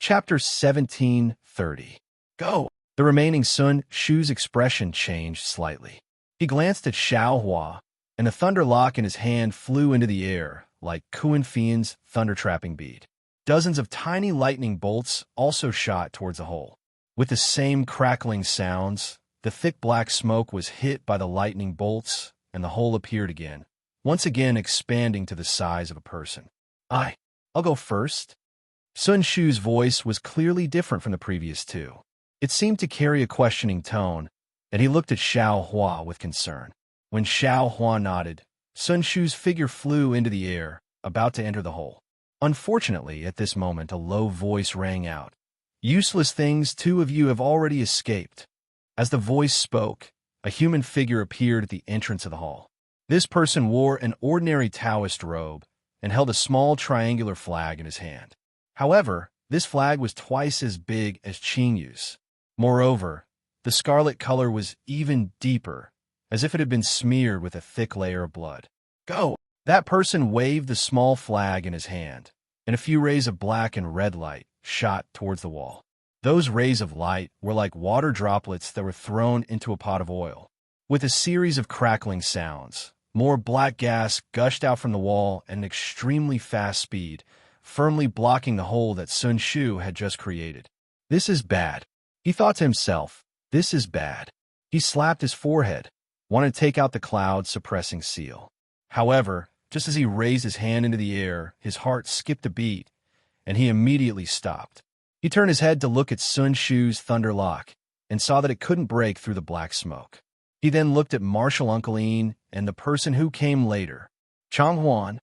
Chapter 17:30. Go! The remaining Sun Shu's expression changed slightly. He glanced at Xiao Hua, and the thunder lock in his hand flew into the air like Kuan Fian's thunder-trapping bead. Dozens of tiny lightning bolts also shot towards the hole. With the same crackling sounds, the thick black smoke was hit by the lightning bolts, and the hole appeared again, once again expanding to the size of a person. I'll go first. Sun Shu's voice was clearly different from the previous two. It seemed to carry a questioning tone, and he looked at Xiao Hua with concern. When Xiao Hua nodded, Sun Shu's figure flew into the air, about to enter the hole. Unfortunately, at this moment, a low voice rang out. "Useless things, two of you have already escaped." As the voice spoke, a human figure appeared at the entrance of the hall. This person wore an ordinary Taoist robe and held a small triangular flag in his hand. However, this flag was twice as big as Qingyu's. Moreover, the scarlet color was even deeper, as if it had been smeared with a thick layer of blood. "Go!" That person waved the small flag in his hand, and a few rays of black and red light shot towards the wall. Those rays of light were like water droplets that were thrown into a pot of oil. With a series of crackling sounds, more black gas gushed out from the wall at an extremely fast speed, firmly blocking the hole that Sun Shu had just created. "This is bad," he thought to himself. "This is bad." He slapped his forehead, wanted to take out the cloud-suppressing seal. However, just as he raised his hand into the air, his heart skipped a beat, and he immediately stopped. He turned his head to look at Sun Shu's thunder lock and saw that it couldn't break through the black smoke. He then looked at Martial Uncle Ian and the person who came later, Chang Huan.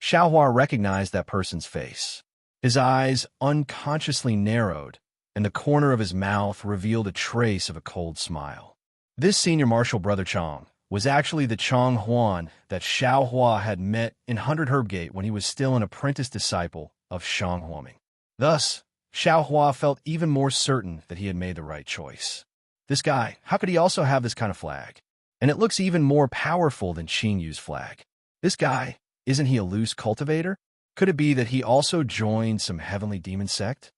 Xiao Hua recognized that person's face. His eyes unconsciously narrowed, and the corner of his mouth revealed a trace of a cold smile. This senior martial brother Chang was actually the Chang Huan that Xiao Hua had met in 100 Herbgate when he was still an apprentice disciple of Shang Huoming. Thus, Xiao Hua felt even more certain that he had made the right choice. This guy, how could he also have this kind of flag? And it looks even more powerful than Yu's flag. This guy, isn't he a loose cultivator? Could it be that he also joined some heavenly demon sect?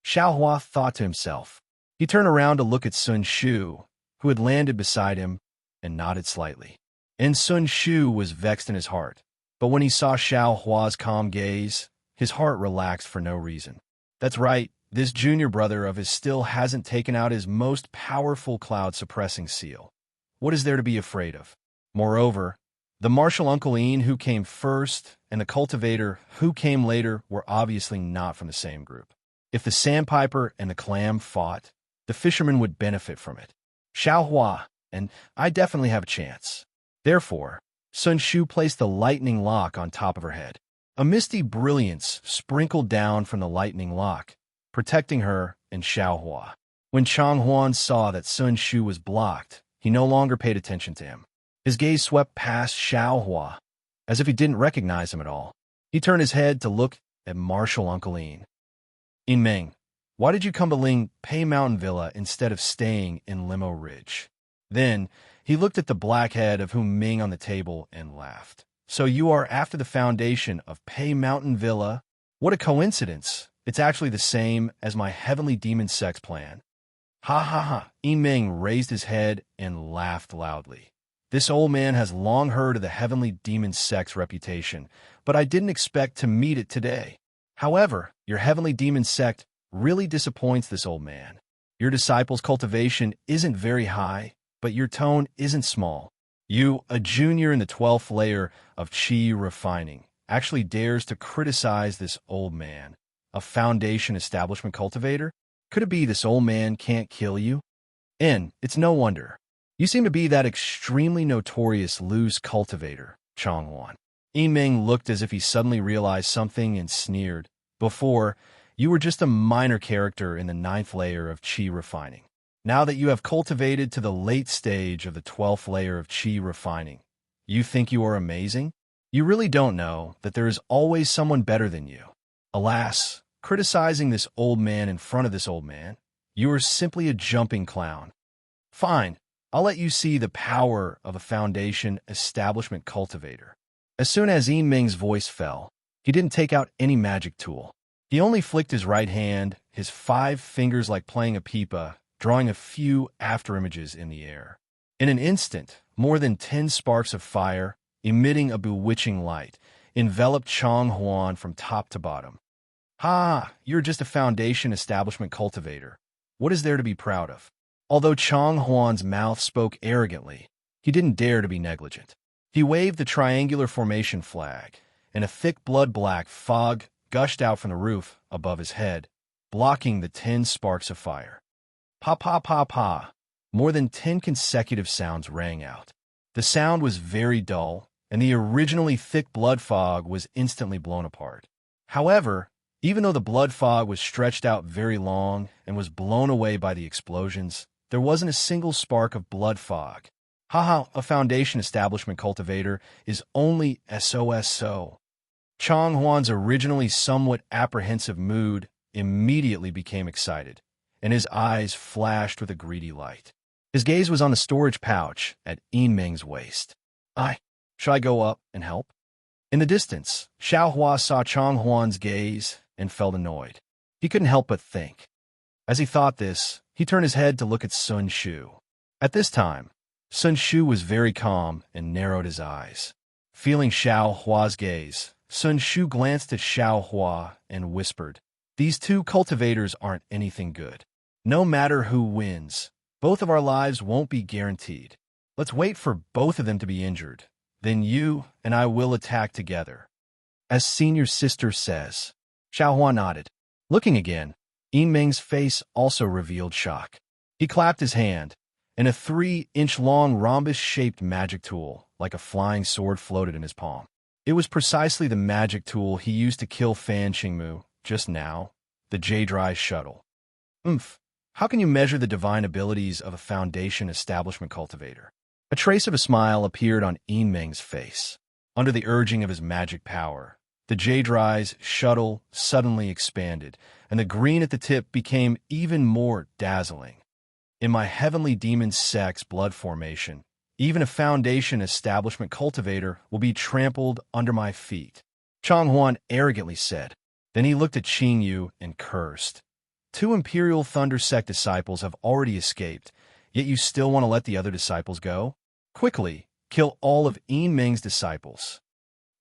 Xiao Hua thought to himself. He turned around to look at Sun Shu, who had landed beside him, and nodded slightly. And Sun Shu was vexed in his heart, but when he saw Xiao Hua's calm gaze, his heart relaxed for no reason. That's right, this junior brother of his still hasn't taken out his most powerful cloud-suppressing seal. What is there to be afraid of? Moreover, the martial Uncle Ian who came first and the cultivator who came later were obviously not from the same group. If the sandpiper and the clam fought, the fisherman would benefit from it. Xiao Hua, and I definitely have a chance. Therefore, Sun Shu placed the lightning lock on top of her head. A misty brilliance sprinkled down from the lightning lock, protecting her and Xiao Hua. When Chang Huan saw that Sun Shu was blocked, he no longer paid attention to him. His gaze swept past Xiao Hua, as if he didn't recognize him at all. He turned his head to look at martial Uncle Ian. "In Meng, why did you come to Ling Pei Mountain Villa instead of staying in Limo Ridge?" Then he looked at the black head of whom Ming on the table and laughed. "So you are after the foundation of Pei Mountain Villa? What a coincidence. It's actually the same as my heavenly demon sex plan." Ha ha ha. Ming raised his head and laughed loudly. "This old man has long heard of the heavenly demon sex reputation, but I didn't expect to meet it today. However, your heavenly demon sect really disappoints this old man. Your disciple's cultivation isn't very high, but your tone isn't small. You, a junior in the 12th layer of Qi refining, actually dares to criticize this old man, a foundation establishment cultivator? Could it be this old man can't kill you? And it's no wonder. You seem to be that extremely notorious loose cultivator, Chang Huan." Ming looked as if he suddenly realized something and sneered. "Before, you were just a minor character in the 9th layer of Qi refining. Now that you have cultivated to the late stage of the 12th layer of Qi refining, you think you are amazing? You really don't know that there is always someone better than you. Alas, criticizing this old man in front of this old man, you are simply a jumping clown. Fine, I'll let you see the power of a foundation establishment cultivator." As soon as Ming's voice fell, he didn't take out any magic tool. He only flicked his right hand, his 5 fingers like playing a pipa, drawing a few afterimages in the air. In an instant, more than 10 sparks of fire, emitting a bewitching light, enveloped Chong Huan from top to bottom. "Ha! You're just a foundation establishment cultivator. What is there to be proud of?" Although Chong Huan's mouth spoke arrogantly, he didn't dare to be negligent. He waved the triangular formation flag, and a thick blood-black fog gushed out from the roof above his head, blocking the 10 sparks of fire. Pa pa pa pa. More than 10 consecutive sounds rang out. The sound was very dull, and the originally thick blood fog was instantly blown apart. However, even though the blood fog was stretched out very long and was blown away by the explosions, there wasn't a single spark of blood fog. Haha, a foundation establishment cultivator is only SOSO. Chong Huan's originally somewhat apprehensive mood immediately became excited, and his eyes flashed with a greedy light. His gaze was on the storage pouch at Yinming's waist. Should I go up and help? In the distance, Xiaohua saw Chong Huan's gaze and felt annoyed. He couldn't help but think. As he thought this, he turned his head to look at Sun Shu. At this time, Sun Shu was very calm and narrowed his eyes. Feeling Xiaohua's gaze, Sun Shu glanced at Xiaohua and whispered, "These 2 cultivators aren't anything good. No matter who wins, both of our lives won't be guaranteed. Let's wait for both of them to be injured. Then you and I will attack together." As senior sister says. Xiaohua nodded. Looking again, Yinming's face also revealed shock. He clapped his hand, and a 3-inch-long rhombus-shaped magic tool, like a flying sword, floated in his palm. It was precisely the magic tool he used to kill Fan Qingmu just now, the Jade shuttle. How can you measure the divine abilities of a foundation establishment cultivator? A trace of a smile appeared on Yinming's face. Under the urging of his magic power, the Jade shuttle suddenly expanded, and the green at the tip became even more dazzling. In my heavenly demon sex blood formation, even a foundation establishment cultivator will be trampled under my feet, Chong Huan arrogantly said. Then he looked at Qing Yu and cursed. 2 Imperial Thunder Sect disciples have already escaped, yet you still want to let the other disciples go? Quickly, kill all of Yinming's disciples.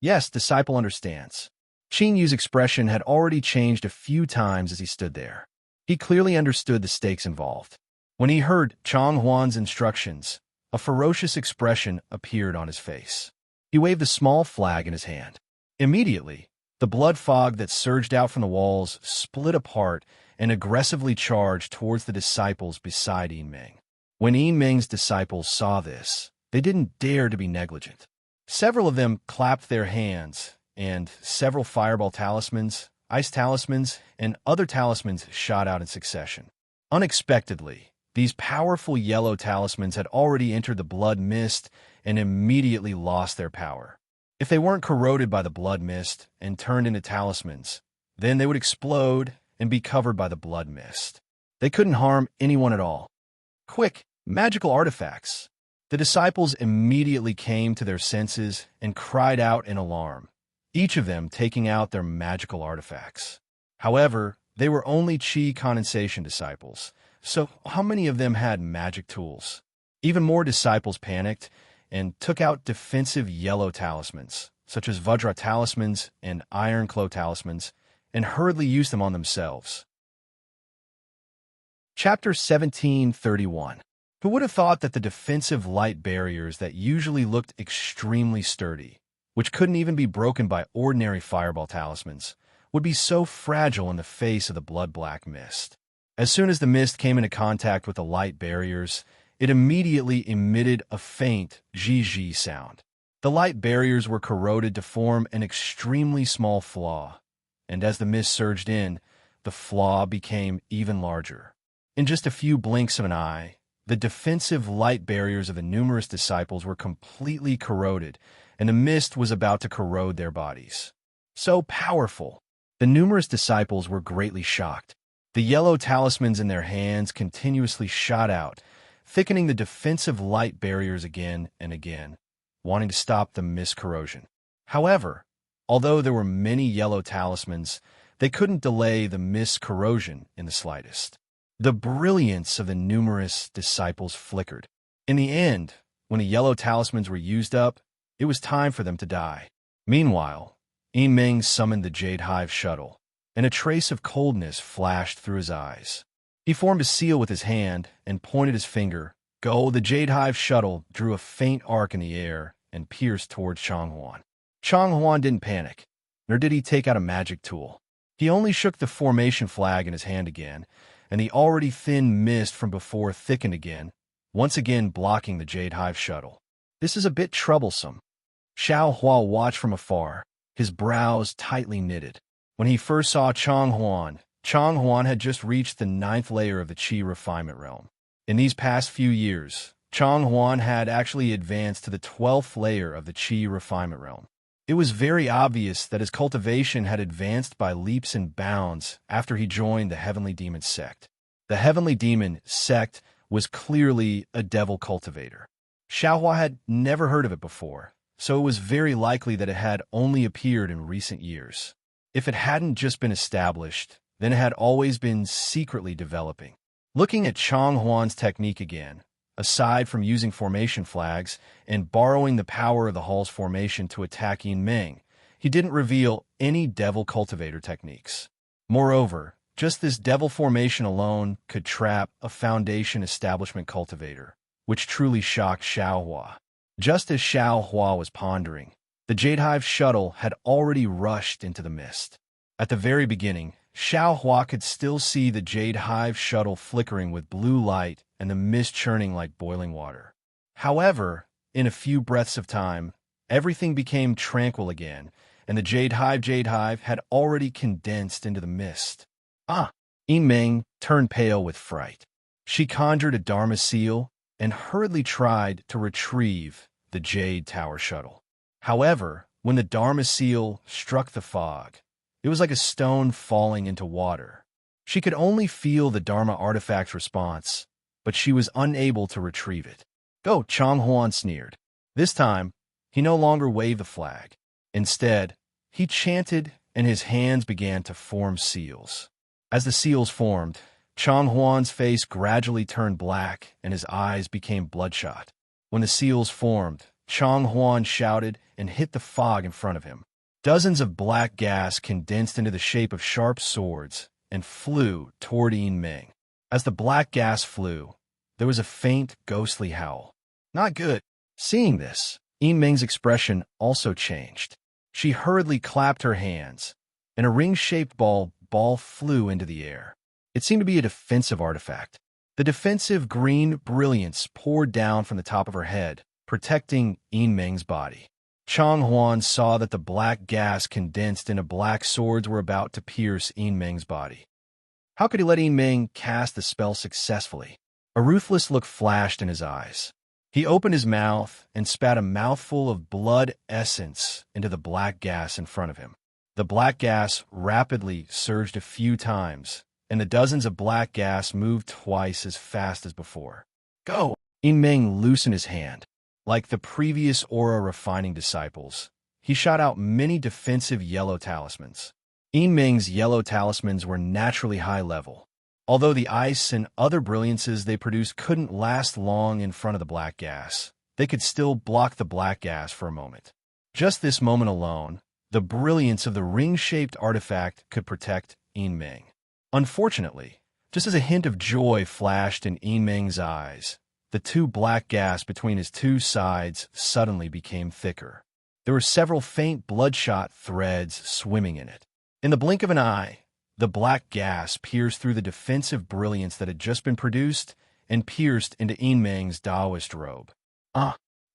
Yes, disciple understands. Qing Yu's expression had already changed a few times as he stood there. He clearly understood the stakes involved. When he heard Chong Huan's instructions, a ferocious expression appeared on his face. He waved the small flag in his hand. Immediately, the blood fog that surged out from the walls split apart and aggressively charged towards the disciples beside Yinming. When Yinming's disciples saw this, they didn't dare to be negligent. Several of them clapped their hands, and several fireball talismans, ice talismans, and other talismans shot out in succession. Unexpectedly, these powerful yellow talismans had already entered the blood mist and immediately lost their power. If they weren't corroded by the blood mist and turned into talismans, then they would explode and be covered by the blood mist. They couldn't harm anyone at all. Quick, magical artifacts! The disciples immediately came to their senses and cried out in alarm, each of them taking out their magical artifacts. However, they were only Qi condensation disciples, so how many of them had magic tools? Even more disciples panicked and took out defensive yellow talismans, such as Vajra talismans and Iron Claw talismans, and hurriedly used them on themselves. Chapter 1731. Who would have thought that the defensive light barriers that usually looked extremely sturdy, which couldn't even be broken by ordinary fireball talismans, would be so fragile in the face of the blood-black mist? As soon as the mist came into contact with the light barriers, it immediately emitted a faint zhi-zhi sound. The light barriers were corroded to form an extremely small flaw, and as the mist surged in, the flaw became even larger. In just a few blinks of an eye, the defensive light barriers of the numerous disciples were completely corroded, and the mist was about to corrode their bodies. So powerful! The numerous disciples were greatly shocked. The yellow talismans in their hands continuously shot out, thickening the defensive light barriers again and again, wanting to stop the mist corrosion. However, although there were many yellow talismans, They couldn't delay the mist's corrosion in the slightest. The brilliance of the numerous disciples flickered. In the end, when the yellow talismans were used up, it was time for them to die. Meanwhile, Yimeng summoned the Jade Hive shuttle, and a trace of coldness flashed through his eyes. He formed a seal with his hand and pointed his finger. Go! The Jade Hive shuttle drew a faint arc in the air and pierced towards Changhuan. Changhuan didn't panic, nor did he take out a magic tool. He only shook the formation flag in his hand again, and the already thin mist from before thickened again, once again blocking the Jade Hive shuttle. This is a bit troublesome. Xiao Hua watched from afar, his brows tightly knitted. When he first saw Changhuan had just reached the 9th layer of the Qi refinement realm. In these past few years, Changhuan had actually advanced to the 12th layer of the Qi refinement realm. It was very obvious that his cultivation had advanced by leaps and bounds after he joined the Heavenly Demon sect. The Heavenly Demon sect was clearly a devil cultivator. Xiaohua had never heard of it before, so it was very likely that it had only appeared in recent years. If it hadn't just been established, then it had always been secretly developing. Looking at Changhuan's technique again, aside from using formation flags and borrowing the power of the hall's formation to attack Yimeng, he didn't reveal any devil cultivator techniques. Moreover, just this devil formation alone could trap a foundation establishment cultivator, which truly shocked Xiaohua. Just as Xiaohua was pondering, the Jade Hive shuttle had already rushed into the mist. At the very beginning, Xiaohua could still see the Jade Hive shuttle flickering with blue light and the mist churning like boiling water. However, in a few breaths of time, everything became tranquil again, and the Jade Hive had already condensed into the mist. Yimeng turned pale with fright. She conjured a Dharma seal and hurriedly tried to retrieve the Jade Tower shuttle. However, when the Dharma seal struck the fog, it was like a stone falling into water. She could only feel the Dharma artifact's response, but she was unable to retrieve it. Go, Changhuan sneered. This time, he no longer waved the flag. Instead, he chanted and his hands began to form seals. As the seals formed, Changhuan's face gradually turned black and his eyes became bloodshot. When the seals formed, Changhuan shouted and hit the fog in front of him. Dozens of black gas condensed into the shape of sharp swords and flew toward Yimeng. As the black gas flew, there was a faint, ghostly howl. Not good. Seeing this, Yimeng's expression also changed. She hurriedly clapped her hands, and a ring-shaped ball flew into the air. It seemed to be a defensive artifact. The defensive green brilliance poured down from the top of her head, protecting Yimeng's body. Changhuan saw that the black gas condensed into black swords were about to pierce Yimeng's body. How could he let Yimeng cast the spell successfully? A ruthless look flashed in his eyes. He opened his mouth and spat a mouthful of blood essence into the black gas in front of him. The black gas rapidly surged a few times, and the dozens of black gas moved twice as fast as before. Go! Yimeng loosened his hand. Like the previous aura refining disciples, he shot out many defensive yellow talismans. Yimeng's yellow talismans were naturally high level, although the ice and other brilliances they produced couldn't last long in front of the black gas. They could still block the black gas for a moment. Just this moment alone, the brilliance of the ring-shaped artifact could protect Yimeng. Unfortunately, just as a hint of joy flashed in Yimeng's eyes, the two black gas between his two sides suddenly became thicker. There were several faint bloodshot threads swimming in it. In the blink of an eye, the black gas pierced through the defensive brilliance that had just been produced and pierced into Yimeng's Taoist robe.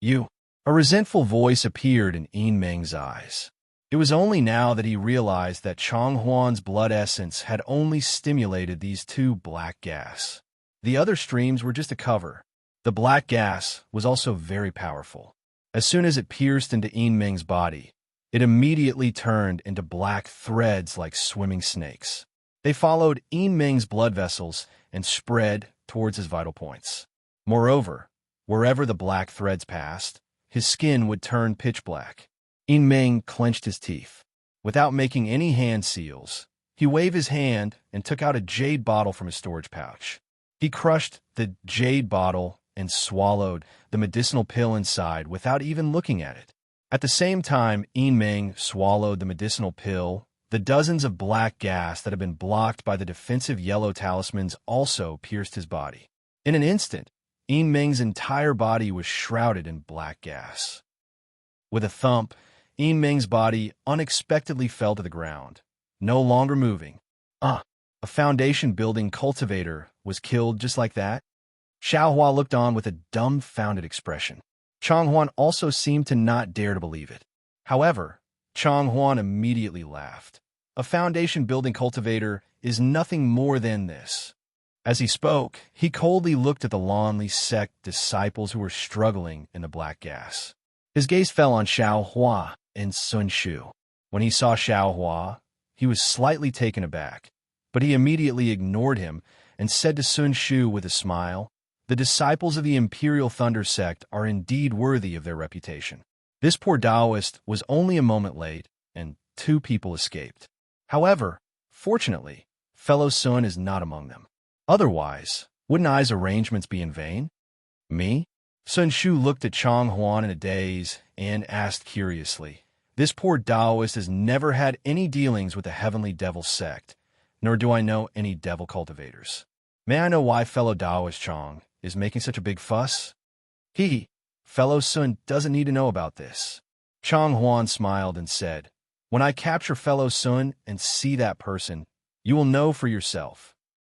You! A resentful voice appeared in Yimeng's eyes. It was only now that he realized that Changhuan's blood essence had only stimulated these two black gas. The other streams were just a cover. The black gas was also very powerful. As soon as it pierced into Yimeng's body, it immediately turned into black threads like swimming snakes. They followed Yimeng's blood vessels and spread towards his vital points. Moreover, wherever the black threads passed, his skin would turn pitch black. Yimeng clenched his teeth. Without making any hand seals, He waved his hand and took out a jade bottle from his storage pouch. He crushed the jade bottle and swallowed the medicinal pill inside without even looking at it. At the same time Meng swallowed the medicinal pill, the dozens of black gas that had been blocked by the defensive yellow talismans also pierced his body. In an instant, Meng's entire body was shrouded in black gas. With a thump, Meng's body unexpectedly fell to the ground, no longer moving. A foundation-building cultivator was killed just like that? Xiaohua looked on with a dumbfounded expression. Changhuan also seemed to not dare to believe it. However, Changhuan immediately laughed. A foundation-building cultivator is nothing more than this. As he spoke, he coldly looked at the Lonely sect disciples who were struggling in the black gas. His gaze fell on Xiaohua and Sun Shu. When he saw Xiaohua, he was slightly taken aback, but he immediately ignored him and said to Sun Shu with a smile, "The disciples of the Imperial Thunder sect are indeed worthy of their reputation." This poor Taoist was only a moment late, and 2 people escaped. However, fortunately, fellow Sun is not among them. Otherwise, wouldn't I's arrangements be in vain? Me? Sun Shu looked at Changhuan in a daze and asked curiously, "This poor Taoist has never had any dealings with the Heavenly Devil sect, nor do I know any devil cultivators. May I know why fellow Taoist Chang is making such a big fuss?" Fellow Sun doesn't need to know about this. Changhuan smiled and said, "When I capture fellow Sun and see that person, you will know for yourself.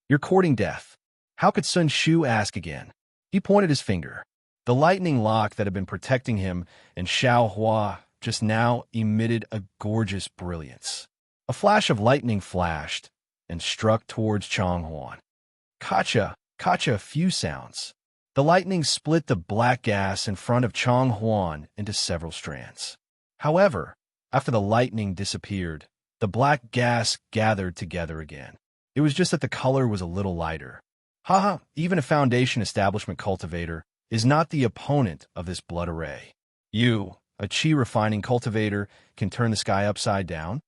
You're courting death." How could Sun Shu ask again? He pointed his finger. The lightning lock that had been protecting him and Xiaohua just now emitted a gorgeous brilliance. A flash of lightning flashed and struck towards Changhuan. Kacha, a few sounds. The lightning split the black gas in front of Changhuan into several strands. However, after the lightning disappeared, the black gas gathered together again. It was just that the color was a little lighter. Even a foundation establishment cultivator is not the opponent of this blood array. You, a chi refining cultivator, can turn the sky upside down?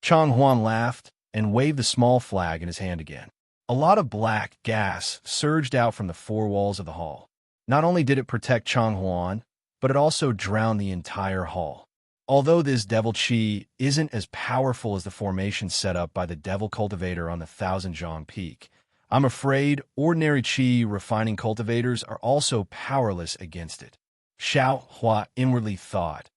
Changhuan laughed and waved the small flag in his hand again. A lot of black gas surged out from the 4 walls of the hall. Not only did it protect Changhuan, but it also drowned the entire hall. Although this devil chi isn't as powerful as the formation set up by the devil cultivator on the Thousand Zhang Peak, I'm afraid ordinary chi refining cultivators are also powerless against it. Xiaohua inwardly thought.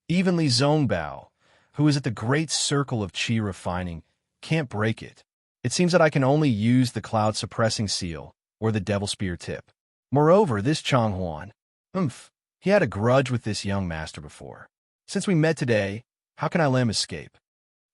Even Li Zongbao, who is at the great circle of chi refining, can't break it. It seems that I can only use the cloud suppressing seal or the devil spear tip. Moreover, this Changhuan, he had a grudge with this young master before. Since we met today, how can I let him escape?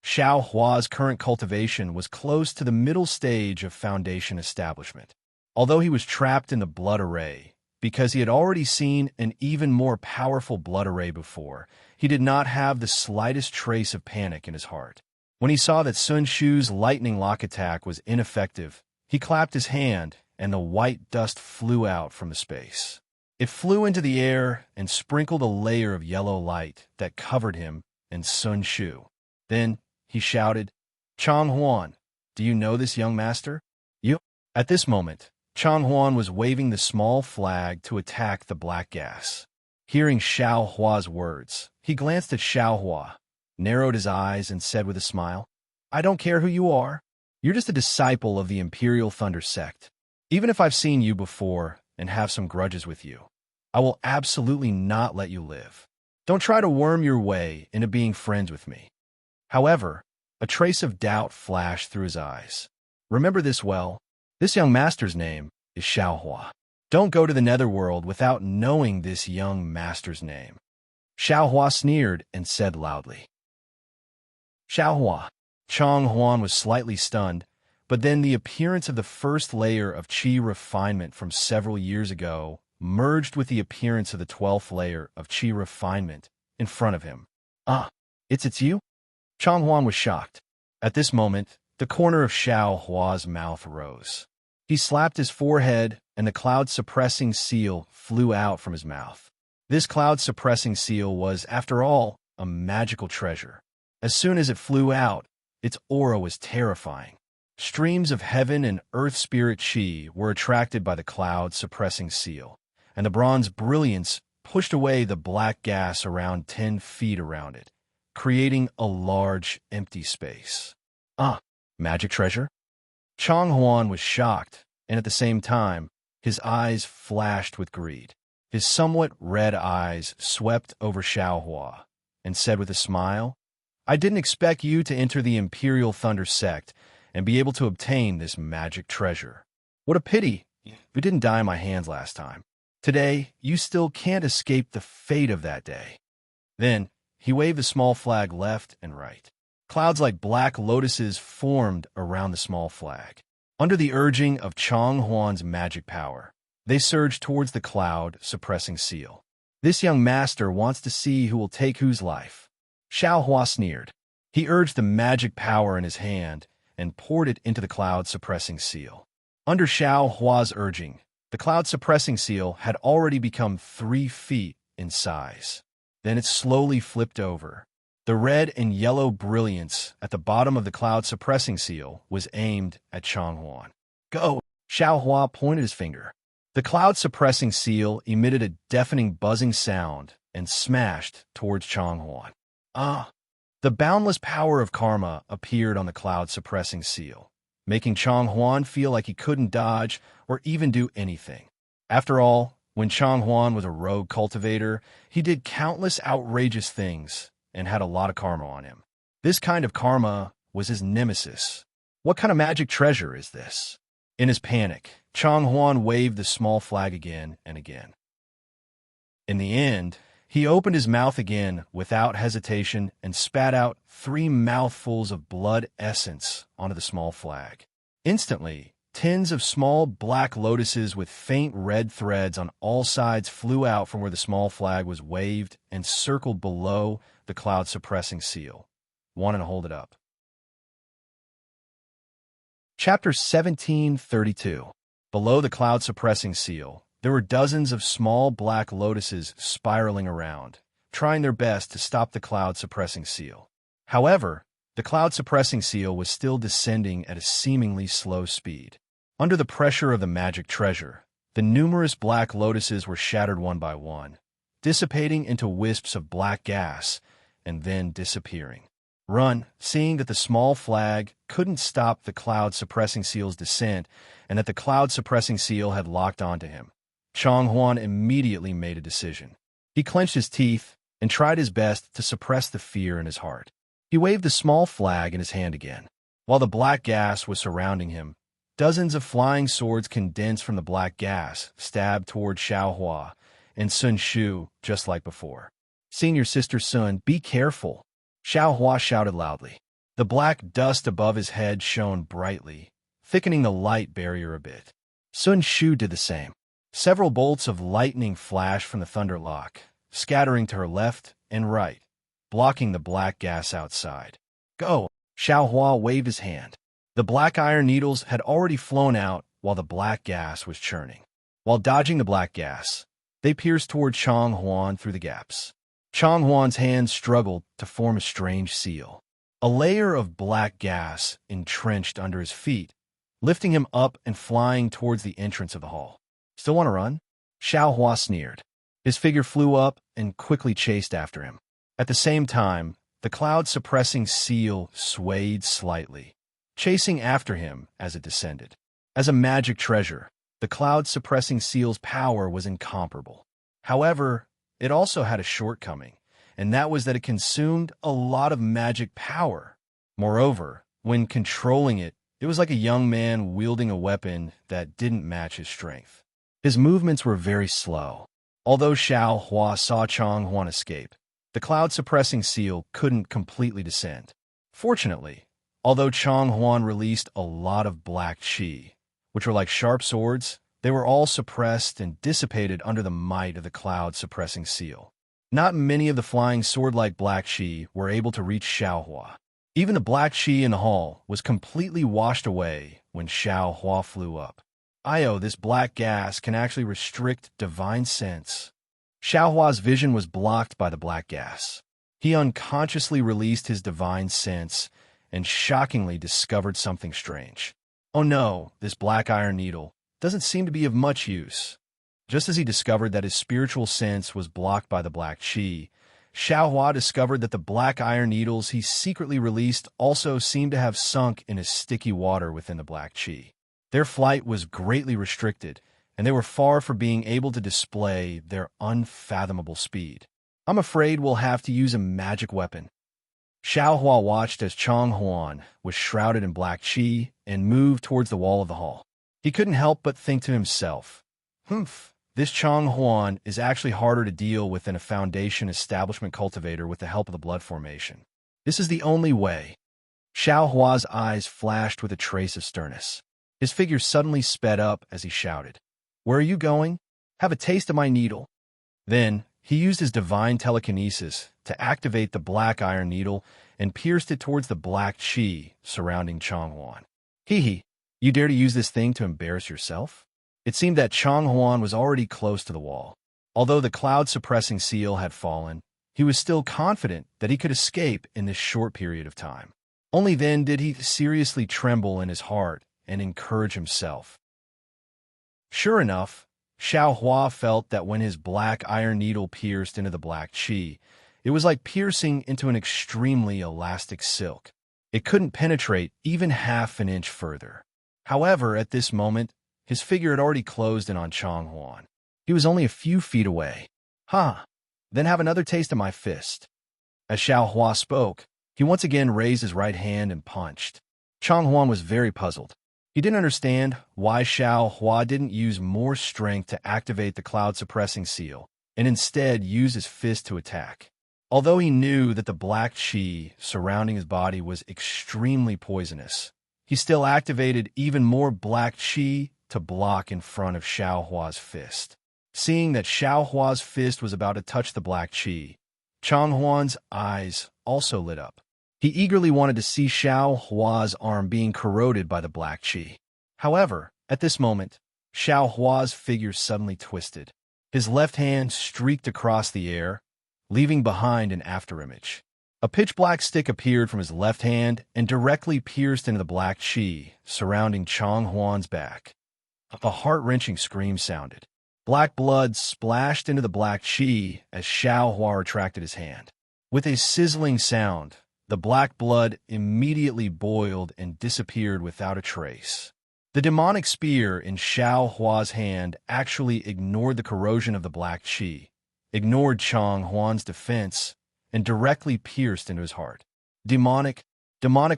Xiaohua's current cultivation was close to the middle stage of foundation establishment. Although he was trapped in the blood array, because he had already seen an even more powerful blood array before, he did not have the slightest trace of panic in his heart. When he saw that Sun Shu's lightning lock attack was ineffective, he clapped his hand and the white dust flew out from the space. It flew into the air and sprinkled a layer of yellow light that covered him and Sun Shu. Then he shouted, "Changhuan, do you know this young master?" "You." At this moment, Changhuan was waving the small flag to attack the black gas. Hearing Xiaohua's words, he glanced at Xiaohua, narrowed his eyes, and said with a smile, "I don't care who you are. You're just a disciple of the Imperial Thunder sect. Even if I've seen you before and have some grudges with you, I will absolutely not let you live. Don't try to worm your way into being friends with me." However, a trace of doubt flashed through his eyes. "Remember this well. This young master's name is Xiaohua. Don't go to the netherworld without knowing this young master's name." Xiaohua sneered and said loudly, "Xiaohua." Changhuan was slightly stunned, but then the appearance of the first layer of chi refinement from several years ago merged with the appearance of the 12th layer of chi refinement in front of him. It's you?" Changhuan was shocked. At this moment, the corner of Xiaohua's mouth rose. He slapped his forehead, and the cloud-suppressing seal flew out from his mouth. This cloud-suppressing seal was, after all, a magical treasure. As soon as it flew out, Its aura was terrifying. Streams of heaven and earth spirit chi were attracted by the cloud-suppressing seal, and the bronze brilliance pushed away the black gas around 10 feet around it, creating a large, empty space. Magic treasure? Chang Huan was shocked, and at the same time, his eyes flashed with greed. His somewhat red eyes swept over Xiaohua and said with a smile, "I didn't expect you to enter the Imperial Thunder Sect and be able to obtain this magic treasure. What a pity you didn't die in my hands last time. Today, you still can't escape the fate of that day." Then, he waved the small flag left and right. Clouds like black lotuses formed around the small flag. Under the urging of Chang Huan's magic power, they surged towards the cloud-suppressing seal. "This young master wants to see who will take whose life." Xiaohua sneered. He urged the magic power in his hand and poured it into the cloud-suppressing seal. Under Xiaohua's urging, the cloud-suppressing seal had already become 3 feet in size. Then it slowly flipped over. The red and yellow brilliance at the bottom of the cloud-suppressing seal was aimed at Chang Huan. "Go!" Xiaohua pointed his finger. The cloud-suppressing seal emitted a deafening buzzing sound and smashed towards Chang Huan. The boundless power of karma appeared on the cloud-suppressing seal, making Chang Huan feel like he couldn't dodge or even do anything. After all, when Chang Huan was a rogue cultivator, he did countless outrageous things and had a lot of karma on him. This kind of karma was his nemesis. What kind of magic treasure is this? In his panic, Chang Huan waved the small flag again and again. In the end, he opened his mouth again without hesitation and spat out 3 mouthfuls of blood essence onto the small flag. Instantly, tens of small black lotuses with faint red threads on all sides flew out from where the small flag was waved and circled below the cloud-suppressing seal, wanting to hold it up. Chapter 1732. Below the cloud-suppressing seal, there were dozens of small black lotuses spiraling around, trying their best to stop the cloud-suppressing seal. However, the cloud-suppressing seal was still descending at a seemingly slow speed. Under the pressure of the magic treasure, the numerous black lotuses were shattered one by one, dissipating into wisps of black gas and then disappearing. Run, seeing that the small flag couldn't stop the cloud-suppressing seal's descent and that the cloud-suppressing seal had locked onto him, Chang Huan immediately made a decision. He clenched his teeth and tried his best to suppress the fear in his heart. He waved the small flag in his hand again. While the black gas was surrounding him, dozens of flying swords condensed from the black gas stabbed toward Xiaohua and Sun Shu just like before. "Seeing your sister Sun, be careful," Xiaohua shouted loudly. The black dust above his head shone brightly, thickening the light barrier a bit. Sun Shu did the same. Several bolts of lightning flashed from the thunder lock, scattering to her left and right, blocking the black gas outside. "Go!" Xiaohua waved his hand. The black iron needles had already flown out while the black gas was churning. While dodging the black gas, they pierced toward Chang Huan through the gaps. Chang Huan's hands struggled to form a strange seal. A layer of black gas entrenched under his feet, lifting him up and flying towards the entrance of the hall. "Still want to run?" Xiaohua sneered. His figure flew up and quickly chased after him. At the same time, the cloud-suppressing seal swayed slightly, chasing after him as it descended. As a magic treasure, the cloud-suppressing seal's power was incomparable. However, it also had a shortcoming, and that was that it consumed a lot of magic power. Moreover, when controlling it, it was like a young man wielding a weapon that didn't match his strength. His movements were very slow. Although Xiaohua saw Chang Huan escape, the cloud-suppressing seal couldn't completely descend. Fortunately, although Chang Huan released a lot of black qi, which were like sharp swords, they were all suppressed and dissipated under the might of the cloud-suppressing seal. Not many of the flying sword-like black qi were able to reach Xiaohua. Even the black qi in the hall was completely washed away when Xiaohua flew up. This black gas can actually restrict divine sense. Xiaohua's vision was blocked by the black gas. He unconsciously released his divine sense and shockingly discovered something strange. Oh no, this black iron needle doesn't seem to be of much use. Just as he discovered that his spiritual sense was blocked by the black chi, Xiaohua discovered that the black iron needles he secretly released also seemed to have sunk in his sticky water within the black chi. Their flight was greatly restricted, and they were far from being able to display their unfathomable speed. I'm afraid we'll have to use a magic weapon. Xiaohua watched as Chang Huan was shrouded in black chi and moved towards the wall of the hall. He couldn't help but think to himself, this Chang Huan is actually harder to deal with than a foundation establishment cultivator with the help of the blood formation. This is the only way. Xiaohua's eyes flashed with a trace of sternness. His figure suddenly sped up as he shouted, "Where are you going? Have a taste of my needle." Then, he used his divine telekinesis to activate the black iron needle and pierced it towards the black chi surrounding Chang Huan. Hee, you dare to use this thing to embarrass yourself? It seemed that Chang Huan was already close to the wall. Although the cloud-suppressing seal had fallen, he was still confident that he could escape in this short period of time. Only then did he seriously tremble in his heart and encourage himself. Sure enough, Xiaohua felt that when his black iron needle pierced into the black chi, it was like piercing into an extremely elastic silk. It couldn't penetrate even half an inch further. However, at this moment, his figure had already closed in on Chang Huan. He was only a few feet away. Then have another taste of my fist. As Xiaohua spoke, he once again raised his right hand and punched. Chang Huan was very puzzled. He didn't understand why Xiaohua didn't use more strength to activate the cloud-suppressing seal, and instead use his fist to attack. Although he knew that the black chi surrounding his body was extremely poisonous, he still activated even more black chi to block in front of Xiaohua's fist. Seeing that Xiaohua's fist was about to touch the black chi, Chang Huan's eyes also lit up. He eagerly wanted to see Xiaohua's arm being corroded by the black chi. However, at this moment, Xiaohua's figure suddenly twisted. His left hand streaked across the air, leaving behind an afterimage. A pitch-black stick appeared from his left hand and directly pierced into the black chi surrounding Chang Huan's back. A heart-wrenching scream sounded. Black blood splashed into the black chi as Xiaohua retracted his hand. With a sizzling sound, the black blood immediately boiled and disappeared without a trace. The demonic spear in Xiaohua's hand actually ignored the corrosion of the black chi, ignored Chang Huan's defense, and directly pierced into his heart. Demonic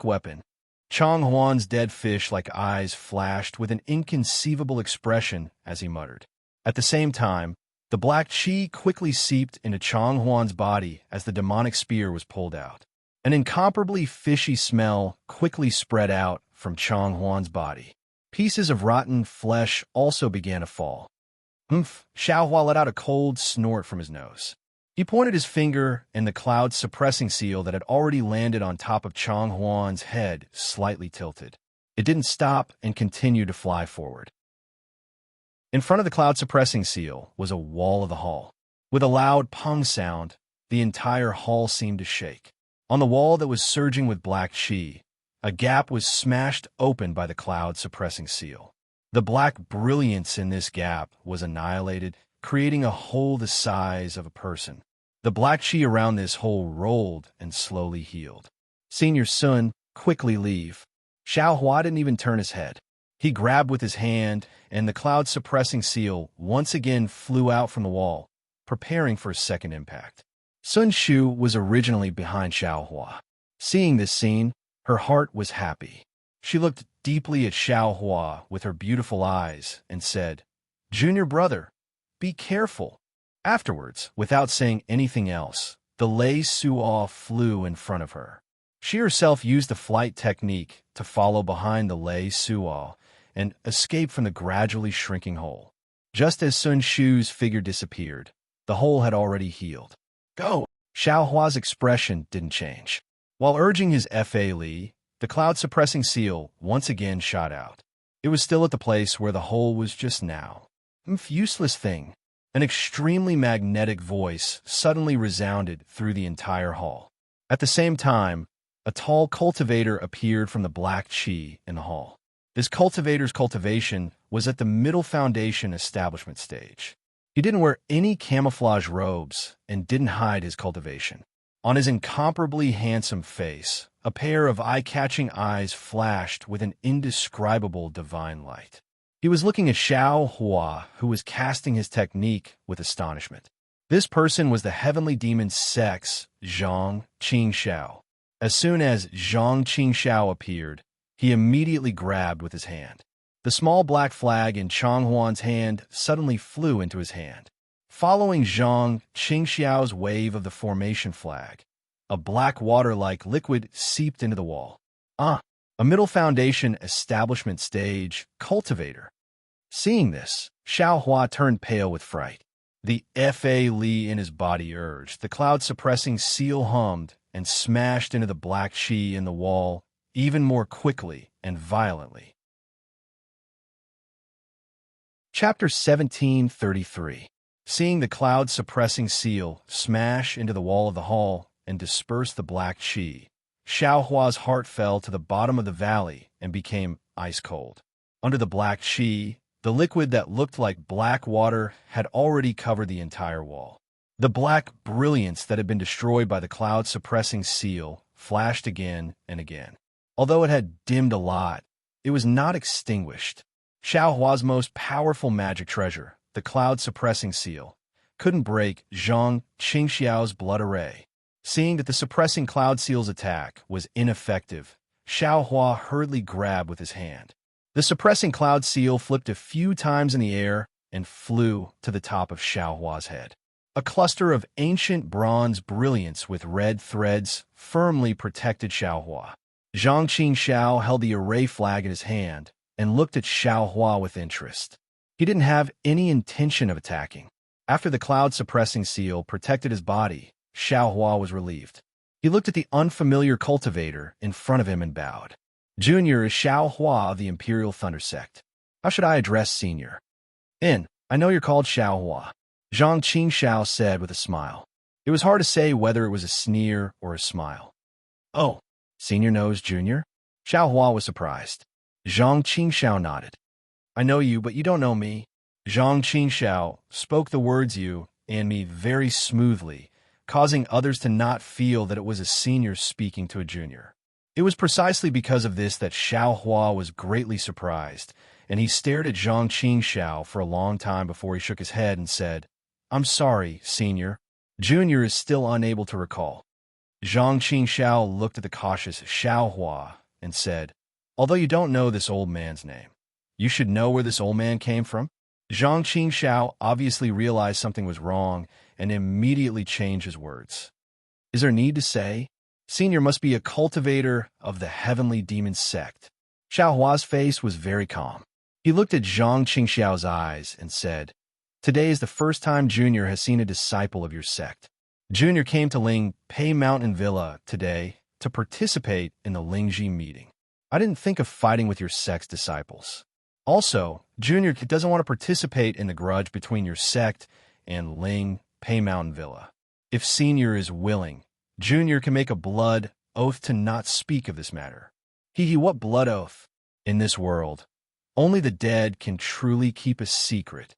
weapon. Chang Huan's dead fish-like eyes flashed with an inconceivable expression as he muttered. At the same time, the black chi quickly seeped into Chang Huan's body as the demonic spear was pulled out. An incomparably fishy smell quickly spread out from Chang Huan's body. Pieces of rotten flesh also began to fall. Xiaohua let out a cold snort from his nose. He pointed his finger, and the cloud-suppressing seal that had already landed on top of Chang Huan's head slightly tilted. It didn't stop and continued to fly forward. In front of the cloud-suppressing seal was a wall of the hall. With a loud pung sound, the entire hall seemed to shake. On the wall that was surging with black chi, a gap was smashed open by the cloud-suppressing seal. The black brilliance in this gap was annihilated, creating a hole the size of a person. The black chi around this hole rolled and slowly healed. Senior Sun, quickly leave. Xiaohua didn't even turn his head. He grabbed with his hand, and the cloud-suppressing seal once again flew out from the wall, preparing for a second impact. Sun Shu was originally behind Xiaohua. Seeing this scene, her heart was happy. She looked deeply at Xiaohua with her beautiful eyes and said, "Junior brother, be careful." Afterwards, without saying anything else, the Lei Suo flew in front of her. She herself used the flight technique to follow behind the Lei Suo and escape from the gradually shrinking hole. Just as Sun Shu's figure disappeared, the hole had already healed. Go! Xiaohua's expression didn't change. While urging his Fa Li, the cloud-suppressing seal once again shot out. It was still at the place where the hole was just now. Useless thing. An extremely magnetic voice suddenly resounded through the entire hall. At the same time, a tall cultivator appeared from the black chi in the hall. This cultivator's cultivation was at the middle foundation establishment stage. He didn't wear any camouflage robes and didn't hide his cultivation. On his incomparably handsome face, a pair of eye-catching eyes flashed with an indescribable divine light. He was looking at Xiao Hua, who was casting his technique with astonishment. This person was the heavenly demon Sex, Zhang Qingxiao. As soon as Zhang Qingxiao appeared, he immediately grabbed with his hand. The small black flag in Changhuan's hand suddenly flew into his hand. Following Zhang Qingxiao's wave of the formation flag, a black water-like liquid seeped into the wall. A middle foundation establishment stage cultivator. Seeing this, Xiao Hua turned pale with fright. The Fa Li in his body urged. The cloud-suppressing seal hummed and smashed into the black chi in the wall even more quickly and violently. Chapter 1733. Seeing the cloud-suppressing seal smash into the wall of the hall and disperse the black chi, Xiao Hua's heart fell to the bottom of the valley and became ice-cold. Under the black chi, the liquid that looked like black water had already covered the entire wall. The black brilliance that had been destroyed by the cloud-suppressing seal flashed again and again. Although it had dimmed a lot, it was not extinguished. Xiao Hua's most powerful magic treasure, the cloud-suppressing seal, couldn't break Zhang Qingxiao's blood array. Seeing that the suppressing cloud seal's attack was ineffective, Xiao Hua hurriedly grabbed with his hand. The suppressing cloud seal flipped a few times in the air and flew to the top of Xiao Hua's head. A cluster of ancient bronze brilliance with red threads firmly protected Xiao Hua. Zhang Qingxiao held the array flag in his hand and looked at Xiao Hua with interest. He didn't have any intention of attacking. After the cloud-suppressing seal protected his body, Xiao Hua was relieved. He looked at the unfamiliar cultivator in front of him and bowed. Junior is Xiao Hua of the Imperial Thunder Sect. How should I address Senior? I know you're called Xiao Hua, Zhang Qingxiao said with a smile. It was hard to say whether it was a sneer or a smile. Oh, Senior knows Junior? Xiao Hua was surprised. Zhang Qingxiao nodded. I know you, but you don't know me. Zhang Qingxiao spoke the words you and me very smoothly, causing others to not feel that it was a senior speaking to a junior. It was precisely because of this that Xiao Hua was greatly surprised, and he stared at Zhang Qingxiao for a long time before he shook his head and said, I'm sorry, Senior. Junior is still unable to recall. Zhang Qingxiao looked at the cautious Xiao Hua and said, Although you don't know this old man's name, you should know where this old man came from. Zhang Qingxiao obviously realized something was wrong and immediately changed his words. Is there need to say? Senior must be a cultivator of the heavenly demon sect. Xiao Hua's face was very calm. He looked at Zhang Qingxiao's eyes and said, Today is the first time Junior has seen a disciple of your sect. Junior came to Ling Pei Mountain Villa today to participate in the Lingji meeting. I didn't think of fighting with your sect's disciples. Also, Junior doesn't want to participate in the grudge between your sect and Ling Pei Mountain Villa. If Senior is willing, Junior can make a blood oath to not speak of this matter. What blood oath? In this world, only the dead can truly keep a secret.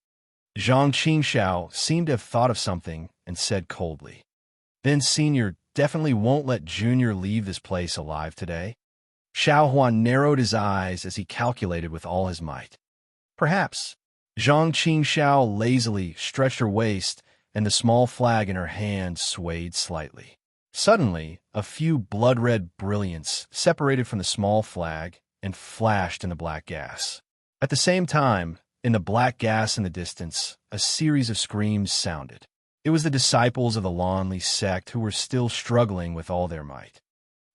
Zhang Qingxiao seemed to have thought of something and said coldly, Then Senior definitely won't let Junior leave this place alive today? Xiao Huan narrowed his eyes as he calculated with all his might. Perhaps. Zhang Qingxiao lazily stretched her waist, and the small flag in her hand swayed slightly. Suddenly, a few blood-red brilliance separated from the small flag and flashed in the black gas. At the same time, in the black gas in the distance, a series of screams sounded. It was the disciples of the Lonely sect who were still struggling with all their might.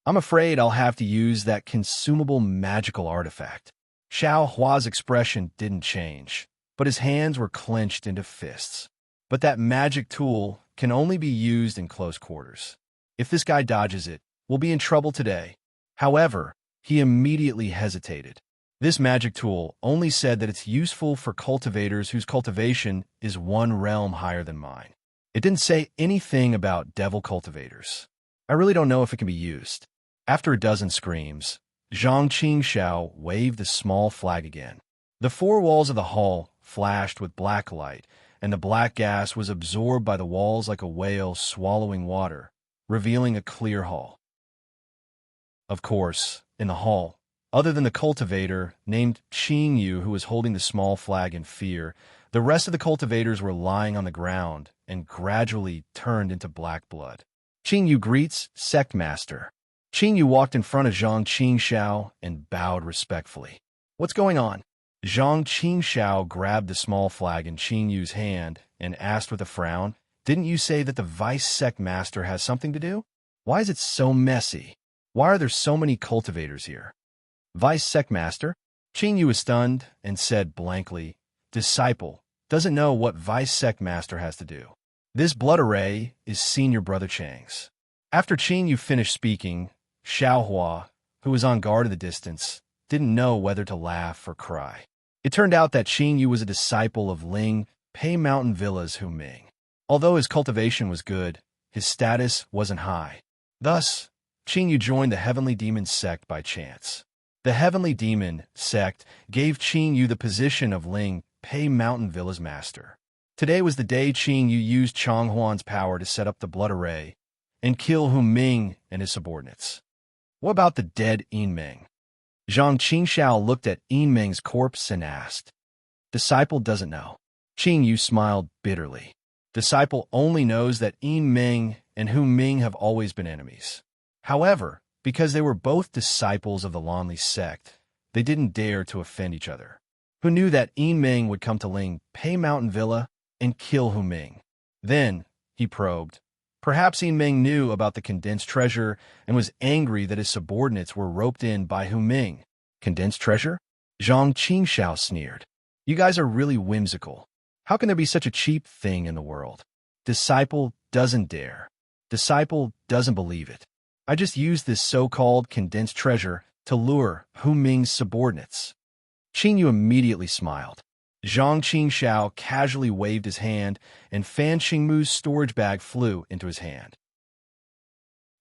I'm afraid I'll have to use that consumable magical artifact. Xiao Hua's expression didn't change, but his hands were clenched into fists. But that magic tool can only be used in close quarters. If this guy dodges it, we'll be in trouble today. However, he immediately hesitated. This magic tool only said that it's useful for cultivators whose cultivation is one realm higher than mine. It didn't say anything about devil cultivators. I really don't know if it can be used. After a dozen screams, Zhang Qingxiao waved the small flag again. The four walls of the hall flashed with black light, and the black gas was absorbed by the walls like a whale swallowing water, revealing a clear hall. Of course, in the hall, other than the cultivator named Qing Yu who was holding the small flag in fear, the rest of the cultivators were lying on the ground and gradually turned into black blood. Qing Yu greets Sect Master. Qing Yu walked in front of Zhang Qingxiao and bowed respectfully. What's going on? Zhang Qingxiao grabbed the small flag in Qing Yu's hand and asked with a frown, Didn't you say that the Vice Sect Master has something to do? Why is it so messy? Why are there so many cultivators here? Vice Sect Master? Qing Yu was stunned and said blankly, Disciple doesn't know what Vice Sect Master has to do. This blood array is Senior Brother Chang's. After Qing Yu finished speaking, Xiaohua, who was on guard at the distance, didn't know whether to laugh or cry. It turned out that Qing Yu was a disciple of Ling Pei Mountain Villa's Hu Ming. Although his cultivation was good, his status wasn't high. Thus, Qing Yu joined the Heavenly Demon sect by chance. The Heavenly Demon sect gave Qing Yu the position of Ling Pei Mountain Villa's master. Today was the day Qing Yu used Chonghuan's power to set up the blood array and kill Hu Ming and his subordinates. What about the dead Yin Ming? Zhang Qingxiao looked at Yin Ming's corpse and asked. Disciple doesn't know. Qing Yu smiled bitterly. Disciple only knows that Yin Ming and Hu Ming have always been enemies. However, because they were both disciples of the Lonely sect, they didn't dare to offend each other. Who knew that Yin Ming would come to Ling Pei Mountain Villa and kill Hu Ming? Then, he probed. Perhaps Yin Ming knew about the condensed treasure and was angry that his subordinates were roped in by Hu Ming. Condensed treasure? Zhang Qingxiao sneered. You guys are really whimsical. How can there be such a cheap thing in the world? Disciple doesn't dare. Disciple doesn't believe it. I just used this so-called condensed treasure to lure Hu Ming's subordinates. Qing Yu immediately smiled. Zhang Qingxiao casually waved his hand, and Fan Qingmu's storage bag flew into his hand.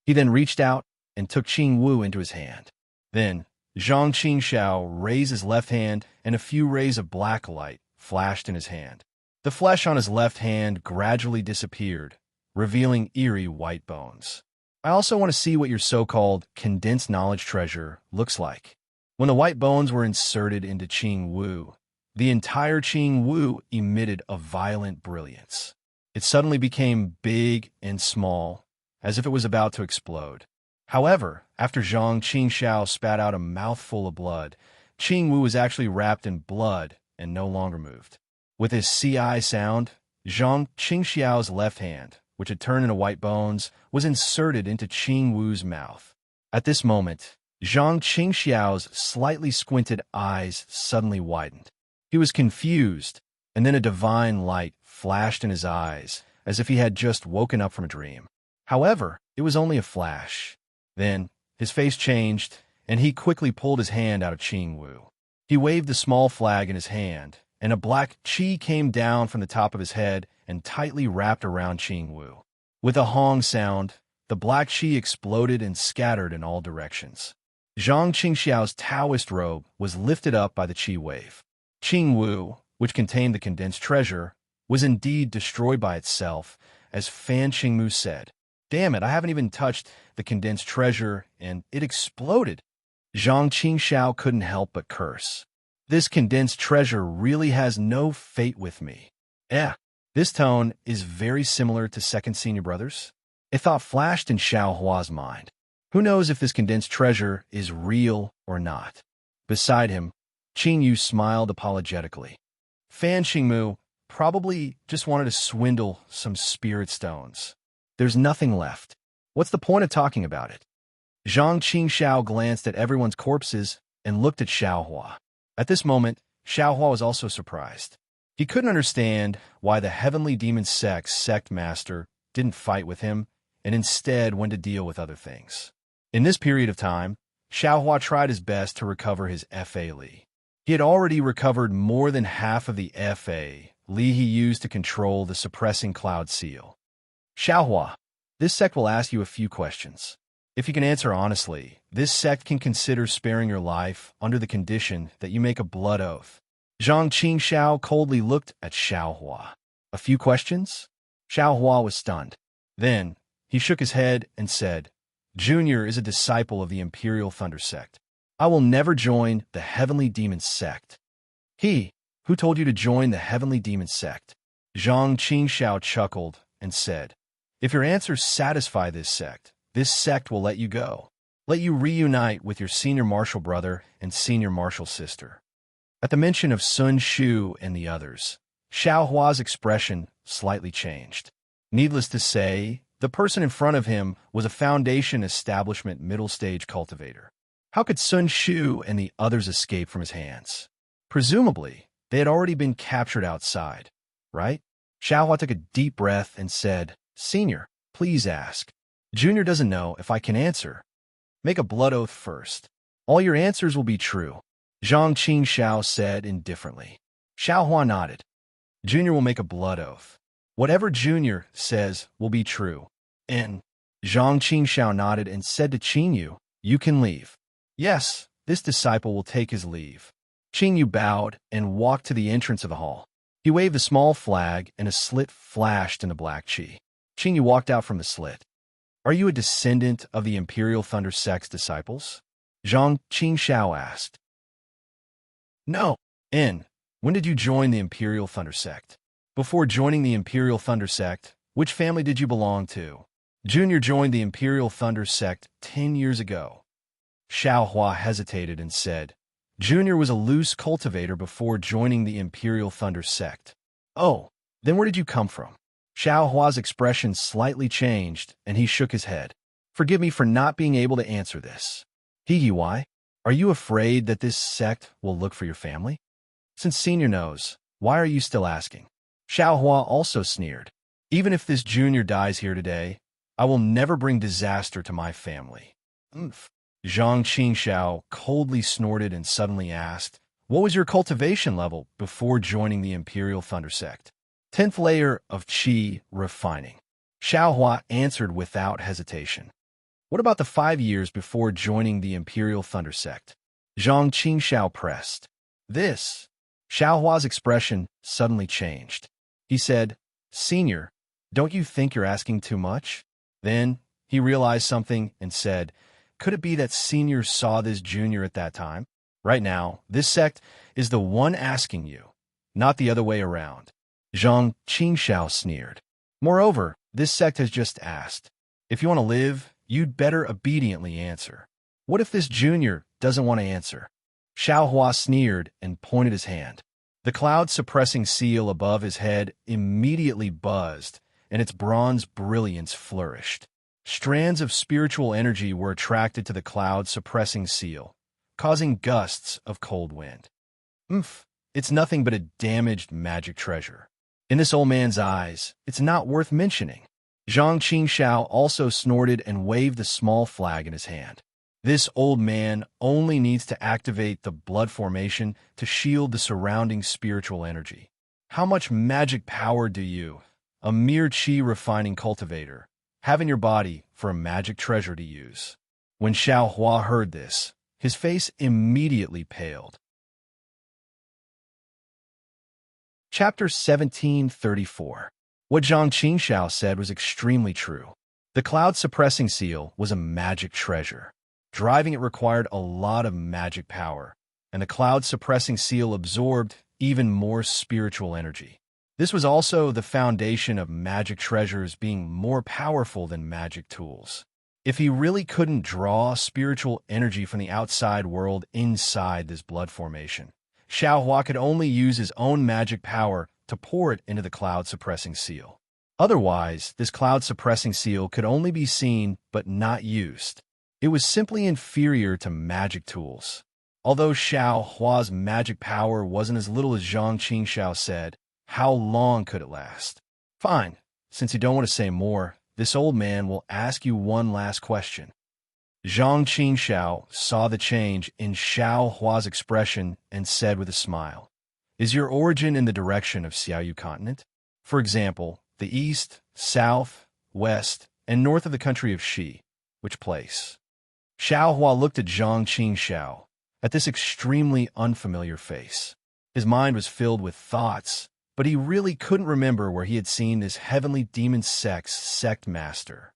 He then reached out and took Qing Wu into his hand. Then, Zhang Qingxiao raised his left hand, and a few rays of black light flashed in his hand. The flesh on his left hand gradually disappeared, revealing eerie white bones. I also want to see what your so-called condensed knowledge treasure looks like. When the white bones were inserted into Qing Wu, the entire Qing Wu emitted a violent brilliance. It suddenly became big and small, as if it was about to explode. However, after Zhang Qingxiao spat out a mouthful of blood, Qing Wu was actually wrapped in blood and no longer moved. With his CI sound, Zhang Qingxiao's left hand, which had turned into white bones, was inserted into Qing Wu's mouth. At this moment, Zhang Qingxiao's slightly squinted eyes suddenly widened. He was confused, and then a divine light flashed in his eyes, as if he had just woken up from a dream. However, it was only a flash. Then, his face changed, and he quickly pulled his hand out of Qing Wu. He waved the small flag in his hand, and a black qi came down from the top of his head and tightly wrapped around Qing Wu. With a hong sound, the black qi exploded and scattered in all directions. Zhang Qingxiao's Taoist robe was lifted up by the qi wave. Qing Wu, which contained the condensed treasure, was indeed destroyed by itself, as Fan Qingmu said. Damn it, I haven't even touched the condensed treasure, and it exploded. Zhang Qingxiao couldn't help but curse. This condensed treasure really has no fate with me. This tone is very similar to Second Senior Brothers. A thought flashed in Xiaohua's mind. Who knows if this condensed treasure is real or not? Beside him, Qing Yu smiled apologetically. Fan Qingmu probably just wanted to swindle some spirit stones. There's nothing left. What's the point of talking about it? Zhang Qingxiao glanced at everyone's corpses and looked at Xiaohua. At this moment, Xiaohua was also surprised. He couldn't understand why the Heavenly Demon sect master didn't fight with him and instead went to deal with other things. In this period of time, Xiaohua tried his best to recover his Fa Li. He had already recovered more than half of the Fa Li he used to control the suppressing cloud seal. Xiaohua, this sect will ask you a few questions. If you can answer honestly, this sect can consider sparing your life under the condition that you make a blood oath. Zhang Qingxiao coldly looked at Xiaohua. A few questions? Xiaohua was stunned. Then, he shook his head and said, Junior is a disciple of the Imperial Thunder Sect. I will never join the Heavenly Demon Sect. Who told you to join the Heavenly Demon Sect? Zhang Qingxiao chuckled and said, If your answers satisfy this sect will let you go. Let you reunite with your senior martial brother and senior martial sister. At the mention of Sun Shu and the others, Xiaohua's expression slightly changed. Needless to say, the person in front of him was a Foundation Establishment middle-stage cultivator. How could Sun Shu and the others escape from his hands? Presumably, they had already been captured outside, right? Xiaohua took a deep breath and said, Senior, please ask. Junior doesn't know if I can answer. Make a blood oath first. All your answers will be true, Zhang Qingxiao said indifferently. Xiaohua nodded. Junior will make a blood oath. Whatever Junior says will be true. And Zhang Qingxiao nodded and said to Qingyu, You can leave. Yes, this disciple will take his leave. Qingyu bowed and walked to the entrance of the hall. He waved a small flag and a slit flashed in the black chi. Qingyu walked out from the slit. Are you a descendant of the Imperial Thunder Sect's disciples? Zhang Qingxiao asked. No. When did you join the Imperial Thunder Sect? Before joining the Imperial Thunder Sect, which family did you belong to? Junior joined the Imperial Thunder Sect 10 years ago. Xiaohua hesitated and said, Junior was a loose cultivator before joining the Imperial Thunder Sect. Oh, then where did you come from? Xiaohua's expression slightly changed, and he shook his head. Forgive me for not being able to answer this. Why? Are you afraid that this sect will look for your family? Since Senior knows, why are you still asking? Xiaohua also sneered. Even if this Junior dies here today, I will never bring disaster to my family. Zhang Qingxiao coldly snorted and suddenly asked, What was your cultivation level before joining the Imperial Thunder Sect? 10th layer of Qi refining. Xiaohua answered without hesitation. What about the 5 years before joining the Imperial Thunder Sect? Zhang Qingxiao pressed. Xiaohua's expression suddenly changed. He said, Senior, don't you think you're asking too much? Then he realized something and said, Could it be that Senior saw this Junior at that time? Right now, this sect is the one asking you, not the other way around. Zhang Qingxiao sneered. Moreover, this sect has just asked. If you want to live, you'd better obediently answer. What if this Junior doesn't want to answer? Xiaohua sneered and pointed his hand. The cloud-suppressing seal above his head immediately buzzed, and its bronze brilliance flourished. Strands of spiritual energy were attracted to the cloud-suppressing seal, causing gusts of cold wind. It's nothing but a damaged magic treasure. In this old man's eyes, it's not worth mentioning. Zhang Qingxiao also snorted and waved the small flag in his hand. This old man only needs to activate the blood formation to shield the surrounding spiritual energy. How much magic power do you, a mere Qi refining cultivator, have in your body for a magic treasure to use? When Xiaohua heard this, his face immediately paled. Chapter 1734. What Zhang Qingxiao said was extremely true. The cloud-suppressing seal was a magic treasure. Driving it required a lot of magic power, and the cloud-suppressing seal absorbed even more spiritual energy. This was also the foundation of magic treasures being more powerful than magic tools. If he really couldn't draw spiritual energy from the outside world inside this blood formation, Xiaohua could only use his own magic power to pour it into the cloud-suppressing seal. Otherwise, this cloud-suppressing seal could only be seen but not used. It was simply inferior to magic tools. Although Xiaohua's magic power wasn't as little as Zhang Qingxiao said, how long could it last? Fine, since you don't want to say more, this old man will ask you one last question. Zhang Qingxiao saw the change in Xiaohua's expression and said with a smile, Is your origin in the direction of Xiaoyu continent? For example, the east, south, west, and north of the country of Xi. Which place? Xiao Hua looked at Zhang Qingxiao, at this extremely unfamiliar face. His mind was filled with thoughts, but he really couldn't remember where he had seen this heavenly demon sect master.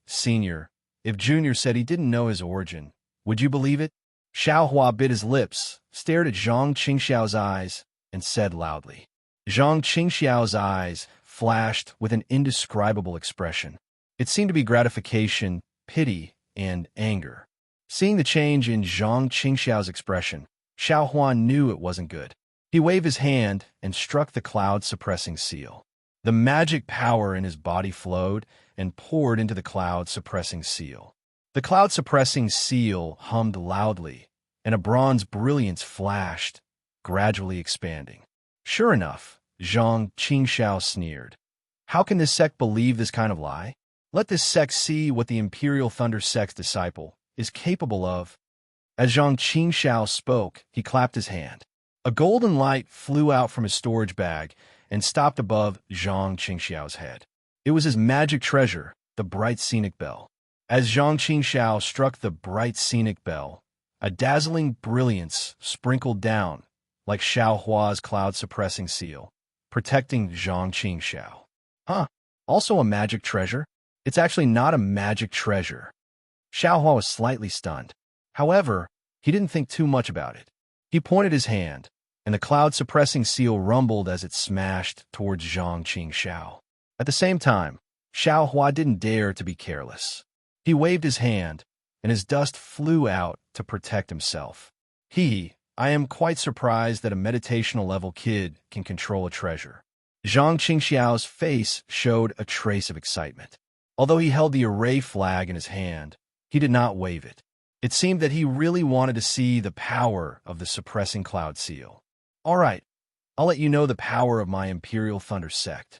Senior, if Junior said he didn't know his origin, would you believe it? Xiao Hua bit his lips, stared at Zhang Qingxiao's eyes, and said loudly. Zhang Qingxiao's eyes flashed with an indescribable expression. It seemed to be gratification, pity, and anger. Seeing the change in Zhang Qingxiao's expression, Xiao Hua knew it wasn't good. He waved his hand and struck the cloud-suppressing seal. The magic power in his body flowed and poured into the cloud-suppressing seal. The cloud-suppressing seal hummed loudly, and a bronze brilliance flashed, gradually expanding. Sure enough, Zhang Qingxiao sneered. How can this sect believe this kind of lie? Let this sect see what the Imperial Thunder Sect's disciple is capable of. As Zhang Qingxiao spoke, he clapped his hand. A golden light flew out from his storage bag and stopped above Zhang Qingxiao's head. It was his magic treasure, the bright scenic bell. As Zhang Qingxiao struck the bright scenic bell, a dazzling brilliance sprinkled down, like Xiao Hua's cloud-suppressing seal, protecting Zhang Qingxiao. Also a magic treasure? It's actually not a magic treasure. Xiao Hua was slightly stunned. However, he didn't think too much about it. He pointed his hand, and the cloud-suppressing seal rumbled as it smashed towards Zhang Qingxiao. At the same time, Xiao Hua didn't dare to be careless. He waved his hand, and his dust flew out to protect himself. I am quite surprised that a meditational-level kid can control a treasure. Zhang Qingxiao's face showed a trace of excitement. Although he held the array flag in his hand, he did not wave it. It seemed that he really wanted to see the power of the suppressing cloud seal. All right, I'll let you know the power of my Imperial Thunder Sect.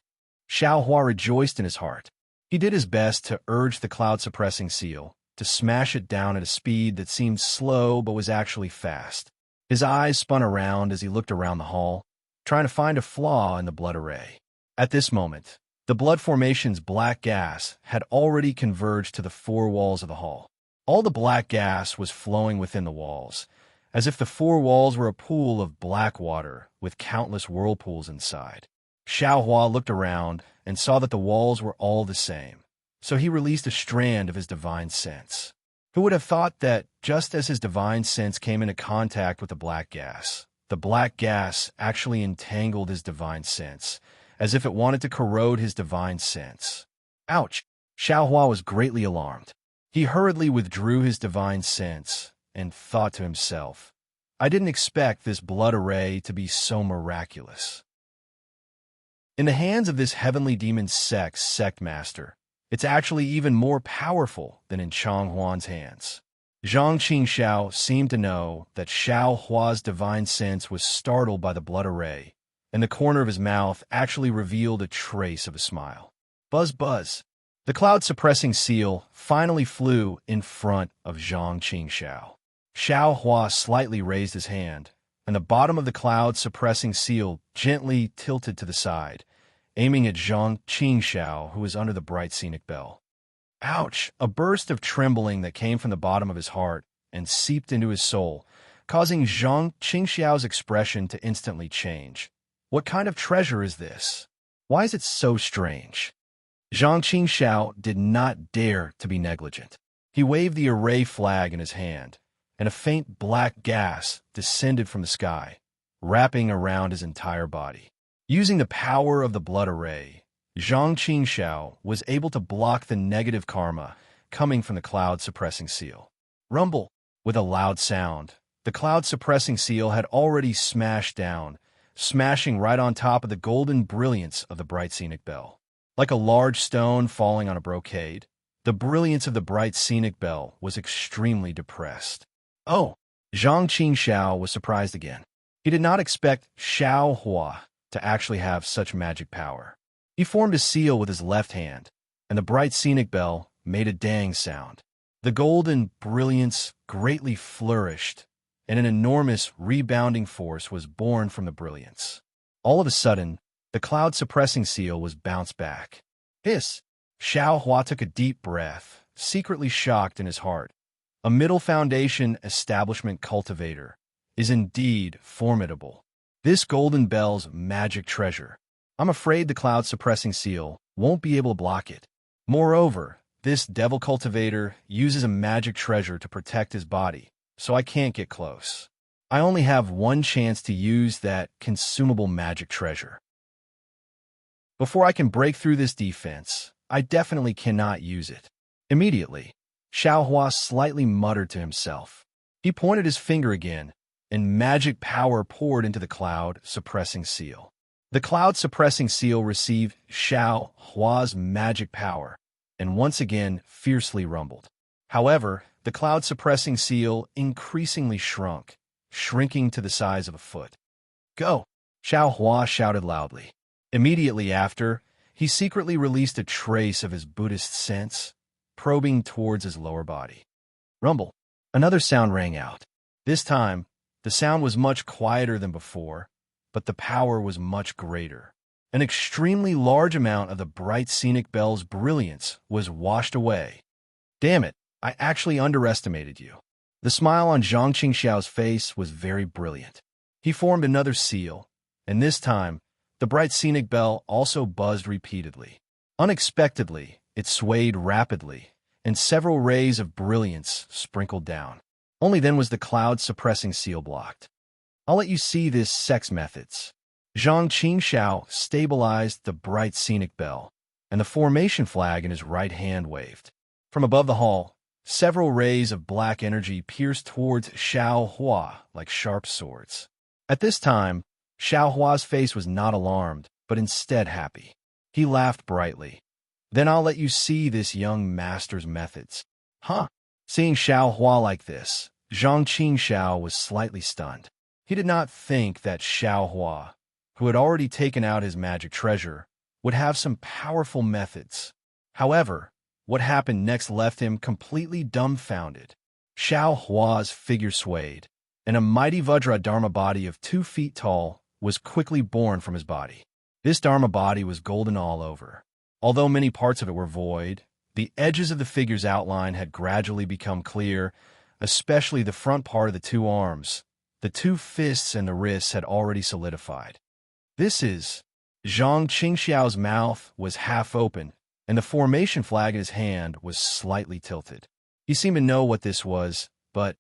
Xiao Hua rejoiced in his heart. He did his best to urge the cloud-suppressing seal, to smash it down at a speed that seemed slow but was actually fast. His eyes spun around as he looked around the hall, trying to find a flaw in the blood array. At this moment, the blood formation's black gas had already converged to the four walls of the hall. All the black gas was flowing within the walls, as if the four walls were a pool of black water with countless whirlpools inside. Xiao Hua looked around and saw that the walls were all the same, so he released a strand of his divine sense. Who would have thought that just as his divine sense came into contact with the black gas actually entangled his divine sense, as if it wanted to corrode his divine sense. Ouch! Xiao Hua was greatly alarmed. He hurriedly withdrew his divine sense and thought to himself, I didn't expect this blood array to be so miraculous. In the hands of this heavenly demon sect master, it's actually even more powerful than in Chang Huan's hands. Zhang Qingxiao seemed to know that Xiao Hua's divine sense was startled by the blood array, and the corner of his mouth actually revealed a trace of a smile. Buzz buzz. The cloud-suppressing seal finally flew in front of Zhang Qingxiao. Xiao Hua slightly raised his hand, and the bottom of the cloud-suppressing seal gently tilted to the side, aiming at Zhang Qingxiao, who was under the bright scenic bell. Ouch! A burst of trembling that came from the bottom of his heart and seeped into his soul, causing Zhang Qingxiao's expression to instantly change. What kind of treasure is this? Why is it so strange? Zhang Qingxiao did not dare to be negligent. He waved the array flag in his hand, and a faint black gas descended from the sky, wrapping around his entire body. Using the power of the blood array, Zhang Qingxiao was able to block the negative karma coming from the cloud-suppressing seal. Rumble! With a loud sound, the cloud-suppressing seal had already smashed down, smashing right on top of the golden brilliance of the bright scenic bell. Like a large stone falling on a brocade, the brilliance of the bright scenic bell was extremely depressed. Oh! Zhang Qingxiao was surprised again. He did not expect Xiao Hua to actually have such magic power. He formed a seal with his left hand, and the bright scenic bell made a dang sound. The golden brilliance greatly flourished, and an enormous rebounding force was born from the brilliance. All of a sudden, the cloud-suppressing seal was bounced back. Hiss! Xiao Hua took a deep breath, secretly shocked in his heart. A middle foundation establishment cultivator is indeed formidable. This golden bell's magic treasure. I'm afraid the cloud-suppressing seal won't be able to block it. Moreover, this devil cultivator uses a magic treasure to protect his body, so I can't get close. I only have one chance to use that consumable magic treasure. Before I can break through this defense, I definitely cannot use it. Immediately, Xiaohua slightly muttered to himself. He pointed his finger again, and magic power poured into the cloud-suppressing seal. The cloud-suppressing seal received Xiaohua's magic power, and once again fiercely rumbled. However, the cloud-suppressing seal increasingly shrunk, shrinking to the size of a foot. "Go!" Xiaohua shouted loudly. Immediately after, he secretly released a trace of his Buddhist sense, probing towards his lower body. Rumble. Another sound rang out. This time, the sound was much quieter than before, but the power was much greater. An extremely large amount of the bright scenic bell's brilliance was washed away. Damn it, I actually underestimated you. The smile on Zhang Qingxiao's face was very brilliant. He formed another seal, and this time, the bright scenic bell also buzzed repeatedly. Unexpectedly, it swayed rapidly, and several rays of brilliance sprinkled down. Only then was the cloud-suppressing seal blocked. I'll let you see this sex methods. Zhang Qingxiao stabilized the bright scenic bell, and the formation flag in his right hand waved. From above the hall, several rays of black energy pierced towards Xiaohua like sharp swords. At this time, Xiaohua's face was not alarmed, but instead happy. He laughed brightly. Then I'll let you see this young master's methods. Huh? Seeing Xiaohua like this, Zhang Qingxiao was slightly stunned. He did not think that Xiaohua, who had already taken out his magic treasure, would have some powerful methods. However, what happened next left him completely dumbfounded. Xiaohua's figure swayed, and a mighty Vajra Dharma body of 2 feet tall was quickly born from his body. This Dharma body was golden all over. Although many parts of it were void, the edges of the figure's outline had gradually become clear, especially the front part of the 2 arms. The 2 fists and the wrists had already solidified. This is... Zhang Qingxiao's mouth was half open, and the formation flag in his hand was slightly tilted. He seemed to know what this was, but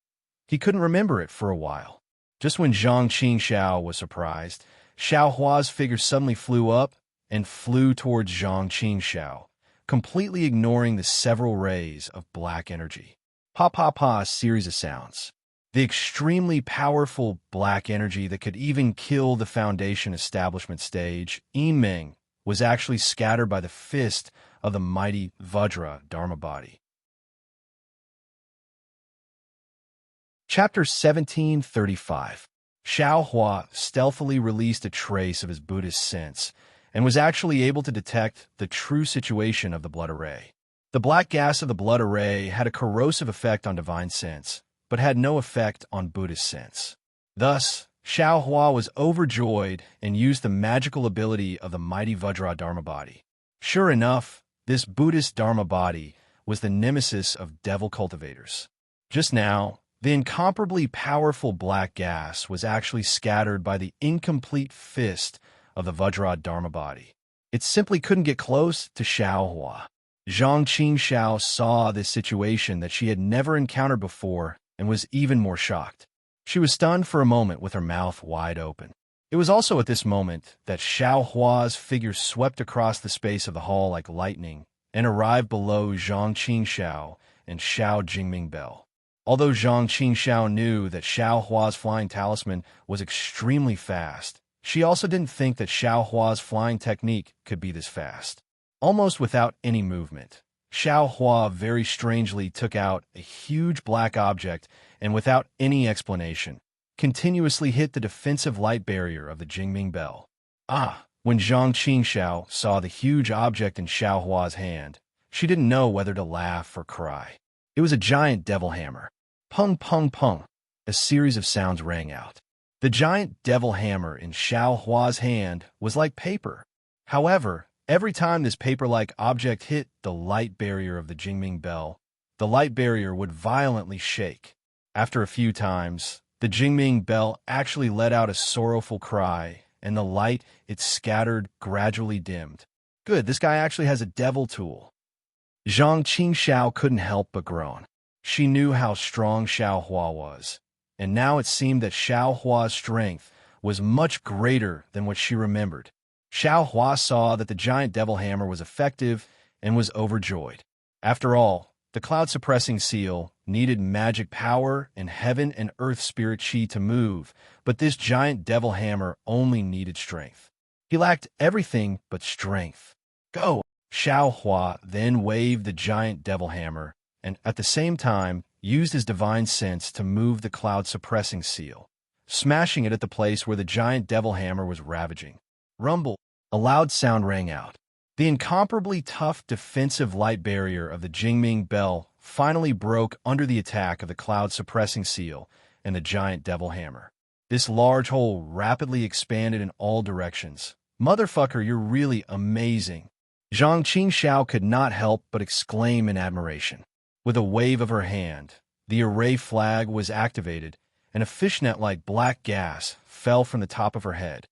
he couldn't remember it for a while. Just when Zhang Qingxiao was surprised, Xiaohua's figure suddenly flew up and flew towards Zhang Qingxiao, completely ignoring the several rays of black energy. Pa-pa-pa, a series of sounds. The extremely powerful black energy that could even kill the Foundation establishment stage, Yimeng, was actually scattered by the fist of the mighty Vajra Dharma body. Chapter 1735. Xiaohua stealthily released a trace of his Buddhist sense and was actually able to detect the true situation of the blood array. The black gas of the blood array had a corrosive effect on divine sense, but had no effect on Buddhist sense. Thus, Xiaohua was overjoyed and used the magical ability of the mighty Vajra Dharma body. Sure enough, this Buddhist Dharma body was the nemesis of devil cultivators. Just now, the incomparably powerful black gas was actually scattered by the incomplete fist of the Vajra Dharma body. It simply couldn't get close to Xiaohua. Zhang Qingxiao saw this situation that she had never encountered before and was even more shocked. She was stunned for a moment with her mouth wide open. It was also at this moment that Xiaohua's figure swept across the space of the hall like lightning and arrived below Zhang Qingxiao and Xiao Jingming Bell. Although Zhang Qingxiao knew that Xiaohua's flying talisman was extremely fast, she also didn't think that Xiaohua's flying technique could be this fast. Almost without any movement, Xiaohua very strangely took out a huge black object and without any explanation, continuously hit the defensive light barrier of the Jingming Bell. When Zhang Qingxiao saw the huge object in Xiaohua's hand, she didn't know whether to laugh or cry. It was a giant devil hammer. Pung, pung, pung. A series of sounds rang out. The giant devil hammer in Xiaohua's hand was like paper. However, every time this paper-like object hit the light barrier of the Jingming Bell, the light barrier would violently shake. After a few times, the Jingming bell actually let out a sorrowful cry, and the light it scattered gradually dimmed. Good, this guy actually has a devil tool. Zhang Qingxiao couldn't help but groan. She knew how strong Xiaohua was, and now it seemed that Xiaohua's strength was much greater than what she remembered. Xiaohua saw that the giant devil hammer was effective and was overjoyed. After all, the cloud-suppressing seal needed magic power and heaven and earth spirit chi to move, but this giant devil hammer only needed strength. He lacked everything but strength. Go! Xiaohua then waved the giant devil hammer, and at the same time used his divine sense to move the cloud-suppressing seal, smashing it at the place where the giant devil hammer was ravaging. Rumble! A loud sound rang out. The incomparably tough defensive light barrier of the Jingming bell finally broke under the attack of the cloud-suppressing seal and the giant devil hammer. This large hole rapidly expanded in all directions. Motherfucker, you're really amazing. Zhang Qingxiao could not help but exclaim in admiration. With a wave of her hand, the array flag was activated, and a fishnet-like black gas fell from the top of her head.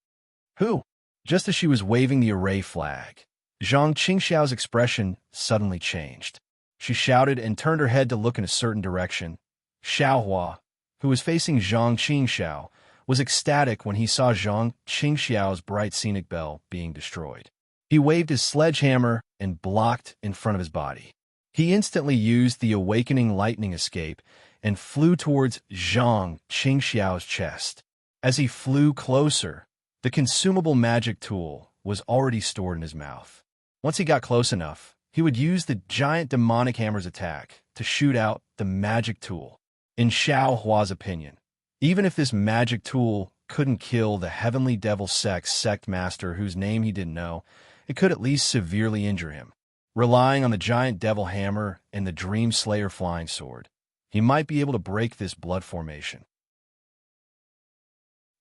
Who? Just as she was waving the array flag, Zhang Qingxiao's expression suddenly changed. She shouted and turned her head to look in a certain direction. Xiaohua, who was facing Zhang Qingxiao, was ecstatic when he saw Zhang Qingxiao's bright scenic bell being destroyed. He waved his sledgehammer and blocked in front of his body. He instantly used the awakening lightning escape and flew towards Zhang Qingxiao's chest. As he flew closer, the consumable magic tool was already stored in his mouth. Once he got close enough, he would use the giant demonic hammer's attack to shoot out the magic tool. In Xiaohua's opinion, even if this magic tool couldn't kill the heavenly devil sect master whose name he didn't know, it could at least severely injure him. Relying on the giant devil hammer and the Dream Slayer flying sword, he might be able to break this blood formation.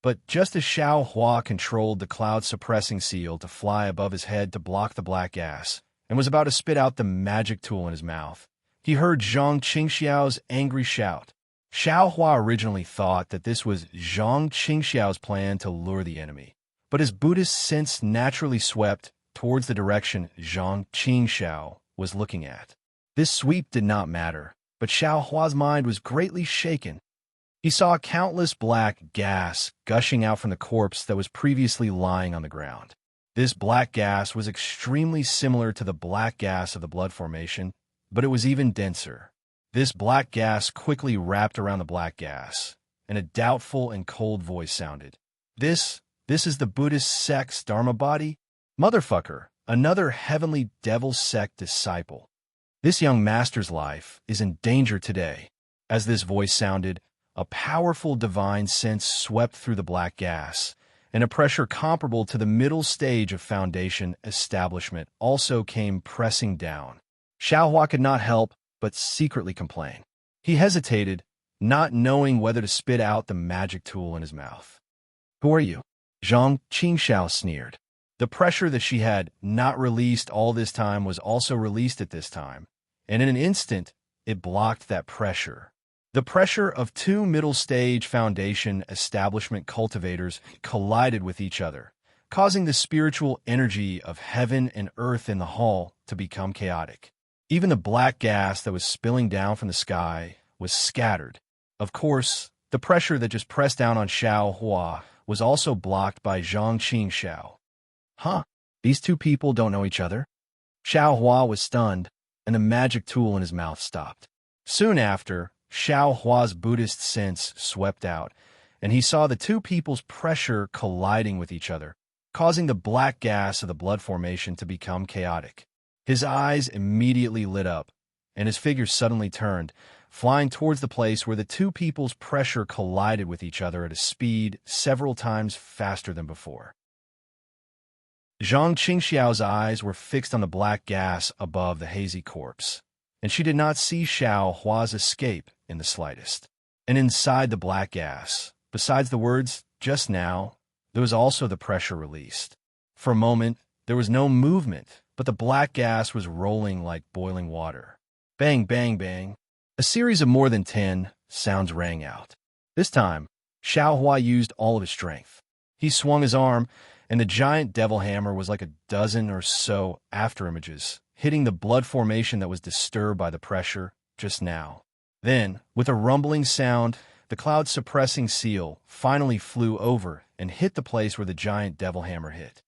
But just as Xiaohua controlled the cloud-suppressing seal to fly above his head to block the black gas, and was about to spit out the magic tool in his mouth, he heard Zhang Qingxiao's angry shout. Xiaohua originally thought that this was Zhang Qingxiao's plan to lure the enemy, but his Buddhist sense naturally swept towards the direction Zhang Qingxiao was looking at. This sweep did not matter, but Xiaohua's mind was greatly shaken. He saw countless black gas gushing out from the corpse that was previously lying on the ground. This black gas was extremely similar to the black gas of the blood formation, but it was even denser. This black gas quickly wrapped around the black gas, and a doubtful and cold voice sounded. This is the Buddhist sect's Dharma body? Motherfucker, another heavenly devil sect disciple. This young master's life is in danger today. As this voice sounded, a powerful divine sense swept through the black gas, and a pressure comparable to the middle stage of Foundation establishment also came pressing down. Xiaohua could not help but secretly complain. He hesitated, not knowing whether to spit out the magic tool in his mouth. Who are you? Zhang Qingxiao sneered. The pressure that she had not released all this time was also released at this time, and in an instant, it blocked that pressure. The pressure of two middle-stage Foundation establishment cultivators collided with each other, causing the spiritual energy of heaven and earth in the hall to become chaotic. Even the black gas that was spilling down from the sky was scattered. Of course, the pressure that just pressed down on Xiaohua was also blocked by Zhang Qingxiao. Huh? These two people don't know each other? Xiaohua was stunned, and the magic tool in his mouth stopped. Soon after, Xiaohua's Buddhist sense swept out, and he saw the two people's pressure colliding with each other, causing the black gas of the blood formation to become chaotic. His eyes immediately lit up, and his figure suddenly turned, flying towards the place where the two people's pressure collided with each other at a speed several times faster than before. Zhang Qingxiao's eyes were fixed on the black gas above the hazy corpse, and she did not see Xiaohua's escape in the slightest. And inside the black gas, besides the words, "just now," there was also the pressure released. For a moment, there was no movement, but the black gas was rolling like boiling water. Bang, bang, bang. A series of more than 10 sounds rang out. This time, Xiao Hua used all of his strength. He swung his arm, and the giant devil hammer was like a dozen or so afterimages, hitting the blood formation that was disturbed by the pressure just now. Then, with a rumbling sound, the cloud-suppressing seal finally flew over and hit the place where the giant devil hammer hit.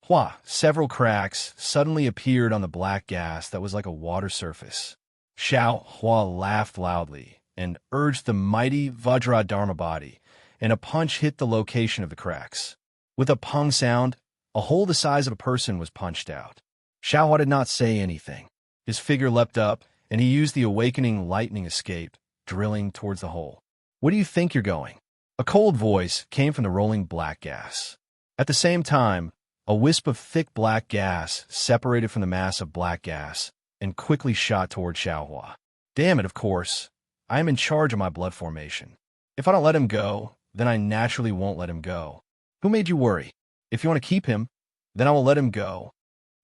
Hua, several cracks suddenly appeared on the black gas that was like a water surface. Xiao Hua laughed loudly and urged the mighty Vajra Dharma body, and a punch hit the location of the cracks. With a pung sound, a hole the size of a person was punched out. Xiao Hua did not say anything. His figure leapt up, and he used the awakening lightning escape, drilling towards the hole. "Where do you think you're going?" A cold voice came from the rolling black gas. At the same time, a wisp of thick black gas separated from the mass of black gas and quickly shot toward Xiao Hua. "Damn it, of course. I am in charge of my blood formation. If I don't let him go, then I naturally won't let him go. Who made you worry? If you want to keep him, then I will let him go."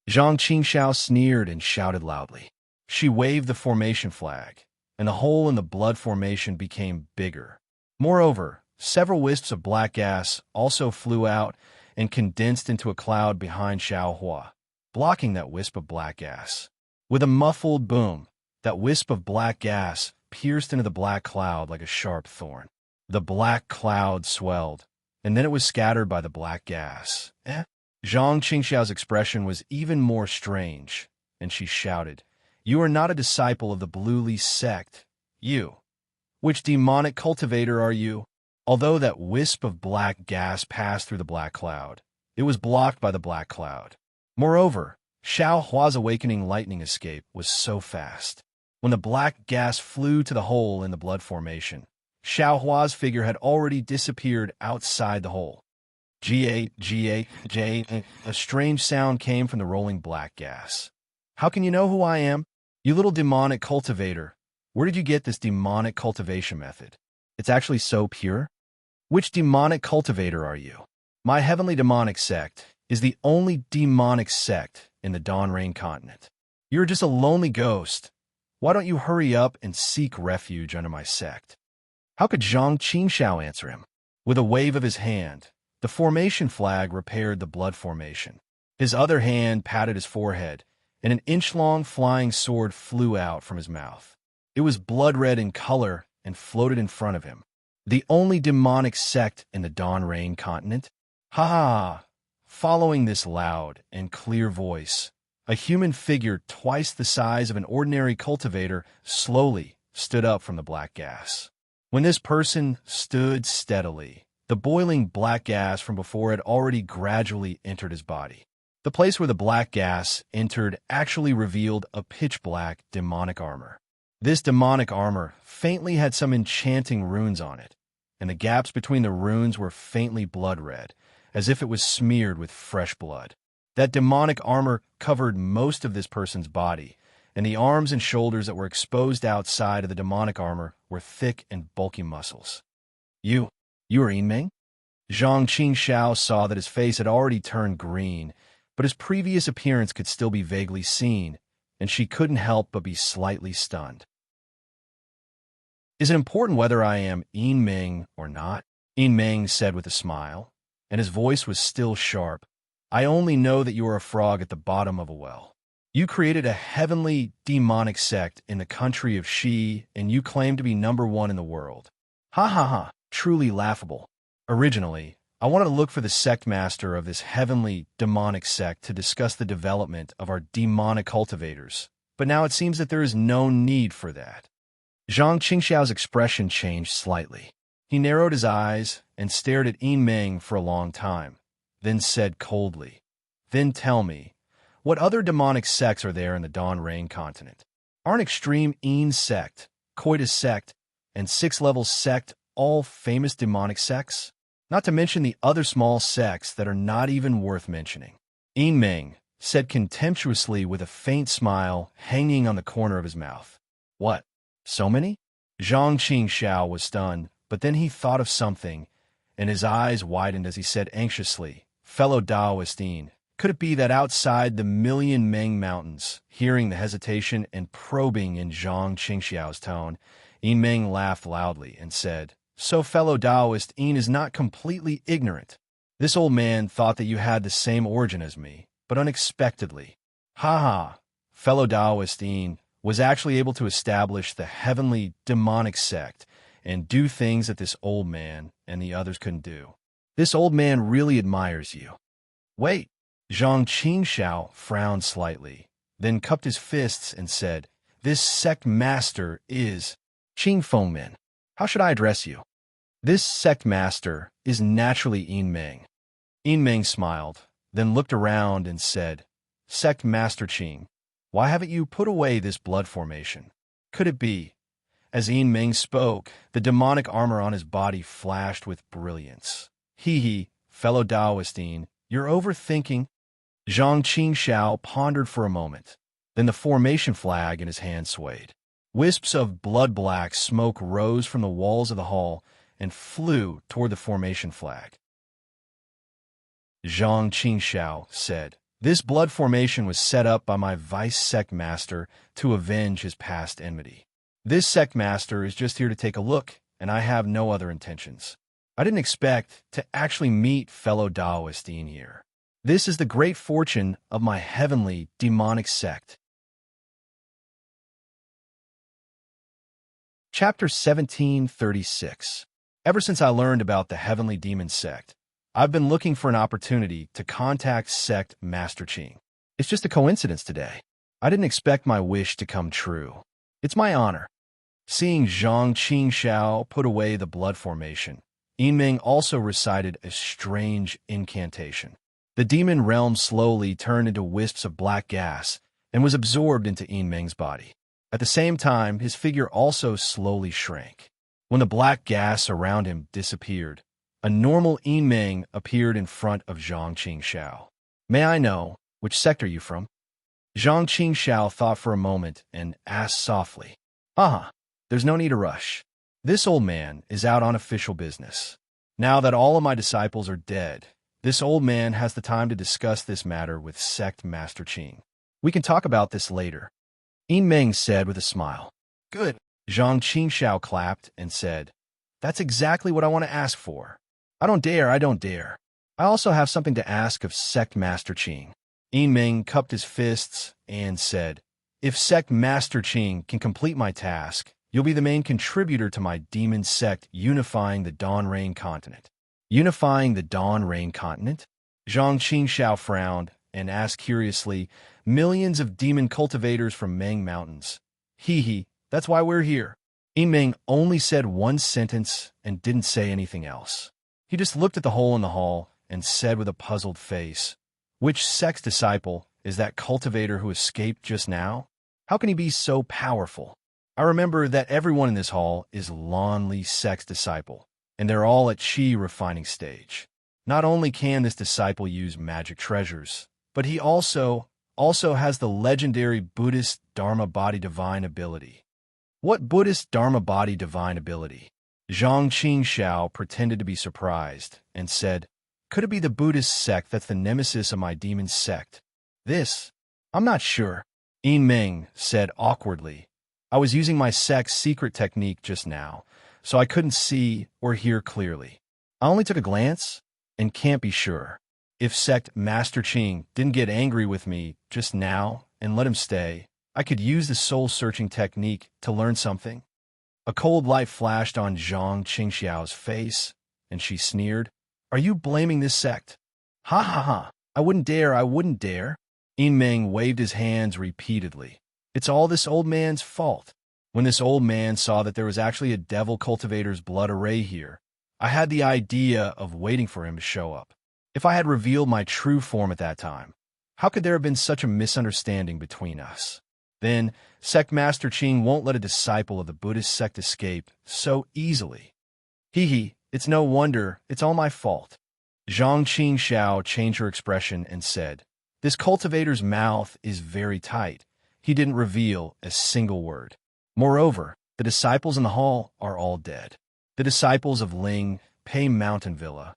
Zhang Qingxiao sneered and shouted loudly. She waved the formation flag, and the hole in the blood formation became bigger. Moreover, several wisps of black gas also flew out and condensed into a cloud behind Xiao Hua, blocking that wisp of black gas. With a muffled boom, that wisp of black gas pierced into the black cloud like a sharp thorn. The black cloud swelled, and then it was scattered by the black gas. Zhang Qingxiao's expression was even more strange, and she shouted, "You are not a disciple of the Blue Li sect, you. Which demonic cultivator are you?" Although that wisp of black gas passed through the black cloud, it was blocked by the black cloud. Moreover, Xiao Hua's awakening lightning escape was so fast. When the black gas flew to the hole in the blood formation, Xiao Hua's figure had already disappeared outside the hole. Ga, a strange sound came from the rolling black gas. "How can you know who I am? You little demonic cultivator. Where did you get this demonic cultivation method? It's actually so pure? Which demonic cultivator are you?" "My heavenly demonic sect is the only demonic sect in the Dawn Rain continent. You're just a lonely ghost. Why don't you hurry up and seek refuge under my sect?" How could Zhang Qingxiao answer him? With a wave of his hand, the formation flag repaired the blood formation. His other hand patted his forehead, and an inch-long flying sword flew out from his mouth. It was blood-red in color and floated in front of him. "The only demonic sect in the Dawn Rain continent? Ha ha!" Following this loud and clear voice, a human figure twice the size of an ordinary cultivator slowly stood up from the black gas. When this person stood steadily, the boiling black gas from before had already gradually entered his body. The place where the black gas entered actually revealed a pitch-black demonic armor. This demonic armor faintly had some enchanting runes on it, and the gaps between the runes were faintly blood-red, as if it was smeared with fresh blood. That demonic armor covered most of this person's body, and the arms and shoulders that were exposed outside of the demonic armor were thick and bulky muscles. You are Yinming?" Zhang Qingxiao saw that his face had already turned green, but his previous appearance could still be vaguely seen, and she couldn't help but be slightly stunned. "Is it important whether I am Yinming or not?" Yinming said with a smile, and his voice was still sharp. "I only know that you are a frog at the bottom of a well. You created a heavenly demonic sect in the country of Shi, and you claim to be #1 in the world. Ha ha ha, truly laughable. Originally, I wanted to look for the sect master of this heavenly demonic sect to discuss the development of our demonic cultivators, but now it seems that there is no need for that." Zhang Qingxiao's expression changed slightly. He narrowed his eyes and stared at Yinming for a long time, then said coldly, "Then tell me, what other demonic sects are there in the Dawn Rain continent? Aren't Extreme Yin sect, Coitus sect, and Sixth Level sect all famous demonic sects? Not to mention the other small sects that are not even worth mentioning." Yinming said contemptuously with a faint smile hanging on the corner of his mouth. "What? So many?" Zhang Qingxiao was stunned, but then he thought of something, and his eyes widened as he said anxiously, "Fellow Taoist Yin, Could it be that outside the million Meng mountains, hearing the hesitation and probing in Zhang Qingxiao's tone, Yin Meng laughed loudly and said, "So fellow Taoist, Yin is not completely ignorant. This old man thought that you had the same origin as me, but unexpectedly. Ha ha, fellow Taoist Yin was actually able to establish the heavenly demonic sect and do things that this old man and the others couldn't do. This old man really admires you." Wait, Zhang Qingxiao frowned slightly, then cupped his fists and said, "This sect master is Qing Fengmin. How should I address you?" "This sect master is naturally Yin Meng." Yin Meng smiled, then looked around and said, "Sect Master Qing, why haven't you put away this blood formation? Could it be?" As Yin Meng spoke, the demonic armor on his body flashed with brilliance. "Hee, fellow Taoistine, you're overthinking." Zhang Qingxiao pondered for a moment. Then the formation flag in his hand swayed. Wisps of blood-black smoke rose from the walls of the hall and flew toward the formation flag. Zhang Qingxiao said, "This blood formation was set up by my vice sect master to avenge his past enmity. This sect master is just here to take a look, and I have no other intentions. I didn't expect to actually meet fellow Taoistine here. This is the great fortune of my heavenly demonic sect." Chapter 1736. Ever since I learned about the heavenly demon sect, I've been looking for an opportunity to contact sect Master Qing. It's just a coincidence today. I didn't expect my wish to come true. It's my honor. Seeing Zhang Qingxiao put away the blood formation, Yin Meng also recited a strange incantation. The demon realm slowly turned into wisps of black gas and was absorbed into Yin Meng's body. At the same time, his figure also slowly shrank. When the black gas around him disappeared, a normal Yin Meng appeared in front of Zhang Qingxiao. "May I know, which sect are you from?" Zhang Qingxiao thought for a moment and asked softly. There's no need to rush. This old man is out on official business. Now that all of my disciples are dead, this old man has the time to discuss this matter with sect Master Qing. We can talk about this later." Yin Meng said with a smile. "Good." Zhang Qingxiao clapped and said, "That's exactly what I want to ask for. I don't dare. I also have something to ask of sect Master Qing." Yin Meng cupped his fists and said, "If sect Master Qing can complete my task, you'll be the main contributor to my demon sect unifying the Dawn Rain continent." "Unifying the Dawn Rain continent?" Zhang Qingxiao frowned and asked curiously, "Millions of demon cultivators from Meng Mountains. Hee, that's why we're here." Yin Meng only said one sentence and didn't say anything else. He just looked at the hole in the hall and said with a puzzled face, "Which sect's disciple is that cultivator who escaped just now? How can he be so powerful? I remember that everyone in this hall is Lan Li sect's disciple, and they're all at Qi refining stage. Not only can this disciple use magic treasures, but he also has the legendary Buddhist Dharma Body Divine ability." "What Buddhist Dharma Body Divine ability?" Zhang Qingxiao pretended to be surprised and said, "Could it be the Buddhist sect that's the nemesis of my demon sect?" I'm not sure," Yin Meng said awkwardly. "I was using my sect's secret technique just now, so I couldn't see or hear clearly. I only took a glance and can't be sure. If sect Master Qing didn't get angry with me just now and let him stay, I could use the soul-searching technique to learn something." A cold light flashed on Zhang Qingxiao's face, and she sneered, "Are you blaming this sect?" Ha. I wouldn't dare. Yin Meng waved his hands repeatedly. "It's all this old man's fault. When this old man saw that there was actually a devil cultivator's blood array here, I had the idea of waiting for him to show up. If I had revealed my true form at that time, how could there have been such a misunderstanding between us? Then, sect Master Qing won't let a disciple of the Buddhist sect escape so easily. It's no wonder, it's all my fault." Zhang Qingxiao changed her expression and said, "This cultivator's mouth is very tight. He didn't reveal a single word. Moreover, the disciples in the hall are all dead. The disciples of Ling Pei Mountain Villa.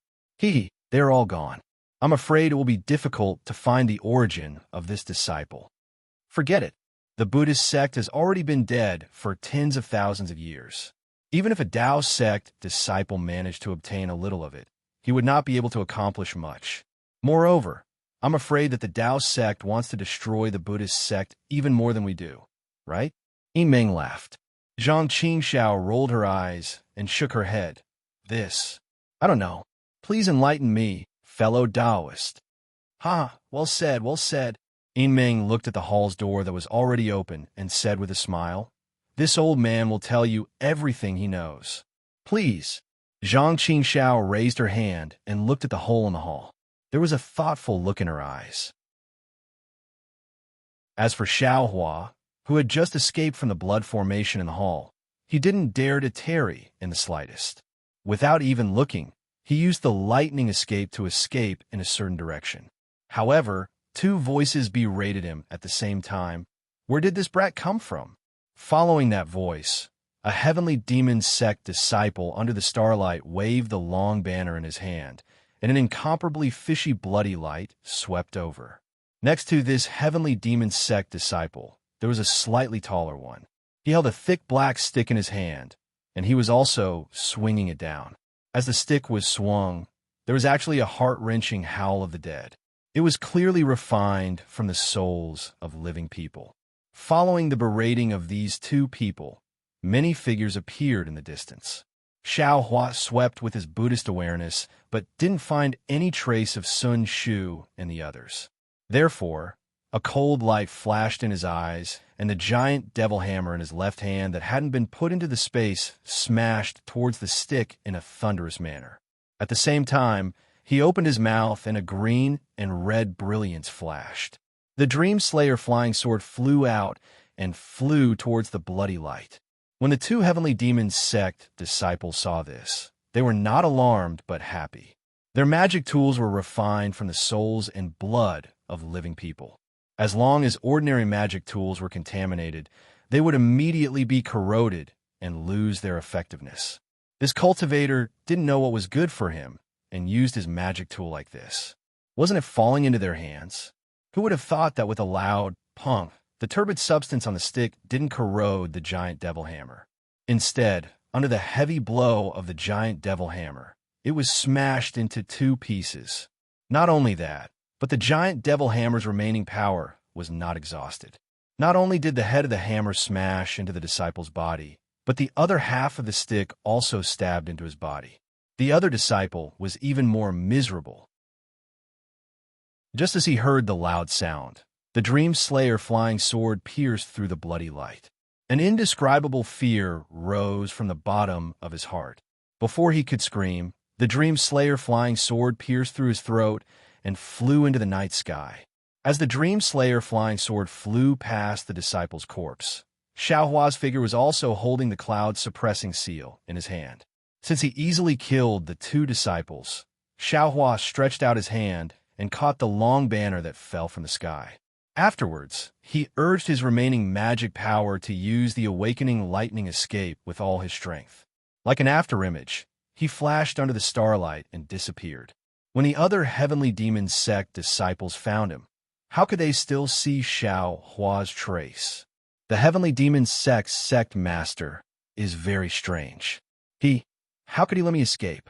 They're all gone. I'm afraid it will be difficult to find the origin of this disciple. Forget it. The Buddhist sect has already been dead for tens of thousands of years. Even if a Tao sect disciple managed to obtain a little of it, he would not be able to accomplish much. Moreover, I'm afraid that the Tao sect wants to destroy the Buddhist sect even more than we do, right? Yimeng laughed. Zhang Qingxiao rolled her eyes and shook her head. I don't know. Please enlighten me, fellow Taoist. Ha, well said, well said. Yimeng looked at the hall's door that was already open and said with a smile, this old man will tell you everything he knows. Please. Zhang Qingxiao raised her hand and looked at the hole in the hall. There was a thoughtful look in her eyes. As for Xiaohua, who had just escaped from the blood formation in the hall, he didn't dare to tarry in the slightest. Without even looking, he used the lightning escape to escape in a certain direction. However, two voices berated him at the same time. Where did this brat come from? Following that voice, a heavenly demon sect disciple under the starlight waved the long banner in his hand, and an incomparably fishy bloody light swept over. Next to this heavenly demon sect disciple, there was a slightly taller one. He held a thick black stick in his hand, and he was also swinging it down. As the stick was swung, there was actually a heart-wrenching howl of the dead. It was clearly refined from the souls of living people. Following the berating of these two people, many figures appeared in the distance. Xiaohua swept with his Buddhist awareness, but didn't find any trace of Sun Shu and the others. Therefore, a cold light flashed in his eyes, and the giant devil hammer in his left hand that hadn't been put into the space smashed towards the stick in a thunderous manner. At the same time, he opened his mouth and a green and red brilliance flashed. The Dream Slayer flying sword flew out and flew towards the bloody light. When the two heavenly demon sect disciples saw this, they were not alarmed but happy. Their magic tools were refined from the souls and blood of living people. As long as ordinary magic tools were contaminated, they would immediately be corroded and lose their effectiveness. This cultivator didn't know what was good for him and used his magic tool like this. Wasn't it falling into their hands? Who would have thought that with a loud punk, the turbid substance on the stick didn't corrode the giant devil hammer? Instead, under the heavy blow of the giant devil hammer, it was smashed into two pieces. Not only that, but the giant devil hammer's remaining power was not exhausted. Not only did the head of the hammer smash into the disciple's body, but the other half of the stick also stabbed into his body. The other disciple was even more miserable. Just as he heard the loud sound, the Dream Slayer flying sword pierced through the bloody light. An indescribable fear rose from the bottom of his heart. Before he could scream, the Dream Slayer flying sword pierced through his throat and flew into the night sky. As the Dream Slayer flying sword flew past the disciple's corpse, Xiaohua's figure was also holding the cloud-suppressing seal in his hand. Since he easily killed the two disciples, Xiaohua stretched out his hand and caught the long banner that fell from the sky. Afterwards, he urged his remaining magic power to use the awakening lightning escape with all his strength. Like an afterimage, he flashed under the starlight and disappeared. When the other heavenly demon sect disciples found him, how could they still see Xiaohua's trace? The heavenly demon sect master is very strange. How could he let me escape?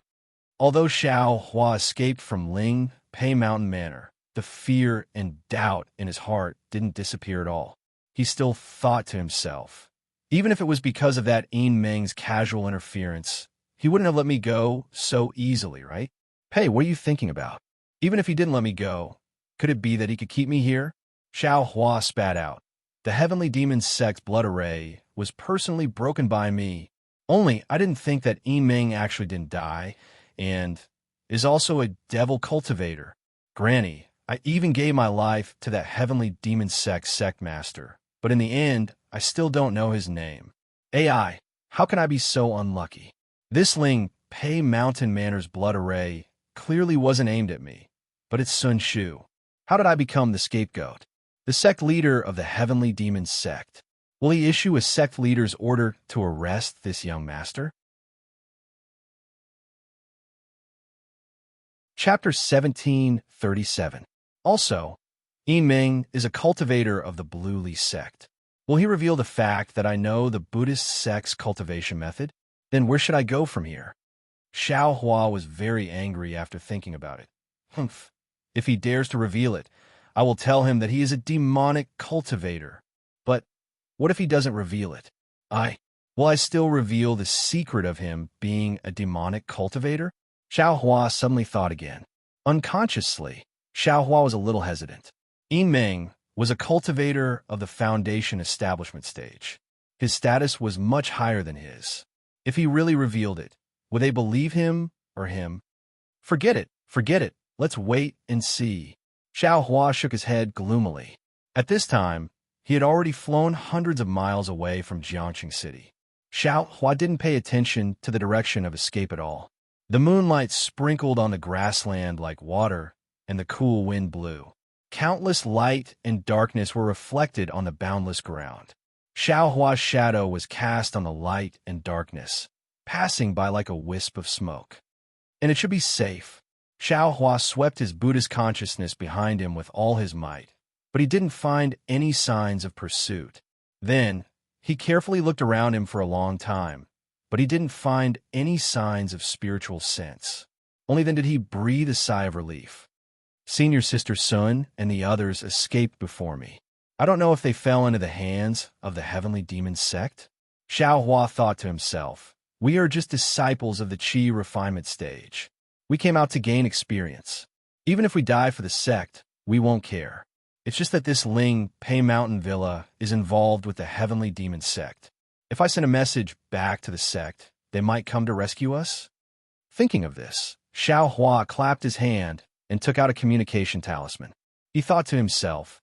Although Xiaohua escaped from Ling Pei Mountain Manor, the fear and doubt in his heart didn't disappear at all. He still thought to himself, even if it was because of that Yimeng's casual interference, he wouldn't have let me go so easily, right? Hey, what are you thinking about? Even if he didn't let me go, could it be that he could keep me here? Xiaohua spat out. The heavenly demon sect's blood array was personally broken by me. Only I didn't think that Yimeng actually didn't die, and is also a devil cultivator. Granny, I even gave my life to that heavenly demon sect master, but in the end, I still don't know his name. AI, how can I be so unlucky? This Ling Pei Mountain Manor's blood array clearly wasn't aimed at me, but it's Sun Shu. How did I become the scapegoat? The sect leader of the heavenly demon sect. Will he issue a sect leader's order to arrest this young master? Chapter 1737. Also, Yimeng is a cultivator of the Blue Li sect. Will he reveal the fact that I know the Buddhist sect's cultivation method? Then where should I go from here? Xiao Hua was very angry after thinking about it. Humph. If he dares to reveal it, I will tell him that he is a demonic cultivator. But what if he doesn't reveal it? Will I still reveal the secret of him being a demonic cultivator? Xiao Hua suddenly thought again. Unconsciously, Xiao Hua was a little hesitant. Yimeng was a cultivator of the foundation establishment stage. His status was much higher than his. If he really revealed it, would they believe him or him? Forget it. Let's wait and see. Xiao Hua shook his head gloomily. At this time, he had already flown hundreds of miles away from Jiangxing City. Xiao Hua didn't pay attention to the direction of escape at all. The moonlight sprinkled on the grassland like water, and the cool wind blew. Countless light and darkness were reflected on the boundless ground. Xiao Hua's shadow was cast on the light and darkness, passing by like a wisp of smoke. And it should be safe. Xiao Hua swept his Buddhist consciousness behind him with all his might, but he didn't find any signs of pursuit. Then, he carefully looked around him for a long time, but he didn't find any signs of spiritual sense. Only then did he breathe a sigh of relief. Senior Sister Sun and the others escaped before me. I don't know if they fell into the hands of the heavenly demon sect. Xiao Hua thought to himself, we are just disciples of the Qi refinement stage. We came out to gain experience. Even if we die for the sect, we won't care. It's just that this Ling Pei Mountain Villa is involved with the heavenly demon sect. If I send a message back to the sect, they might come to rescue us? Thinking of this, Xiao Hua clapped his hand and took out a communication talisman. He thought to himself,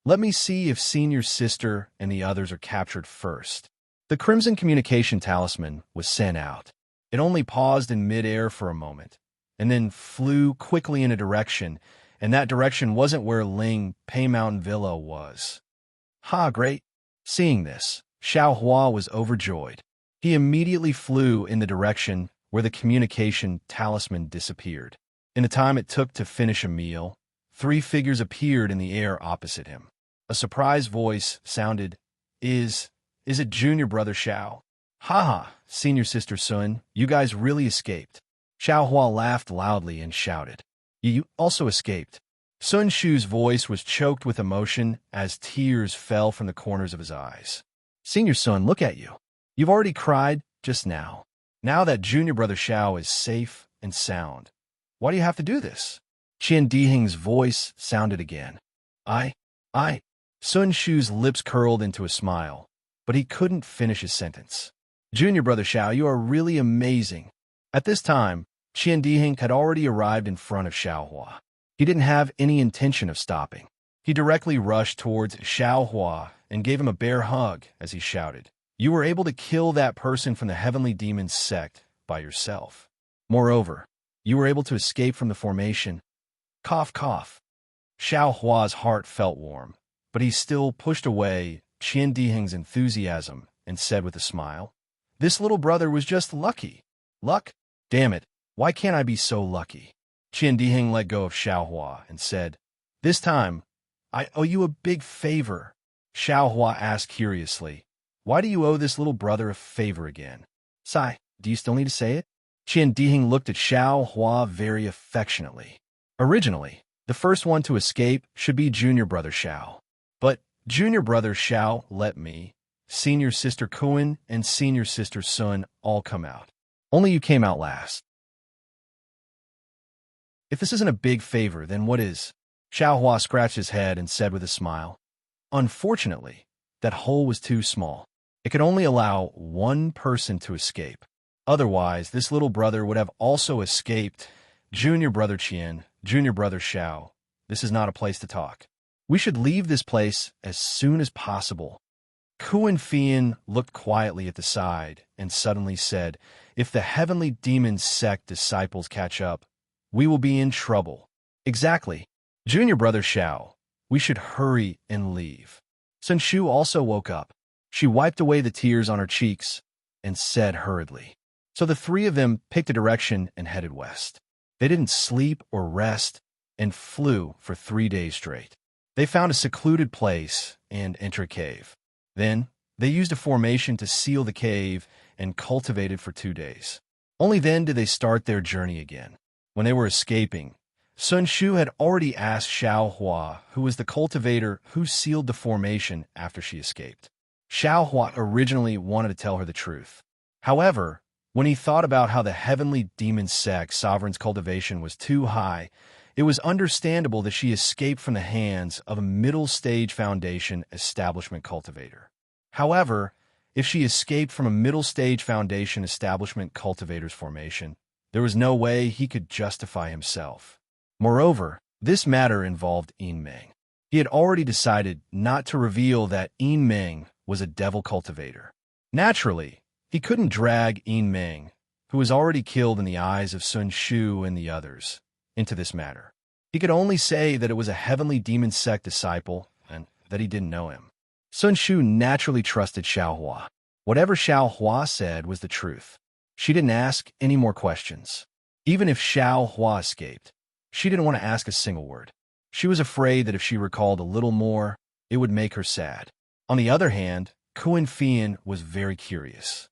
let me see if Senior Sister and the others are captured first. The Crimson Communication Talisman was sent out. It only paused in midair for a moment, and then flew quickly in a direction, and that direction wasn't where Ling Pei Mountain Villa was. Great. Seeing this, Xiao Hua was overjoyed. He immediately flew in the direction where the communication talisman disappeared. In the time it took to finish a meal, 3 figures appeared in the air opposite him. A surprised voice sounded, Is it Junior Brother Xiao? Senior Sister Sun, you guys really escaped. Xiao Hua laughed loudly and shouted, You also escaped. Sun Shu's voice was choked with emotion as tears fell from the corners of his eyes. Senior Sun, look at you. You've already cried just now. Now that Junior Brother Xiao is safe and sound, why do you have to do this? Qian Dihing's voice sounded again. I. Sun Shu's lips curled into a smile, but he couldn't finish his sentence. Junior Brother Xiao, you are really amazing. At this time, Qian Dihing had already arrived in front of Xiao Hua. He didn't have any intention of stopping. He directly rushed towards Xiao Hua and gave him a bear hug as he shouted, You were able to kill that person from the heavenly demon sect by yourself. Moreover, you were able to escape from the formation. Cough, cough. Xiao Hua's heart felt warm, but he still pushed away Qian Dihing's enthusiasm and said with a smile, This little brother was just lucky. Luck? Damn it, why can't I be so lucky? Qian Dihing let go of Xiao Hua and said, This time, I owe you a big favor. Xiao Hua asked curiously, Why do you owe this little brother a favor again? Sai, do you still need to say it? Qian Dihing looked at Xiao Hua very affectionately. Originally, the first one to escape should be Junior Brother Xiao. But Junior Brother Xiao let me, Senior Sister Kuan, and Senior Sister Sun all come out. Only you came out last. If this isn't a big favor, then what is? Xiao Hua scratched his head and said with a smile, Unfortunately, that hole was too small. It could only allow one person to escape. Otherwise, this little brother would have also escaped. Junior Brother Qian, Junior Brother Xiao, this is not a place to talk. We should leave this place as soon as possible. Kuan Fian looked quietly at the side and suddenly said, If the heavenly demon sect disciples catch up, we will be in trouble. Exactly. Junior Brother Xiao, we should hurry and leave. Sun Shu also woke up. She wiped away the tears on her cheeks and said hurriedly. So the 3 of them picked a direction and headed west. They didn't sleep or rest and flew for 3 days straight. They found a secluded place and entered a cave. Then, they used a formation to seal the cave and cultivated for 2 days. Only then did they start their journey again. When they were escaping, Sun Shu had already asked Xiao Hua, who was the cultivator who sealed the formation after she escaped. Xiao Hua originally wanted to tell her the truth. However, when he thought about how the heavenly demon sect Sovereign's cultivation was too high, it was understandable that she escaped from the hands of a middle-stage foundation establishment cultivator. However, if she escaped from a middle-stage foundation establishment cultivator's formation, there was no way he could justify himself. Moreover, this matter involved Yin Meng. He had already decided not to reveal that Yin Meng was a devil cultivator. Naturally, he couldn't drag Yin Meng, who was already killed in the eyes of Sun Shu and the others, into this matter. He could only say that it was a heavenly demon sect disciple and that he didn't know him. Sun Shu naturally trusted Xiao Hua. Whatever Xiao Hua said was the truth. She didn't ask any more questions. Even if Xiao Hua escaped, she didn't want to ask a single word. She was afraid that if she recalled a little more, it would make her sad. On the other hand, Kuan Fian was very curious.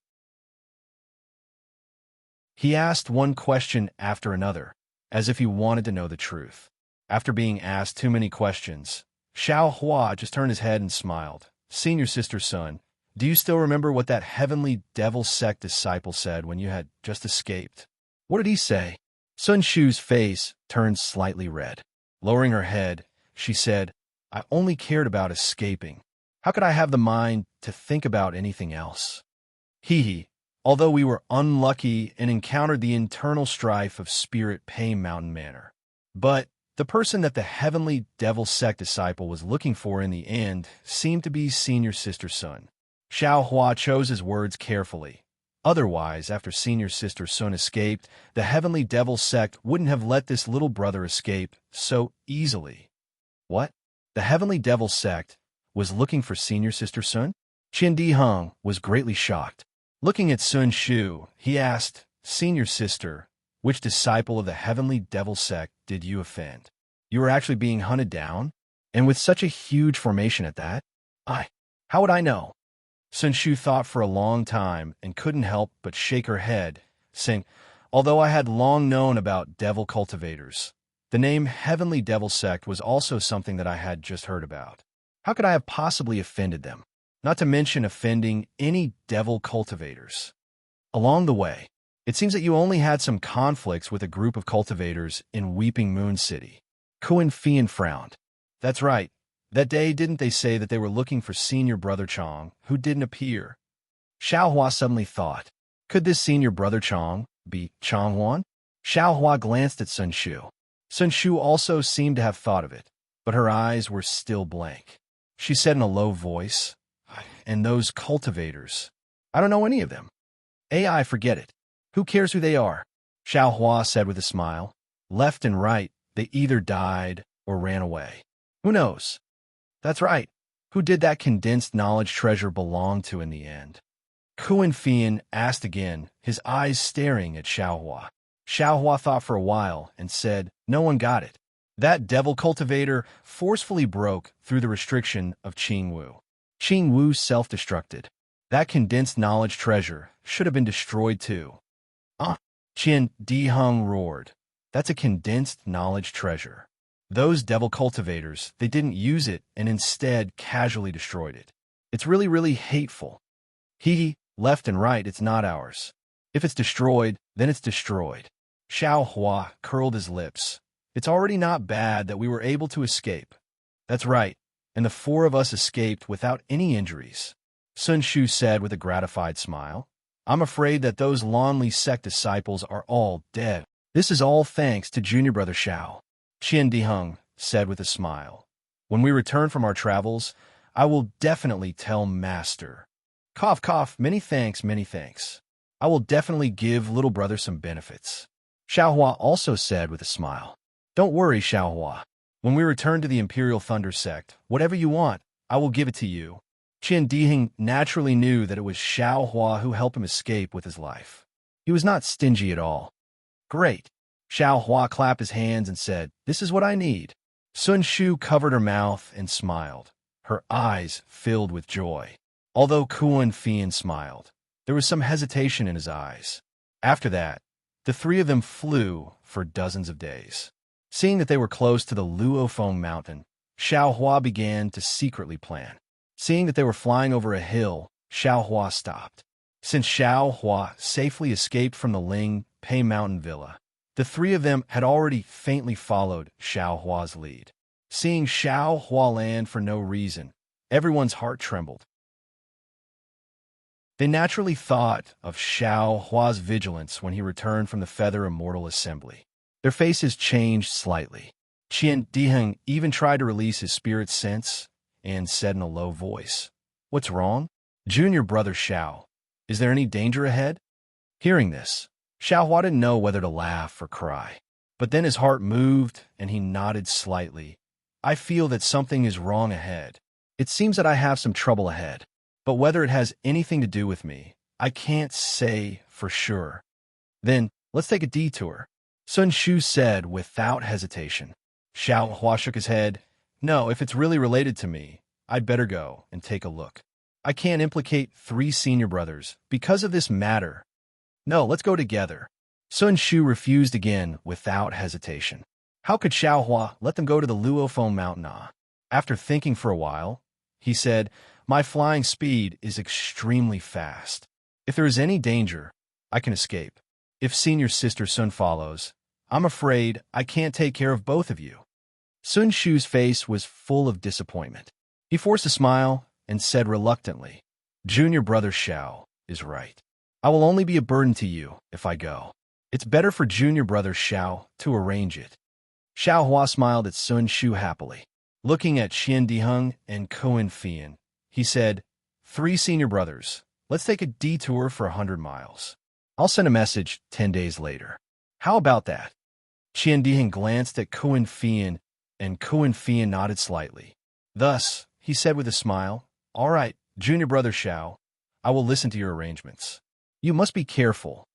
He asked one question after another, as if he wanted to know the truth. After being asked too many questions, Xiao Hua just turned his head and smiled. Senior Sister Sun, do you still remember what that heavenly devil sect disciple said when you had just escaped? What did he say? Sun Shu's face turned slightly red. Lowering her head, she said, I only cared about escaping. How could I have the mind to think about anything else? Hee. Although we were unlucky and encountered the internal strife of Spirit Pain Mountain Manor. But the person that the heavenly devil sect disciple was looking for in the end seemed to be Senior Sister Sun. Xiao Hua chose his words carefully. Otherwise, after Senior Sister Sun escaped, the heavenly devil sect wouldn't have let this little brother escape so easily. What? The heavenly devil sect was looking for Senior Sister Sun? Qin Di Heng was greatly shocked. Looking at Sun Shu, he asked, Senior Sister, which disciple of the heavenly devil sect did you offend? You were actually being hunted down? And with such a huge formation at that? How would I know? Sun Shu thought for a long time and couldn't help but shake her head, saying, although I had long known about devil cultivators, the name Heavenly Devil Sect was also something that I had just heard about. How could I have possibly offended them? Not to mention offending any devil cultivators. Along the way, it seems that you only had some conflicts with a group of cultivators in Weeping Moon City. Kuan Fian frowned. That's right. That day, didn't they say that they were looking for Senior Brother Chong, who didn't appear? Xiao Hua suddenly thought, could this Senior Brother Chong be Chong Huan? Xiao Hua glanced at Sun Shu. Sun Shu also seemed to have thought of it, but her eyes were still blank. She said in a low voice, and those cultivators, I don't know any of them. AI, forget it. Who cares who they are? Xiao Hua said with a smile. Left and right, they either died or ran away. Who knows? That's right. Who did that condensed knowledge treasure belong to in the end? Kuan Fian asked again, his eyes staring at Xiao Hua. Xiao Hua thought for a while and said, no one got it. That devil cultivator forcefully broke through the restriction of Qing Wu. Qing Wu self-destructed. That condensed knowledge treasure should have been destroyed too. Qin Di Heng roared. That's a condensed knowledge treasure. Those devil cultivators, they didn't use it and instead casually destroyed it. It's really, really hateful. Left and right, it's not ours. If it's destroyed, then it's destroyed. Xiao Hua curled his lips. It's already not bad that we were able to escape. That's right, and the four of us escaped without any injuries. Sun Shu said with a gratified smile. I'm afraid that those Lonely sect disciples are all dead. This is all thanks to Junior Brother Xiao. Qin Di Heng said with a smile. When we return from our travels, I will definitely tell Master. Cough, cough, many thanks, many thanks. I will definitely give little brother some benefits. Xiao Hua also said with a smile. Don't worry, Xiao Hua. When we return to the Imperial Thunder Sect, whatever you want, I will give it to you. Qin Di Heng naturally knew that it was Xiao Hua who helped him escape with his life. He was not stingy at all. Great. Xiao Hua clapped his hands and said, "This is what I need." Sun Shu covered her mouth and smiled, her eyes filled with joy. Although Kuan Fian smiled, there was some hesitation in his eyes. After that, the three of them flew for dozens of days. Seeing that they were close to the Luofeng mountain, Xiao Hua began to secretly plan. Seeing that they were flying over a hill, Xiao Hua stopped. Since Xiao Hua safely escaped from the Ling Pei mountain villa, the three of them had already faintly followed Xiao Hua's lead. Seeing Xiao Hua land for no reason, everyone's heart trembled. They naturally thought of Xiao Hua's vigilance when he returned from the Feather Immortal Assembly. Their faces changed slightly. Qian Diheng even tried to release his spirit sense and said in a low voice, "What's wrong? Junior brother Xiao, is there any danger ahead?" Hearing this, Xiao Hua didn't know whether to laugh or cry. But then his heart moved and he nodded slightly. "I feel that something is wrong ahead. It seems that I have some trouble ahead. But whether it has anything to do with me, I can't say for sure." "Then, let's take a detour," Sun Shu said without hesitation. Xiao Hua shook his head. "No, if it's really related to me, I'd better go and take a look. I can't implicate three senior brothers because of this matter. No, let's go together." Sun Shu refused again without hesitation. How could Xiao Hua let them go to the Luofeng mountain? After thinking for a while, he said, "My flying speed is extremely fast. If there is any danger, I can escape. If senior sister Sun follows, I'm afraid I can't take care of both of you." Sun Shu's face was full of disappointment. He forced a smile and said reluctantly, "Junior brother Xiao is right. I will only be a burden to you if I go. It's better for junior brother Xiao to arrange it." Xiao Hua smiled at Sun Shu happily. Looking at Qian Diheng and Kuan Fian, he said, "Three senior brothers, let's take a detour for 100 miles. I'll send a message 10 days later. How about that?" Qian Diheng glanced at Kuan Fian, and Kuan Fian nodded slightly. Thus, he said with a smile, "All right, junior brother Xiao, I will listen to your arrangements. You must be careful."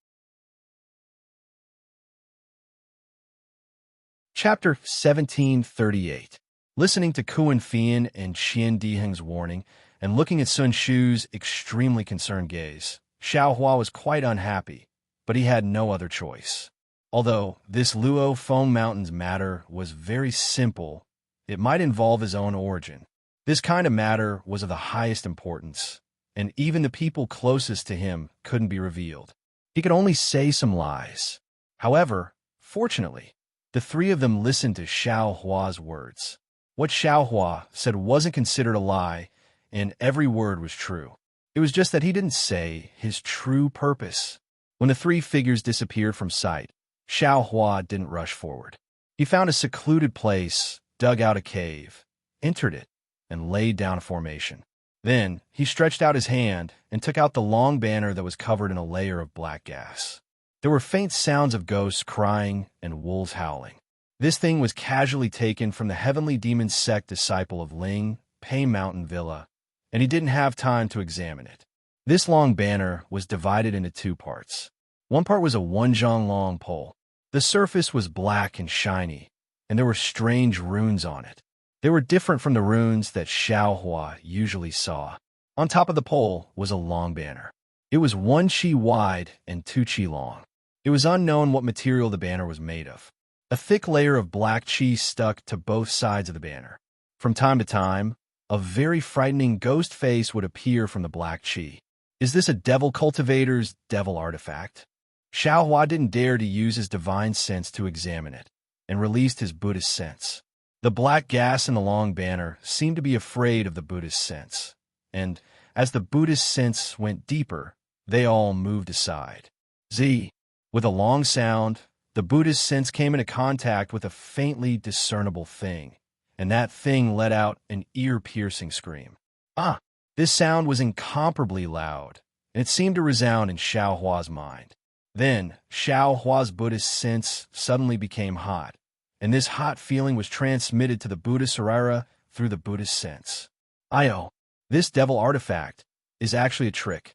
Chapter 1738. Listening to Kuan Fian and Qian Diheng's warning, and looking at Sun Shu's extremely concerned gaze, Xiao Hua was quite unhappy, but he had no other choice. Although this Luofeng Mountains matter was very simple, it might involve his own origin. This kind of matter was of the highest importance, and even the people closest to him couldn't be revealed. He could only say some lies. However, fortunately, the three of them listened to Xiao Hua's words. What Xiao Hua said wasn't considered a lie, and every word was true. It was just that he didn't say his true purpose. When the three figures disappeared from sight, Xiao Hua didn't rush forward. He found a secluded place, dug out a cave, entered it, and laid down a formation. Then he stretched out his hand and took out the long banner that was covered in a layer of black gas. There were faint sounds of ghosts crying and wolves howling. This thing was casually taken from the heavenly demon sect disciple of Ling Pei Mountain Villa, and he didn't have time to examine it. This long banner was divided into two parts. One part was a 1 zhang long pole. The surface was black and shiny, and there were strange runes on it. They were different from the runes that Xiao Hua usually saw. On top of the pole was a long banner. It was 1 chi wide and 2 chi long. It was unknown what material the banner was made of. A thick layer of black chi stuck to both sides of the banner. From time to time, a very frightening ghost face would appear from the black chi. Is this a devil cultivator's devil artifact? Xiao Hua didn't dare to use his divine sense to examine it, and released his Buddhist sense. The black gas in the long banner seemed to be afraid of the Buddhist sense, and as the Buddhist sense went deeper, they all moved aside. Z. With a long sound, the Buddhist sense came into contact with a faintly discernible thing, and that thing let out an ear-piercing scream. Ah! This sound was incomparably loud, and it seemed to resound in Xiao Hua's mind. Then, Xiao Hua's Buddhist sense suddenly became hot, and this hot feeling was transmitted to the Buddha Sarira through the Buddhist sense. Io, this devil artifact is actually a trick.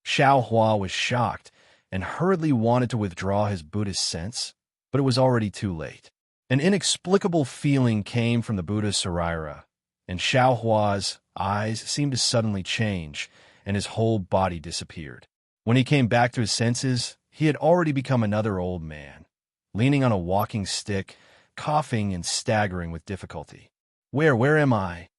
Xiao Hua was shocked and hurriedly wanted to withdraw his Buddhist sense, but it was already too late. An inexplicable feeling came from the Buddha Saraira, and Xiaohua's eyes seemed to suddenly change, and his whole body disappeared. When he came back to his senses, he had already become another old man, leaning on a walking stick, coughing and staggering with difficulty. Where am I?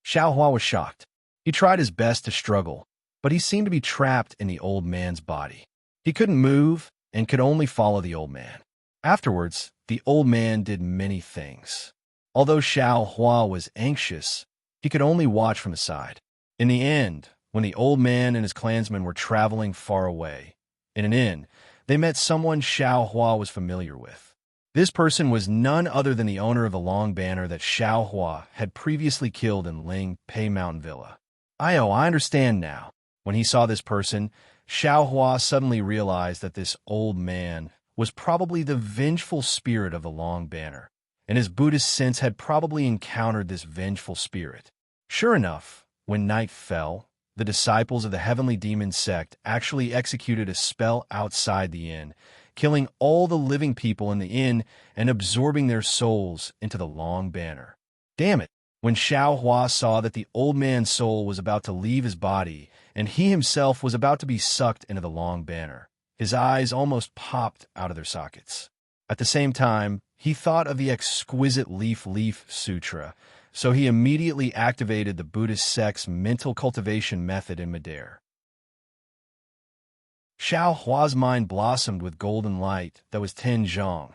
Xiaohua was shocked. He tried his best to struggle, but he seemed to be trapped in the old man's body. He couldn't move and could only follow the old man. Afterwards, the old man did many things. Although Xiaohua was anxious, he could only watch from the side. In the end, when the old man and his clansmen were traveling far away, in an inn, they met someone Xiaohua was familiar with. This person was none other than the owner of the long banner that Xiaohua had previously killed in Ling Pei Mountain Villa. I understand now. When he saw this person, Xiaohua suddenly realized that this old man was probably the vengeful spirit of the long banner, and his Buddhist sense had probably encountered this vengeful spirit. Sure enough, when night fell, the disciples of the heavenly demon sect actually executed a spell outside the inn, killing all the living people in the inn and absorbing their souls into the long banner. Damn it! When Xiaohua saw that the old man's soul was about to leave his body and he himself was about to be sucked into the long banner, his eyes almost popped out of their sockets. At the same time, he thought of the exquisite Leaf Sutra, so he immediately activated the Buddhist sect's mental cultivation method in midair. Xiaohua's mind blossomed with golden light that was Tianzhong,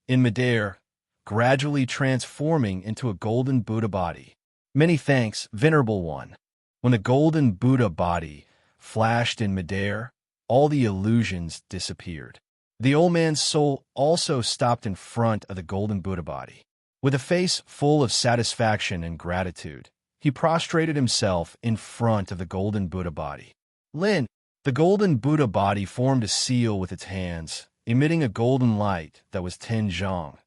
in midair, gradually transforming into a golden Buddha body. Many thanks, Venerable One. When the golden Buddha body flashed in midair, all the illusions disappeared. The old man's soul also stopped in front of the golden Buddha body. With a face full of satisfaction and gratitude, he prostrated himself in front of the golden Buddha body. Lin, the golden Buddha body formed a seal with its hands, emitting a golden light that was Tianzhong,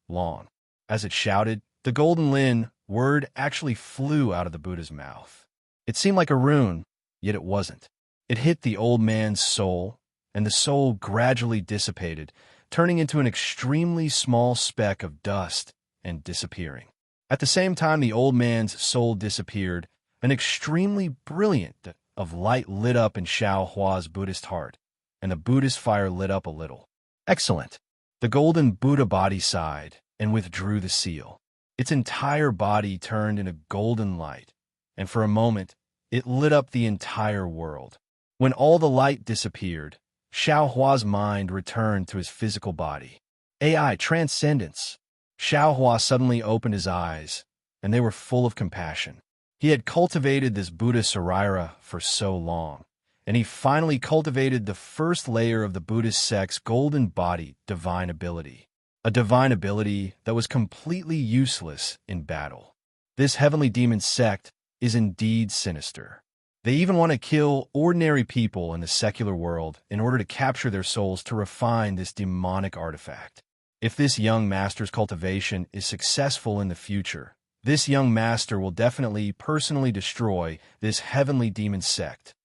long. As it shouted, the golden Lin word actually flew out of the Buddha's mouth. It seemed like a rune, yet it wasn't. It hit the old man's soul, and the soul gradually dissipated, turning into an extremely small speck of dust and disappearing. At the same time the old man's soul disappeared, an extremely brilliant of light lit up in Xiaohua's Buddhist heart, and the Buddhist fire lit up a little. Excellent! The golden Buddha body sighed and withdrew the seal. Its entire body turned into golden light, and for a moment, it lit up the entire world. When all the light disappeared, Xiaohua's mind returned to his physical body. AI Transcendence. Xiaohua suddenly opened his eyes, and they were full of compassion. He had cultivated this Buddha Saraira for so long, and he finally cultivated the first layer of the Buddhist sect's golden body divine ability, a divine ability that was completely useless in battle. This heavenly demon sect is indeed sinister. They even want to kill ordinary people in the secular world in order to capture their souls to refine this demonic artifact. If this young master's cultivation is successful in the future, this young master will definitely personally destroy this heavenly demon sect.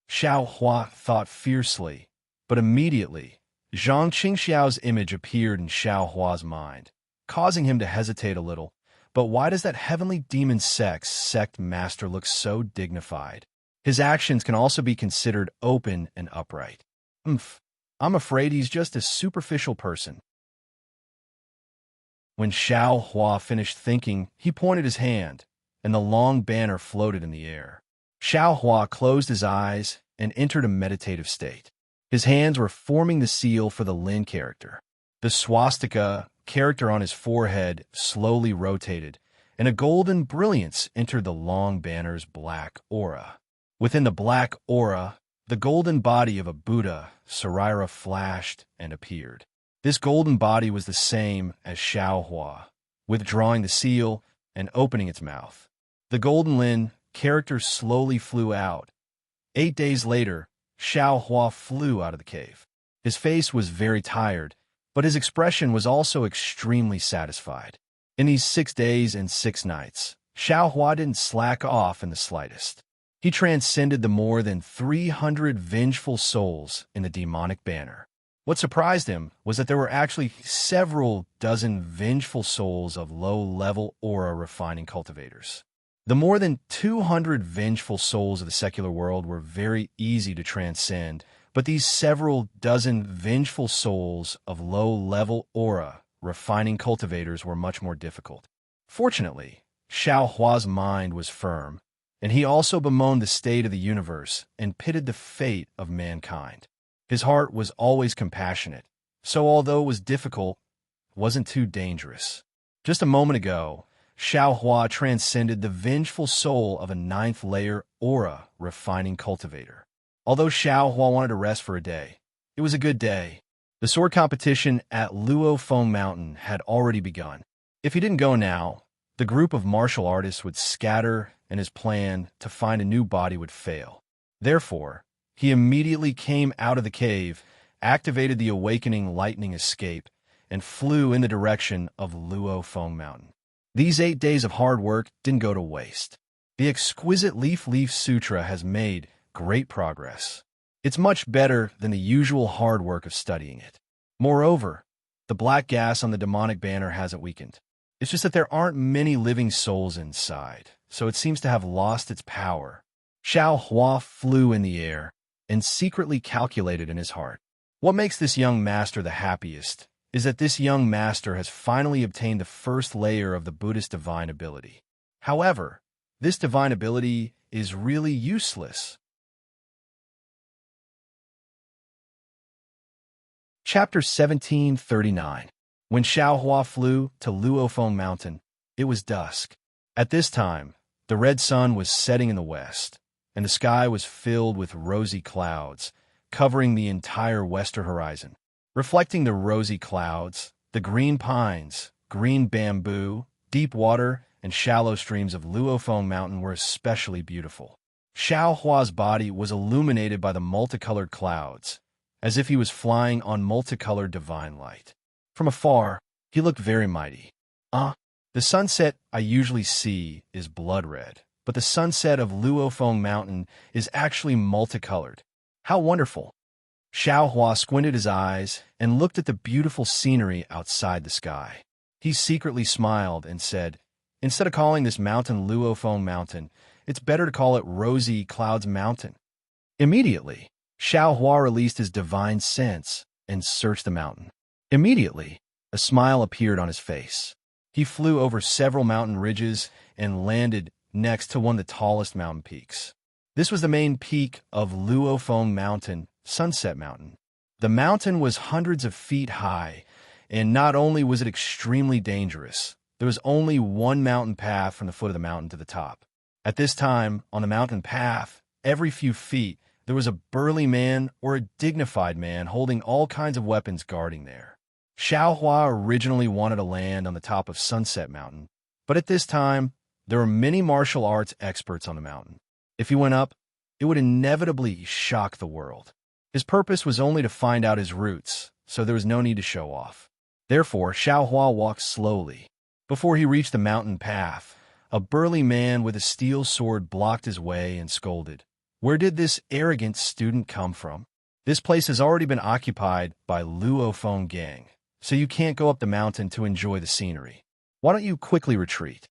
Xiaohua thought fiercely, but immediately, Zhang Qingxiao's image appeared in Xiaohua's mind, causing him to hesitate a little. But why does that heavenly demon sect master look so dignified? His actions can also be considered open and upright. I'm afraid he's just a superficial person. When Xiaohua finished thinking, he pointed his hand, and the long banner floated in the air. Xiaohua closed his eyes and entered a meditative state. His hands were forming the seal for the Lin character. The swastika character on his forehead slowly rotated, and a golden brilliance entered the long banner's black aura. Within the black aura, the golden body of a Buddha Saraira flashed and appeared. This golden body was the same as Xiaohua, withdrawing the seal and opening its mouth. The golden Lin character slowly flew out. 8 days later, Xiaohua flew out of the cave. His face was very tired, but his expression was also extremely satisfied. In these 6 days and 6 nights, Xiaohua didn't slack off in the slightest. He transcended the more than 300 vengeful souls in the demonic banner. What surprised him was that there were actually several dozen vengeful souls of low-level aura refining cultivators. The more than 200 vengeful souls of the secular world were very easy to transcend, but these several dozen vengeful souls of low-level aura refining cultivators were much more difficult. Fortunately, Xiao Hua's mind was firm, and he also bemoaned the state of the universe and pitied the fate of mankind. His heart was always compassionate, so although it was difficult, it wasn't too dangerous. Just a moment ago, Xiao Hua transcended the vengeful soul of a ninth-layer aura refining cultivator. Although Xiao Hua wanted to rest for a day, it was a good day. The sword competition at Luo Feng Mountain had already begun. If he didn't go now, the group of martial artists would scatter and his plan to find a new body would fail. Therefore, he immediately came out of the cave, activated the awakening lightning escape, and flew in the direction of Luo Feng Mountain. These 8 days of hard work didn't go to waste. The exquisite Leaf Sutra has made great progress. It's much better than the usual hard work of studying it. Moreover, the black gas on the demonic banner hasn't weakened. It's just that there aren't many living souls inside, so it seems to have lost its power. Xiao Hua flew in the air and secretly calculated in his heart. What makes this young master the happiest is that this young master has finally obtained the first layer of the Buddhist divine ability. However, this divine ability is really useless. Chapter 1739. When Xiao Hua flew to Luo Feng Mountain, it was dusk. At this time, the red sun was setting in the west, and the sky was filled with rosy clouds, covering the entire western horizon. Reflecting the rosy clouds, the green pines, green bamboo, deep water, and shallow streams of Luo Feng Mountain were especially beautiful. Xiao Hua's body was illuminated by the multicolored clouds, as if he was flying on multicolored divine light. From afar, he looked very mighty. The sunset I usually see is blood red, but the sunset of Luo Feng Mountain is actually multicolored. How wonderful! Xiao Hua squinted his eyes and looked at the beautiful scenery outside the sky. He secretly smiled and said, "Instead of calling this mountain Luo Feng Mountain, it's better to call it Rosy Clouds Mountain." Immediately, Xiao Hua released his divine sense and searched the mountain. Immediately, a smile appeared on his face. He flew over several mountain ridges and landed next to one of the tallest mountain peaks. This was the main peak of Luo Feng Mountain, Sunset Mountain. The mountain was hundreds of feet high, and not only was it extremely dangerous, there was only one mountain path from the foot of the mountain to the top. At this time, on the mountain path, every few feet, there was a burly man or a dignified man holding all kinds of weapons guarding there. Xiao Hua originally wanted to land on the top of Sunset Mountain, but at this time, there were many martial arts experts on the mountain. If he went up, it would inevitably shock the world. His purpose was only to find out his roots, so there was no need to show off. Therefore, Xiao Hua walked slowly. Before he reached the mountain path, a burly man with a steel sword blocked his way and scolded. "Where did this arrogant student come from? This place has already been occupied by Luo Feng gang, so you can't go up the mountain to enjoy the scenery. Why don't you quickly retreat?"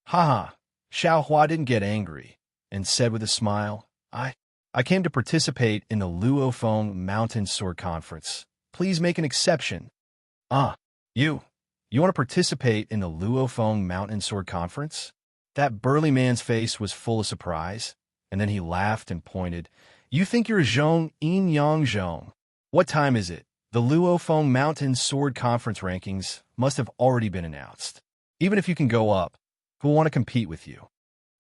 "Haha." Xiao Hua didn't get angry and said with a smile, I came to participate in the Luo Feng Mountain Sword Conference. Please make an exception." You want to participate in the Luo Feng Mountain Sword Conference?" That burly man's face was full of surprise, and then he laughed and pointed. "You think you're Zhong Yin Yang Zhong? What time is it? The Luo Feng Mountain Sword Conference rankings must have already been announced. Even if you can go up, who'll want to compete with you?"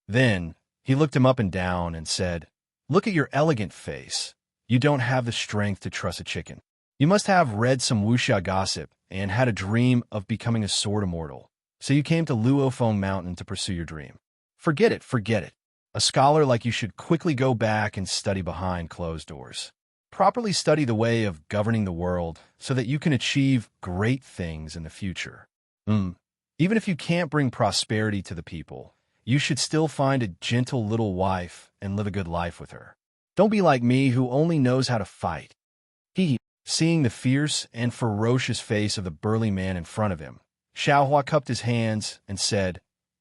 Then he looked him up and down and said, "Look at your elegant face. You don't have the strength to truss a chicken. You must have read some wuxia gossip and had a dream of becoming a sword immortal. So you came to Luo Feng Mountain to pursue your dream. Forget it. A scholar like you should quickly go back and study behind closed doors. Properly study the way of governing the world so that you can achieve great things in the future. Even if you can't bring prosperity to the people, you should still find a gentle little wife and live a good life with her. Don't be like me who only knows how to fight." Seeing the fierce and ferocious face of the burly man in front of him, Xiaohua cupped his hands and said,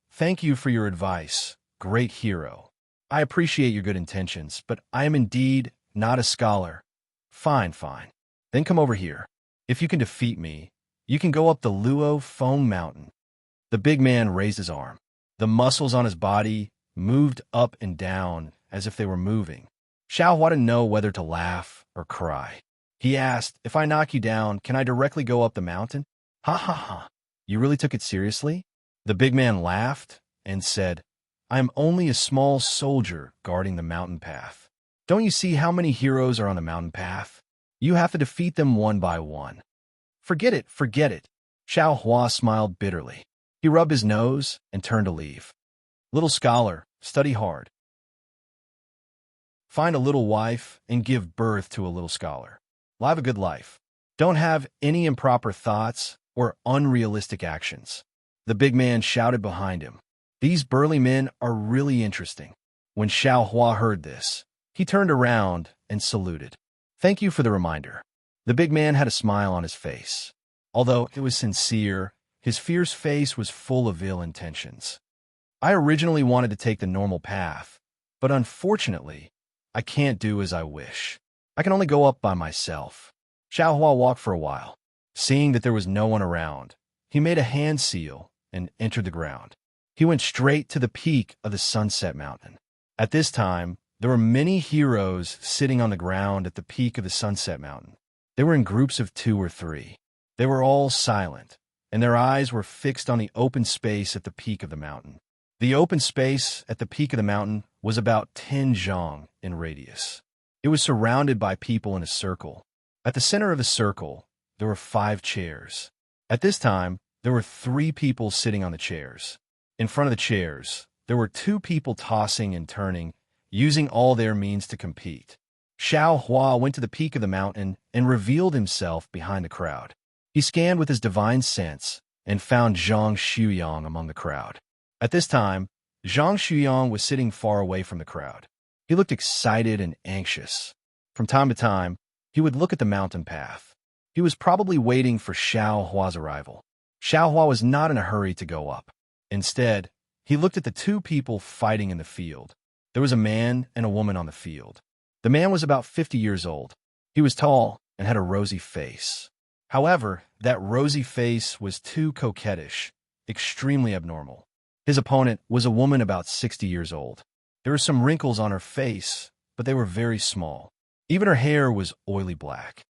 "Thank you for your advice, great hero. I appreciate your good intentions, but I am indeed not a scholar." "Fine, fine. Then come over here. If you can defeat me, you can go up the Luo Feng Mountain." The big man raised his arm. The muscles on his body moved up and down as if they were moving. Xiaohua didn't know whether to laugh or cry. He asked, "If I knock you down, can I directly go up the mountain?" "Ha ha ha. You really took it seriously?" The big man laughed and said, "I am only a small soldier guarding the mountain path. Don't you see how many heroes are on the mountain path? You have to defeat them one by one." Forget it, forget it." Xiaohua smiled bitterly. He rubbed his nose and turned to leave. "Little scholar, study hard. Find a little wife and give birth to a little scholar. Live a good life. Don't have any improper thoughts or unrealistic actions." The big man shouted behind him. These burly men are really interesting. When Xiaohua heard this, he turned around and saluted. "Thank you for the reminder." The big man had a smile on his face. Although it was sincere, his fierce face was full of ill intentions. "I originally wanted to take the normal path, but unfortunately, I can't do as I wish. I can only go up by myself." Xiaohua walked for a while. Seeing that there was no one around, he made a hand seal and entered the ground. He went straight to the peak of the Sunset Mountain. At this time, there were many heroes sitting on the ground at the peak of the Sunset Mountain. They were in groups of 2 or 3. They were all silent, and their eyes were fixed on the open space at the peak of the mountain. The open space at the peak of the mountain was about 10 zhang in radius. It was surrounded by people in a circle. At the center of the circle, there were 5 chairs. At this time, there were 3 people sitting on the chairs. In front of the chairs, there were 2 people tossing and turning, using all their means to compete. Xiaohua went to the peak of the mountain and revealed himself behind the crowd. He scanned with his divine sense and found Zhang Shuyang among the crowd. At this time, Zhang Shuyang was sitting far away from the crowd. He looked excited and anxious. From time to time, he would look at the mountain path. He was probably waiting for Xiaohua's arrival. Xiaohua was not in a hurry to go up. Instead, he looked at the 2 people fighting in the field. There was a man and a woman on the field. The man was about 50 years old. He was tall and had a rosy face. However, that rosy face was too coquettish, extremely abnormal. His opponent was a woman about 60 years old. There were some wrinkles on her face, but they were very small. Even her hair was oily black.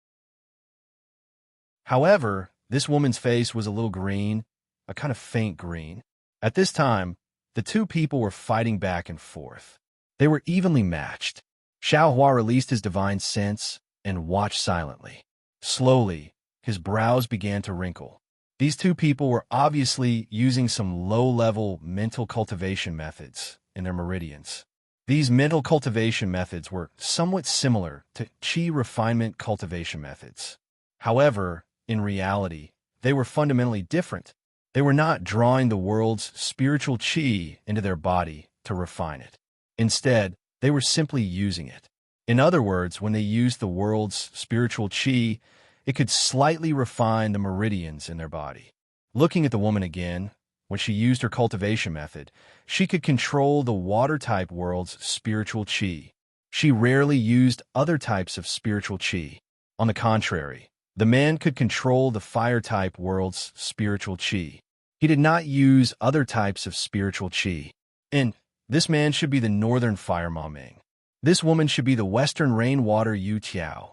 However, this woman's face was a little green, a kind of faint green. At this time, the 2 people were fighting back and forth. They were evenly matched. Xiaohua released his divine sense and watched silently. Slowly, his brows began to wrinkle. These 2 people were obviously using some low-level mental cultivation methods in their meridians. These mental cultivation methods were somewhat similar to qi refinement cultivation methods. However, in reality, they were fundamentally different. They were not drawing the world's spiritual qi into their body to refine it. Instead, they were simply using it. In other words, when they used the world's spiritual qi, it could slightly refine the meridians in their body. Looking at the woman again, when she used her cultivation method, she could control the water-type world's spiritual qi. She rarely used other types of spiritual qi. On the contrary, the man could control the fire-type world's spiritual qi. He did not use other types of spiritual qi. And this man should be the northern fire Ma Ming. This woman should be the western rainwater Yu Tiao.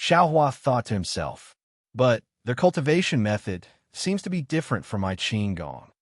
Xiaohua thought to himself, but their cultivation method seems to be different from my qin gong.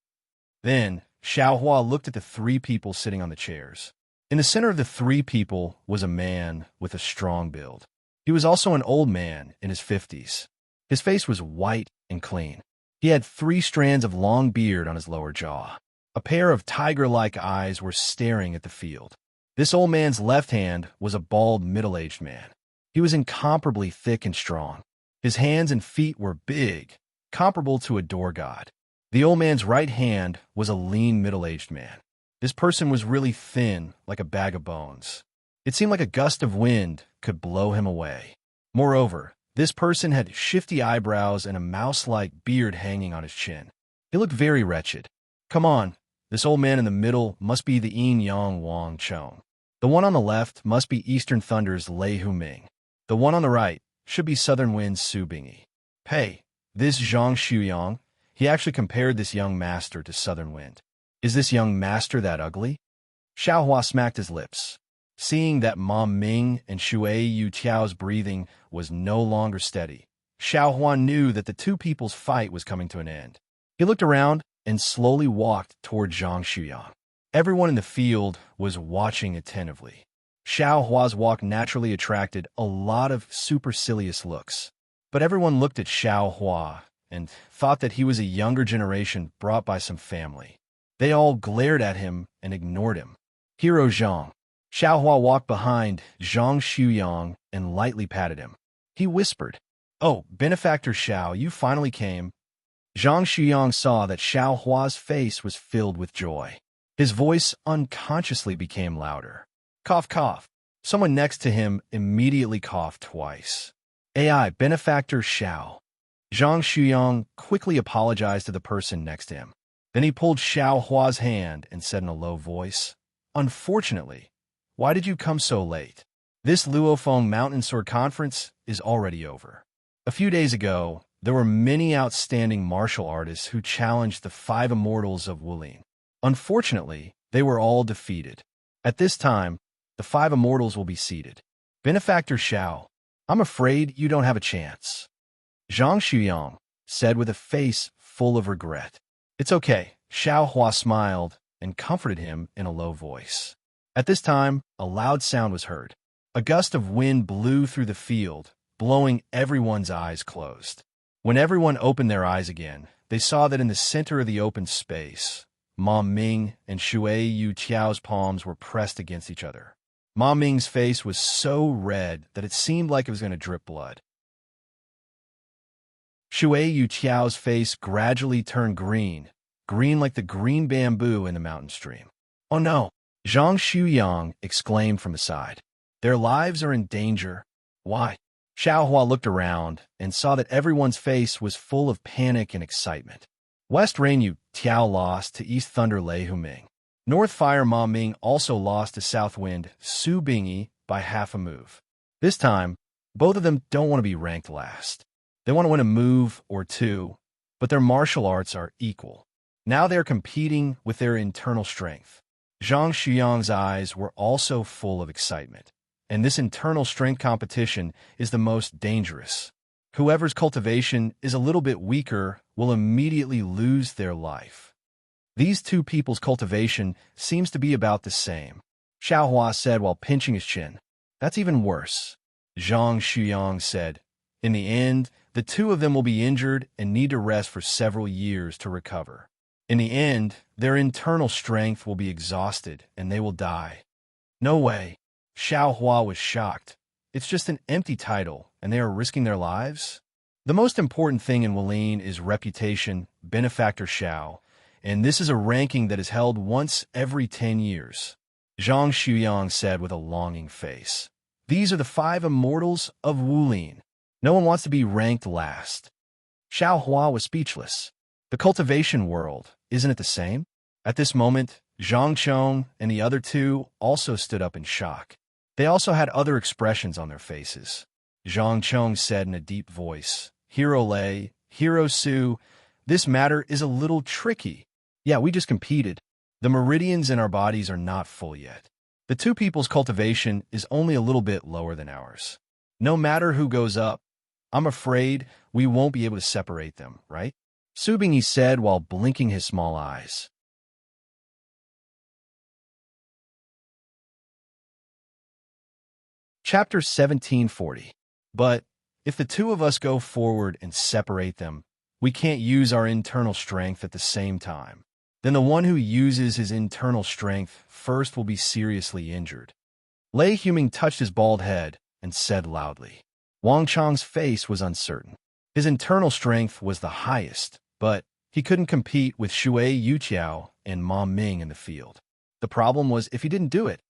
Then, Xiaohua looked at the 3 people sitting on the chairs. In the center of the 3 people was a man with a strong build. He was also an old man in his 50s. His face was white and clean. He had 3 strands of long beard on his lower jaw. A pair of tiger-like eyes were staring at the field. This old man's left hand was a bald, middle-aged man. He was incomparably thick and strong. His hands and feet were big, comparable to a door god. The old man's right hand was a lean, middle-aged man. This person was really thin, like a bag of bones. It seemed like a gust of wind could blow him away. Moreover, This person had shifty eyebrows and a mouse-like beard hanging on his chin. He looked very wretched. Come on, this old man in the middle must be the Yin Yang Wang Chong. The one on the left must be Eastern Thunder's Lei Huming. The one on the right should be Southern Wind's Su Bingyi. Hey, this Zhang Shuyang, he actually compared this young master to Southern Wind. Is this young master that ugly? Xiaohua smacked his lips. Seeing that Ma Ming and Shui Yu Tiao's breathing was no longer steady, Xiaohua knew that the two people's fight was coming to an end. He looked around and slowly walked toward Zhang Shuyang. Everyone in the field was watching attentively. Xiaohua's walk naturally attracted a lot of supercilious looks. But everyone looked at Xiaohua and thought that he was a younger generation brought by some family. They all glared at him and ignored him. Hero Zhang. Xiaohua walked behind Zhang Shuyang and lightly patted him. He whispered, "Oh, benefactor Xiao, you finally came." Zhang Shuyang saw that Xiaohua's face was filled with joy. His voice unconsciously became louder. Cough, cough. Someone next to him immediately coughed twice. AI, benefactor Xiao. Zhang Shuyang quickly apologized to the person next to him. Then he pulled Xiaohua's hand and said in a low voice, "Unfortunately, why did you come so late? This Luofeng Mountain Sword Conference is already over." A few days ago, there were many outstanding martial artists who challenged the 5 immortals of Wulin. Unfortunately, they were all defeated. At this time, the 5 immortals will be seated. Benefactor Xiao, I'm afraid you don't have a chance. Zhang Shuyang said with a face full of regret. It's okay. Xiaohua smiled and comforted him in a low voice. At this time, a loud sound was heard. A gust of wind blew through the field, blowing everyone's eyes closed. When everyone opened their eyes again, they saw that in the center of the open space, Ma Ming and Shui Yu Tiao's palms were pressed against each other. Ma Ming's face was so red that it seemed like it was going to drip blood. Shui Yu Tiao's face gradually turned green, green like the green bamboo in the mountain stream. Oh no! Zhang Shuyang exclaimed from the side. Their lives are in danger. Why? Xiaohua looked around and saw that everyone's face was full of panic and excitement. West Rainyu Tiao lost to East Thunder Lei Huming. North Fire Ma Ming also lost to South Wind Su Bingyi by half a move. This time, both of them don't want to be ranked last. They want to win a move or two, but their martial arts are equal. Now they're competing with their internal strength. Zhang Shuyang's eyes were also full of excitement, and this internal strength competition is the most dangerous. Whoever's cultivation is a little bit weaker will immediately lose their life. These two people's cultivation seems to be about the same, Xiaohua said while pinching his chin. That's even worse, Zhang Shuyang said. In the end, the two of them will be injured and need to rest for several years to recover. In the end, their internal strength will be exhausted and they will die. No way. Xiaohua was shocked. It's just an empty title, and they are risking their lives? The most important thing in Wulin is reputation, benefactor Xiao, and this is a ranking that is held once every 10 years. Zhang Shuyang said with a longing face. These are the 5 immortals of Wulin. No one wants to be ranked last. Xiaohua was speechless. The cultivation world, isn't it the same? At this moment, Zhang Chong and the other two also stood up in shock. They also had other expressions on their faces. Zhang Chong said in a deep voice, Hero Lei, Hero Su, this matter is a little tricky. Yeah, we just competed. The meridians in our bodies are not full yet. The two people's cultivation is only a little bit lower than ours. No matter who goes up, I'm afraid we won't be able to separate them, right? Su Bingyi said while blinking his small eyes. Chapter 1740. But if the two of us go forward and separate them, we can't use our internal strength at the same time. Then the one who uses his internal strength first will be seriously injured. Lei Huming touched his bald head and said loudly. Wang Chang's face was uncertain. His internal strength was the highest, but he couldn't compete with Shui Yuqiao and Ma Ming in the field. The problem was if he didn't do it,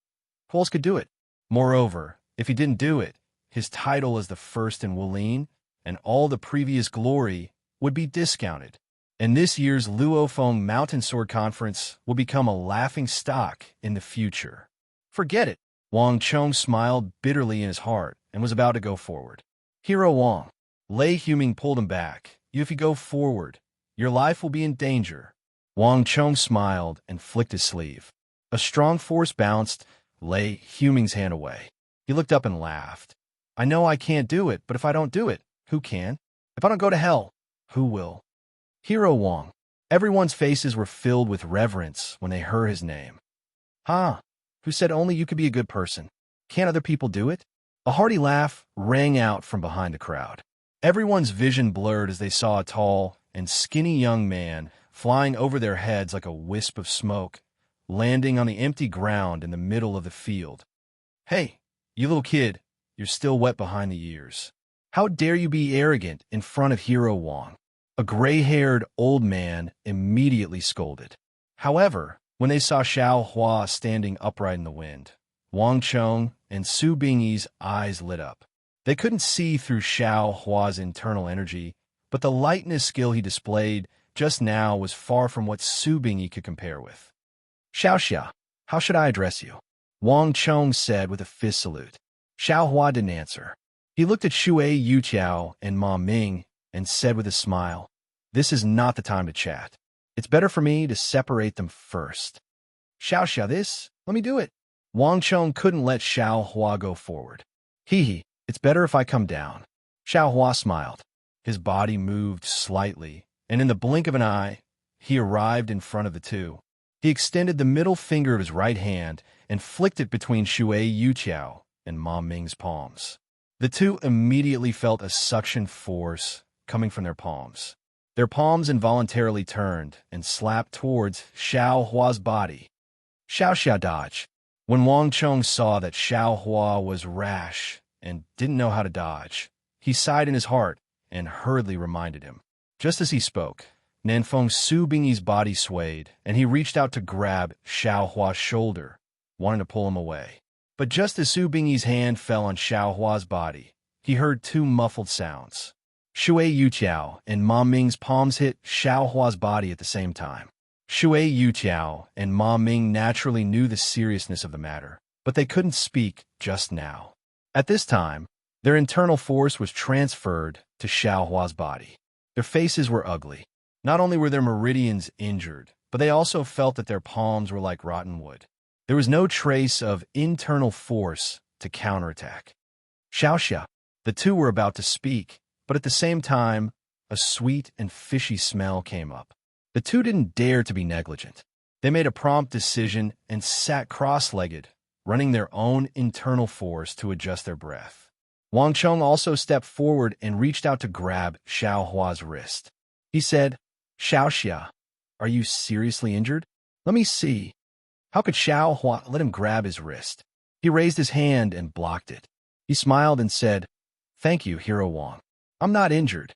who else could do it? Moreover, if he didn't do it, his title as the first in Wulin and all the previous glory would be discounted. And this year's Luofeng Mountain Sword Conference will become a laughing stock in the future. Forget it. Wang Chong smiled bitterly in his heart and was about to go forward. Hero Wang. Lei Huming pulled him back. If you go forward, your life will be in danger. Wang Chong smiled and flicked his sleeve. A strong force bounced Lei Huming's hand away. He looked up and laughed. I know I can't do it, but if I don't do it, who can? If I don't go to hell, who will? Hero Wang. Everyone's faces were filled with reverence when they heard his name. Huh? Who said only you could be a good person? Can't other people do it? A hearty laugh rang out from behind the crowd. Everyone's vision blurred as they saw a tall and skinny young man flying over their heads like a wisp of smoke, landing on the empty ground in the middle of the field. Hey, you little kid, you're still wet behind the ears. How dare you be arrogant in front of Hero Wang? A gray-haired old man immediately scolded. However, when they saw Xiao Hua standing upright in the wind, Wang Chong and Su Bingyi's eyes lit up. They couldn't see through Xiao Hua's internal energy, but the lightness skill he displayed just now was far from what Su Bingyi could compare with. Xiao Xia, how should I address you? Wang Chong said with a fist salute. Xiao Hua didn't answer. He looked at Shui Yuqiao and Ma Ming and said with a smile, this is not the time to chat. It's better for me to separate them first. Xiao Xia, let me do it. Wang Chong couldn't let Xiao Hua go forward. Hee, it's better if I come down. Xiao Hua smiled. His body moved slightly, and in the blink of an eye, he arrived in front of the two. He extended the middle finger of his right hand and flicked it between Shui Yuqiao and Ma Ming's palms. The two immediately felt a suction force coming from their palms. Their palms involuntarily turned and slapped towards Xiao Hua's body. Xiao Xia dodge. When Wang Chong saw that Xiao Hua was rash and didn't know how to dodge, he sighed in his heart and hurriedly reminded him. Just as he spoke, Nanfeng Su Bingyi's body swayed, and he reached out to grab Xiao Hua's shoulder, wanting to pull him away. But just as Su Bingyi's hand fell on Xiao Hua's body, he heard two muffled sounds. Shui Yuqiao and Ma Ming's palms hit Xiao Hua's body at the same time. Shui Yuqiao and Ma Ming naturally knew the seriousness of the matter, but they couldn't speak just now. At this time, their internal force was transferred to Xiao Hua's body. Their faces were ugly. Not only were their meridians injured, but they also felt that their palms were like rotten wood. There was no trace of internal force to counterattack. Xiao Xia. The two were about to speak, but at the same time, a sweet and fishy smell came up. The two didn't dare to be negligent. They made a prompt decision and sat cross-legged, running their own internal force to adjust their breath. Wang Chong also stepped forward and reached out to grab Xiao Hua's wrist. He said, Xiao Xia, are you seriously injured? Let me see. How could Xiao Hua let him grab his wrist? He raised his hand and blocked it. He smiled and said, Thank you, Hero Wang. I'm not injured.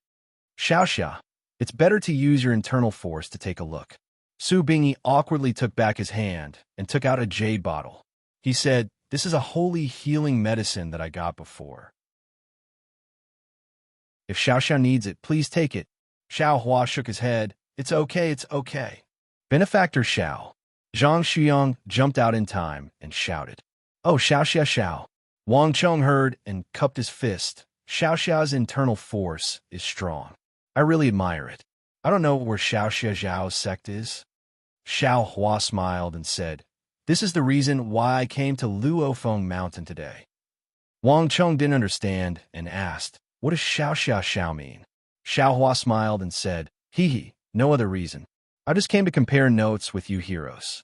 Xiao Xia, it's better to use your internal force to take a look. Su Bingyi awkwardly took back his hand and took out a jade bottle. He said, This is a holy healing medicine that I got before. If Xiao Xia needs it, please take it. Xiao Hua shook his head. It's okay, it's okay. Benefactor Xiao. Zhang Xiang jumped out in time and shouted, Oh, Xiao Xia Xiao. Wang Chong heard and cupped his fist. Xiao Xia's internal force is strong. I really admire it. I don't know where Xiao Xia Zhao's sect is. Xiao Hua smiled and said, This is the reason why I came to Luofeng Mountain today. Wang Chong didn't understand and asked, What does Xiao Xia Xiao mean? Xiao Hua smiled and said, Hee, no other reason. I just came to compare notes with you heroes.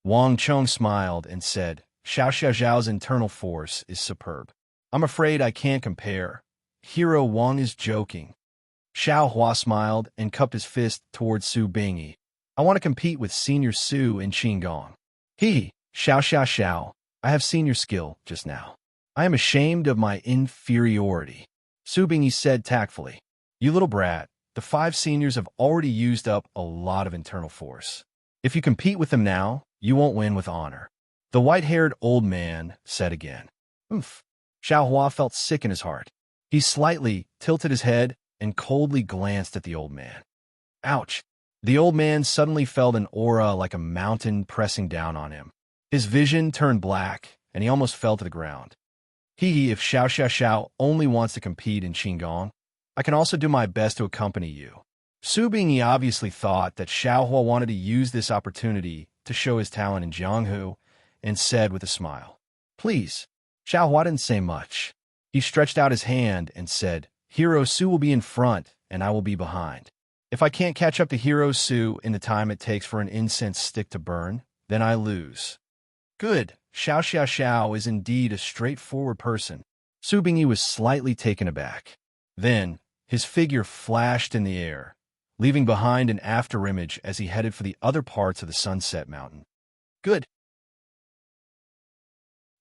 Wang Chong smiled and said, Xiao Xia Zhao's internal force is superb. I'm afraid I can't compare. Hero Wang is joking. Xiao Hua smiled and cupped his fist towards Su Bingyi. I want to compete with Senior Su in Qinggong. Xiao Xia Xiao, I have seen your skill just now. I am ashamed of my inferiority. Su Bingyi said tactfully. You little brat, the 5 seniors have already used up a lot of internal force. If you compete with them now, you won't win with honor. The white-haired old man said again. Xiao Hua felt sick in his heart. He slightly tilted his head and coldly glanced at the old man. Ouch! The old man suddenly felt an aura like a mountain pressing down on him. His vision turned black, and he almost fell to the ground. If Xiao Xiao Xiao only wants to compete in Qigong, I can also do my best to accompany you. Su Bingyi obviously thought that Xiao Hua wanted to use this opportunity to show his talent in Jianghu, and said with a smile, "Please." Xiao Hua didn't say much. He stretched out his hand and said, "Hero Su will be in front, and I will be behind. If I can't catch up to Hero Su in the time it takes for an incense stick to burn, then I lose." Good. Xiao Xiao Xiao is indeed a straightforward person. Su Bingyi was slightly taken aback. Then, his figure flashed in the air, leaving behind an afterimage as he headed for the other parts of the Sunset Mountain. Good.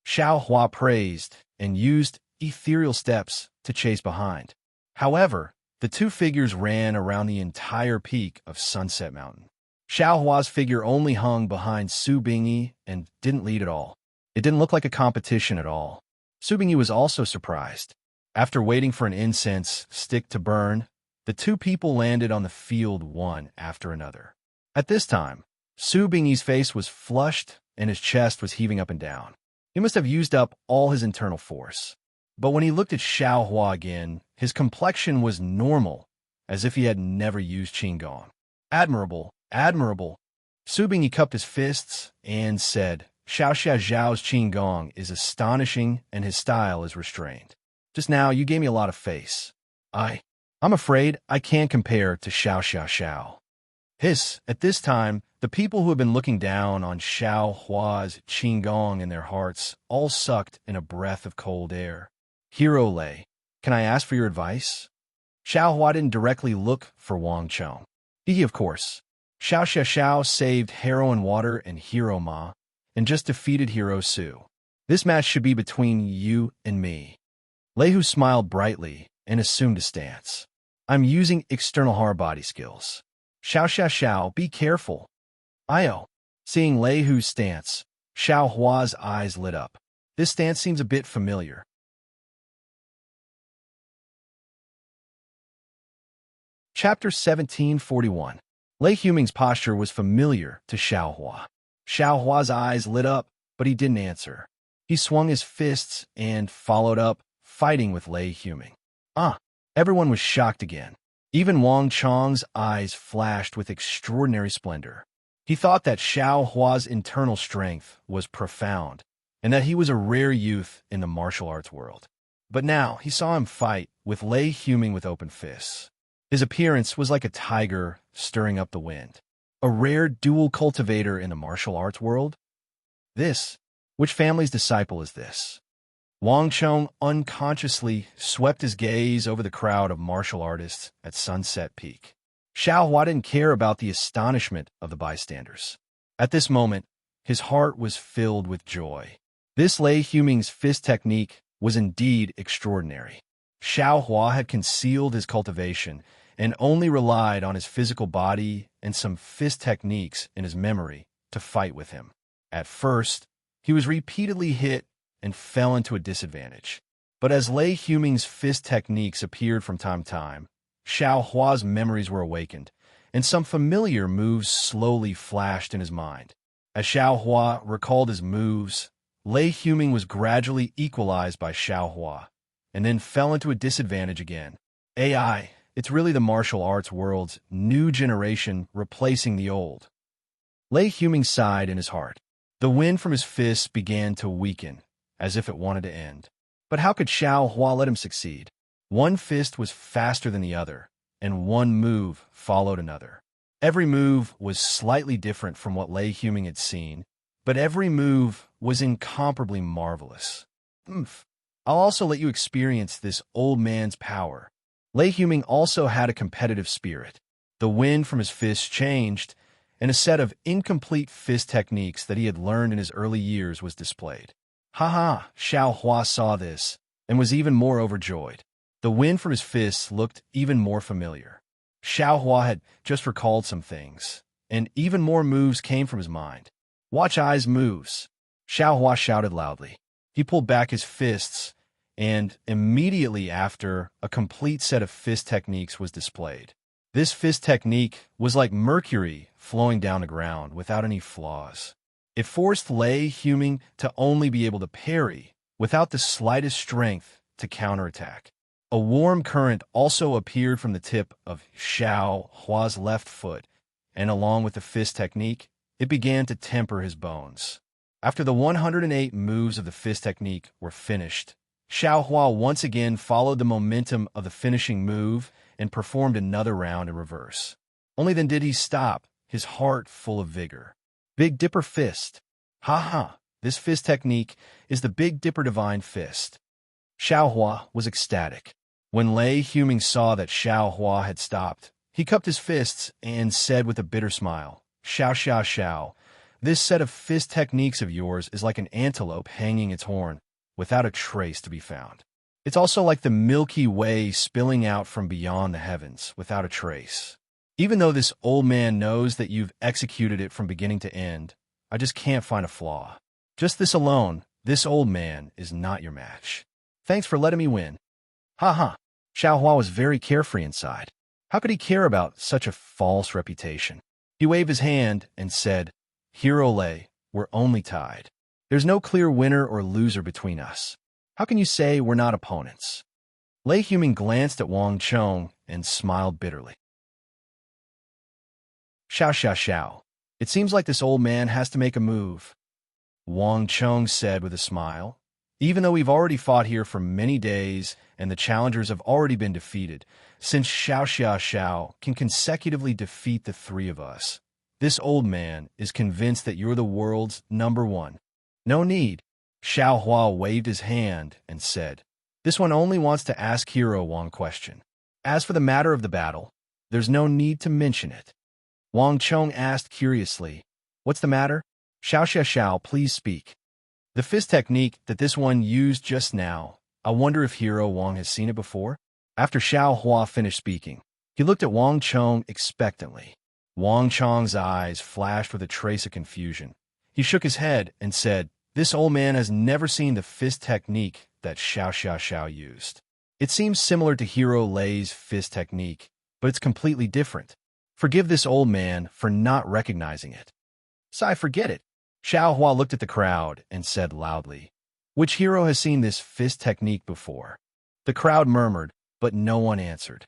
Xiao Hua praised and used ethereal steps to chase behind. However, the two figures ran around the entire peak of Sunset Mountain. Xiao Hua's figure only hung behind Su Bingyi and didn't lead at all. It didn't look like a competition at all. Su Bingyi was also surprised. After waiting for an incense stick to burn, the two people landed on the field one after another. At this time, Su Bingyi's face was flushed and his chest was heaving up and down. He must have used up all his internal force. But when he looked at Xiao Hua again, his complexion was normal, as if he had never used Qigong. Admirable, admirable. Su Bingyi cupped his fists and said, "Xiao Xiao Zhao's Qigong is astonishing and his style is restrained. Just now, you gave me a lot of face. I'm afraid I can't compare to Xiao Xiao Xiao." At this time, the people who had been looking down on Xiao Hua's Qigong in their hearts all sucked in a breath of cold air. "Hero Lei, can I ask for your advice?" Xiao Hua didn't directly look for Wang Chong. Of course. Xiao Xiao Xiao saved Heroine Water and Hero Ma, and just defeated Hero Su. This match should be between you and me. Lei Hu smiled brightly and assumed a stance. "I'm using external hard body skills. Xiao Xiao Xiao, be careful." Seeing Lei Hu's stance, Xiao Hua's eyes lit up. This stance seems a bit familiar. Chapter 1741. Lei Huming's posture was familiar to Xiao Hua. Xiao Hua's eyes lit up, but he didn't answer. He swung his fists and followed up, fighting with Lei Huming. Everyone was shocked again. Even Wang Chong's eyes flashed with extraordinary splendor. He thought that Xiao Hua's internal strength was profound, and that he was a rare youth in the martial arts world. But now he saw him fight with Lei Huming with open fists. His appearance was like a tiger stirring up the wind. A rare dual cultivator in the martial arts world? Which family's disciple is this? Wang Chong unconsciously swept his gaze over the crowd of martial artists at Sunset Peak. Xiao Hua didn't care about the astonishment of the bystanders. At this moment, his heart was filled with joy. This Lei Huming's fist technique was indeed extraordinary. Xiao Hua had concealed his cultivation and only relied on his physical body and some fist techniques in his memory to fight with him. At first, he was repeatedly hit and fell into a disadvantage. But as Lei Huming's fist techniques appeared from time to time, Xiao Hua's memories were awakened, and some familiar moves slowly flashed in his mind. As Xiao Hua recalled his moves, Lei Huming was gradually equalized by Xiao Hua, and then fell into a disadvantage again. It's really the martial arts world's new generation replacing the old. Lei Huming sighed in his heart. The wind from his fists began to weaken, as if it wanted to end. But how could Xiao Hua let him succeed? One fist was faster than the other, and one move followed another. Every move was slightly different from what Lei Huming had seen, but every move was incomparably marvelous. I'll also let you experience this old man's power. Lei Huming also had a competitive spirit. The wind from his fists changed, and a set of incomplete fist techniques that he had learned in his early years was displayed. Xiao Hua saw this, and was even more overjoyed. The wind from his fists looked even more familiar. Xiao Hua had just recalled some things, and even more moves came from his mind. "Watch eyes moves," Xiao Hua shouted loudly. He pulled back his fists, and immediately after, a complete set of fist techniques was displayed. This fist technique was like mercury flowing down the ground without any flaws. It forced Lei Huming to only be able to parry without the slightest strength to counterattack. A warm current also appeared from the tip of Xiao Hua's left foot, and along with the fist technique, it began to temper his bones. After the 108 moves of the fist technique were finished, Xiao Hua once again followed the momentum of the finishing move and performed another round in reverse. Only then did he stop, his heart full of vigor. Big Dipper Fist. Ha ha, this fist technique is the Big Dipper Divine Fist. Xiao Hua was ecstatic. When Lei Huming saw that Xiao Hua had stopped, he cupped his fists and said with a bitter smile, "Xiao Xiao Xiao, this set of fist techniques of yours is like an antelope hanging its horn, without a trace to be found. It's also like the Milky Way spilling out from beyond the heavens, without a trace. Even though this old man knows that you've executed it from beginning to end, I just can't find a flaw. Just this alone, this old man is not your match. Thanks for letting me win." Ha ha. Xiao Hua was very carefree inside. How could he care about such a false reputation? He waved his hand and said, "Hero Lei, we're only tied. There's no clear winner or loser between us. How can you say we're not opponents?" Lei Huming glanced at Wang Chong and smiled bitterly. "Xiao Xiao Xiao, it seems like this old man has to make a move," Wang Chong said with a smile. "Even though we've already fought here for many days and the challengers have already been defeated, since Xiao Xiao Xiao can consecutively defeat the three of us, this old man is convinced that you're the world's #1. No need." Xiao Hua waved his hand and said, "This one only wants to ask Hero one question. As for the matter of the battle, there's no need to mention it." Wang Chong asked curiously, "What's the matter? Xiao Xiao Xiao, please speak." "The fist technique that this one used just now, I wonder if Hero Wang has seen it before?" After Xiao Hua finished speaking, he looked at Wang Chong expectantly. Wang Chong's eyes flashed with a trace of confusion. He shook his head and said, "This old man has never seen the fist technique that Xiao Xiao Xiao used. It seems similar to Hero Lei's fist technique, but it's completely different. Forgive this old man for not recognizing it." "Sai, forget it." Xiao Hua looked at the crowd and said loudly, "Which hero has seen this fist technique before?" The crowd murmured, but no one answered.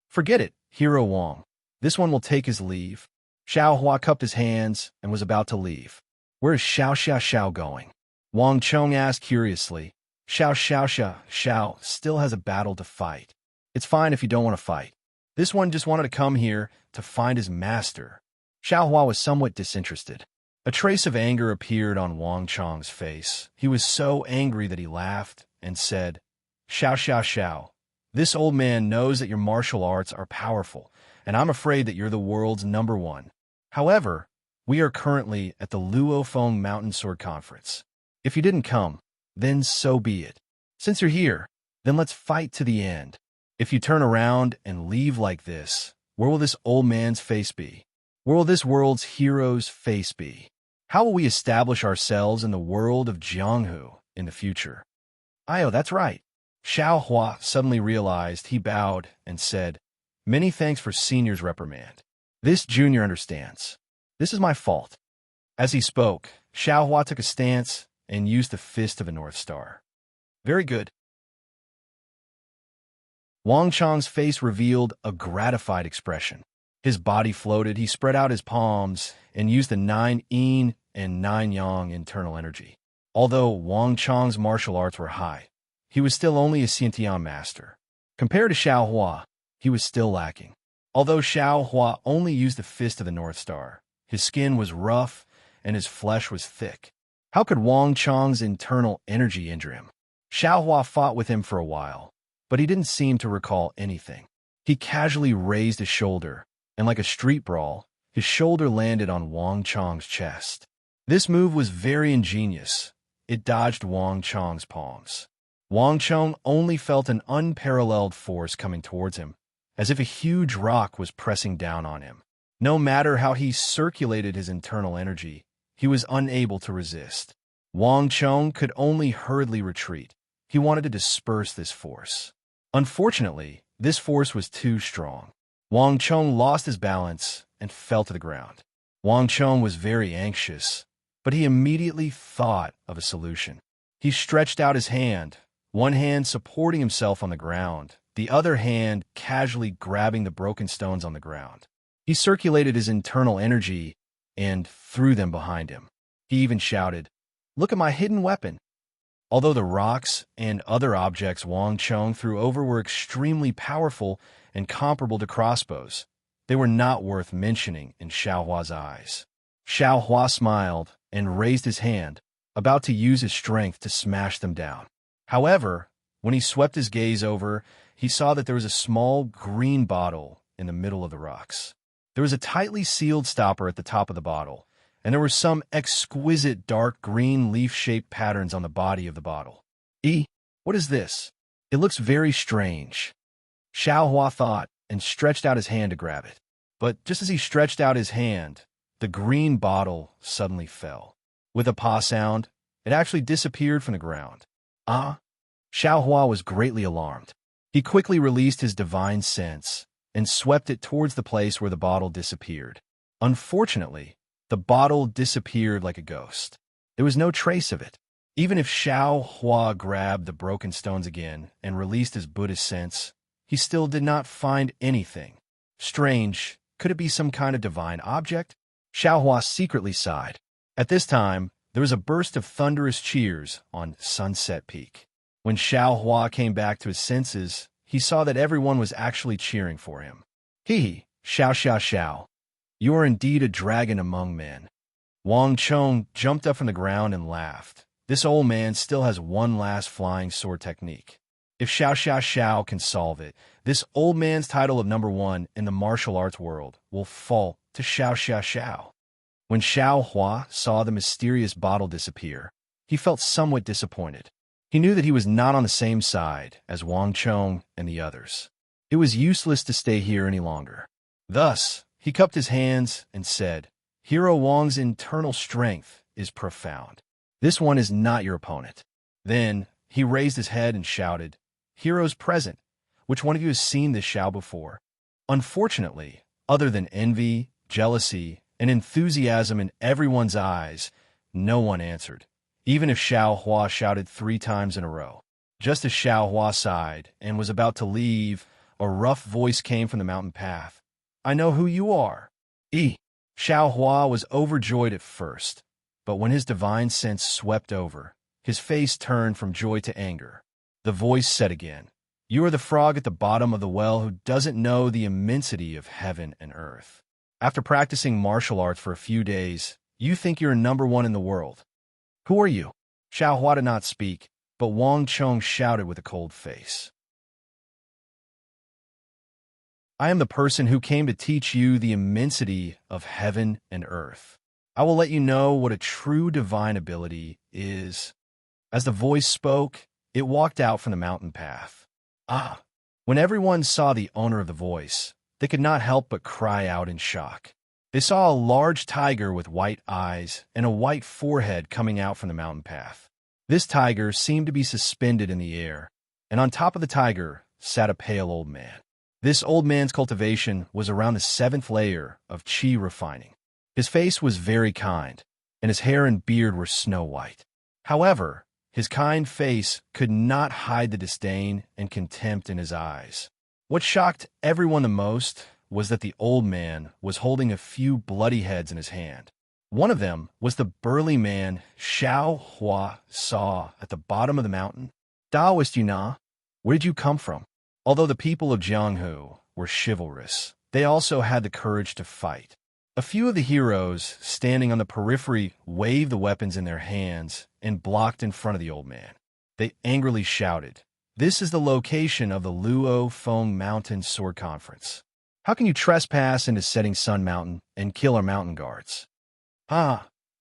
"Forget it, Hero Wang. This one will take his leave." Xiao Hua cupped his hands and was about to leave. "Where is Xiao Xiao Xiao going?" Wang Chong asked curiously. "Xiao Xiao Xiao Xiao still has a battle to fight. It's fine if you don't want to fight. This one just wanted to come here to find his master." Xiao Hua was somewhat disinterested. A trace of anger appeared on Wang Chong's face. He was so angry that he laughed and said, "Xiao Xiao Xiao, this old man knows that your martial arts are powerful, and I'm afraid that you're the world's #1. However, we are currently at the Luofeng Mountain Sword Conference. If you didn't come, then so be it. Since you're here, then let's fight to the end. If you turn around and leave like this, where will this old man's face be? Where will this world's hero's face be? How will we establish ourselves in the world of Jianghu in the future?" "Ayo, that's right." Xiao Hua suddenly realized. He bowed and said, "Many thanks for senior's reprimand. This junior understands. This is my fault." As he spoke, Xiao Hua took a stance and used the fist of a North Star. "Very good." Wang Chong's face revealed a gratified expression. His body floated, he spread out his palms, and used the 9 yin and 9 yang internal energy. Although Wang Chong's martial arts were high, he was still only a Xintian master. Compared to Xiao Hua, he was still lacking. Although Xiao Hua only used the fist of the North Star, his skin was rough and his flesh was thick. How could Wang Chong's internal energy injure him? Xiao Hua fought with him for a while, but he didn't seem to recall anything. He casually raised his shoulder, and like a street brawl, his shoulder landed on Wang Chong's chest. This move was very ingenious. It dodged Wang Chong's palms. Wang Chong only felt an unparalleled force coming towards him, as if a huge rock was pressing down on him. No matter how he circulated his internal energy, he was unable to resist. Wang Chong could only hurriedly retreat. He wanted to disperse this force. Unfortunately, this force was too strong. Wang Chong lost his balance and fell to the ground. Wang Chong was very anxious, but he immediately thought of a solution. He stretched out his hand, one hand supporting himself on the ground, the other hand casually grabbing the broken stones on the ground. He circulated his internal energy and threw them behind him. He even shouted, "Look at my hidden weapon!" Although the rocks and other objects Wang Chong threw over were extremely powerful and comparable to crossbows, they were not worth mentioning in Xiaohua's eyes. Xiaohua smiled and raised his hand, about to use his strength to smash them down. However, when he swept his gaze over, he saw that there was a small green bottle in the middle of the rocks. There was a tightly sealed stopper at the top of the bottle, and there were some exquisite dark green leaf-shaped patterns on the body of the bottle. What is this? It looks very strange. Xiaohua thought and stretched out his hand to grab it. But just as he stretched out his hand, the green bottle suddenly fell. With a paw sound, it actually disappeared from the ground. Xiaohua was greatly alarmed. He quickly released his divine sense and swept it towards the place where the bottle disappeared. Unfortunately, the bottle disappeared like a ghost. There was no trace of it. Even if Xiaohua grabbed the broken stones again and released his Buddhist sense, he still did not find anything. Strange, could it be some kind of divine object? Xiaohua secretly sighed. At this time, there was a burst of thunderous cheers on Sunset Peak. When Xiaohua came back to his senses, he saw that everyone was actually cheering for him. Xiao xiao xiao. You are indeed a dragon among men. Wang Chong jumped up from the ground and laughed. This old man still has one last flying sword technique. If Xiao xiao xiao can solve it, this old man's title of #1 in the martial arts world will fall to Xiao xiao xiao. When Xiaohua saw the mysterious bottle disappear, he felt somewhat disappointed. He knew that he was not on the same side as Wang Chong and the others. It was useless to stay here any longer. Thus, he cupped his hands and said, "Hero Wang's internal strength is profound. This one is not your opponent." Then, he raised his head and shouted, "Heroes present, which one of you has seen this Xiao before?" Unfortunately, other than envy, jealousy, and enthusiasm in everyone's eyes, no one answered, even if Xiaohua shouted 3 times in a row. Just as Xiaohua sighed and was about to leave, a rough voice came from the mountain path. "I know who you are." Xiaohua was overjoyed at first, but when his divine sense swept over, his face turned from joy to anger. The voice said again, "You are the frog at the bottom of the well who doesn't know the immensity of heaven and earth. After practicing martial arts for a few days, you think you're #1 in the world. Who are you?" Xiaohua did not speak, but Wang Chong shouted with a cold face, "I am the person who came to teach you the immensity of heaven and earth. I will let you know what a true divine ability is." As the voice spoke, it walked out from the mountain path. When everyone saw the owner of the voice, they could not help but cry out in shock. They saw a large tiger with white eyes and a white forehead coming out from the mountain path. This tiger seemed to be suspended in the air, and on top of the tiger sat a pale old man. This old man's cultivation was around the 7th layer of qi refining. His face was very kind, and his hair and beard were snow white. However, his kind face could not hide the disdain and contempt in his eyes. What shocked everyone the most was that the old man was holding a few bloody heads in his hand. One of them was the burly man Xiaohua saw at the bottom of the mountain. "Daoist Yuna, where did you come from?" Although the people of Jianghu were chivalrous, they also had the courage to fight. A few of the heroes standing on the periphery waved the weapons in their hands and blocked in front of the old man. They angrily shouted, "This is the location of the Luo Feng Mountain Sword Conference. How can you trespass into Setting Sun Mountain and kill our mountain guards?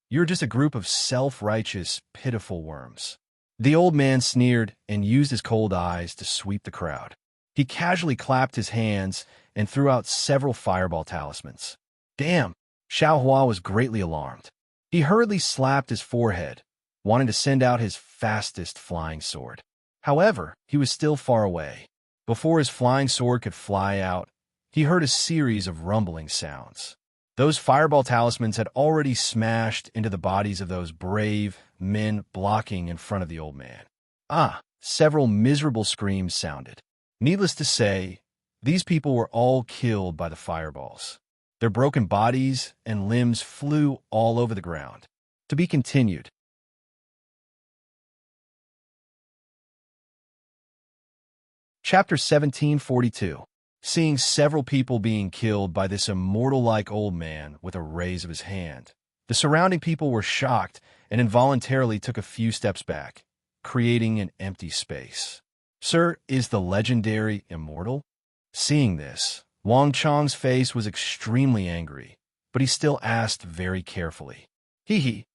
You're just a group of self-righteous, pitiful worms." The old man sneered and used his cold eyes to sweep the crowd. He casually clapped his hands and threw out several fireball talismans. Damn! Xiaohua was greatly alarmed. He hurriedly slapped his forehead, wanting to send out his fastest flying sword. However, he was still far away. Before his flying sword could fly out, he heard a series of rumbling sounds. Those fireball talismans had already smashed into the bodies of those brave men blocking in front of the old man. Several miserable screams sounded. Needless to say, these people were all killed by the fireballs. Their broken bodies and limbs flew all over the ground. To be continued. Chapter 1742. Seeing several people being killed by this immortal-like old man with a raise of his hand, the surrounding people were shocked and involuntarily took a few steps back, creating an empty space. Sir, is the legendary immortal? Seeing this, Wang Chong's face was extremely angry, but he still asked very carefully, "Hee,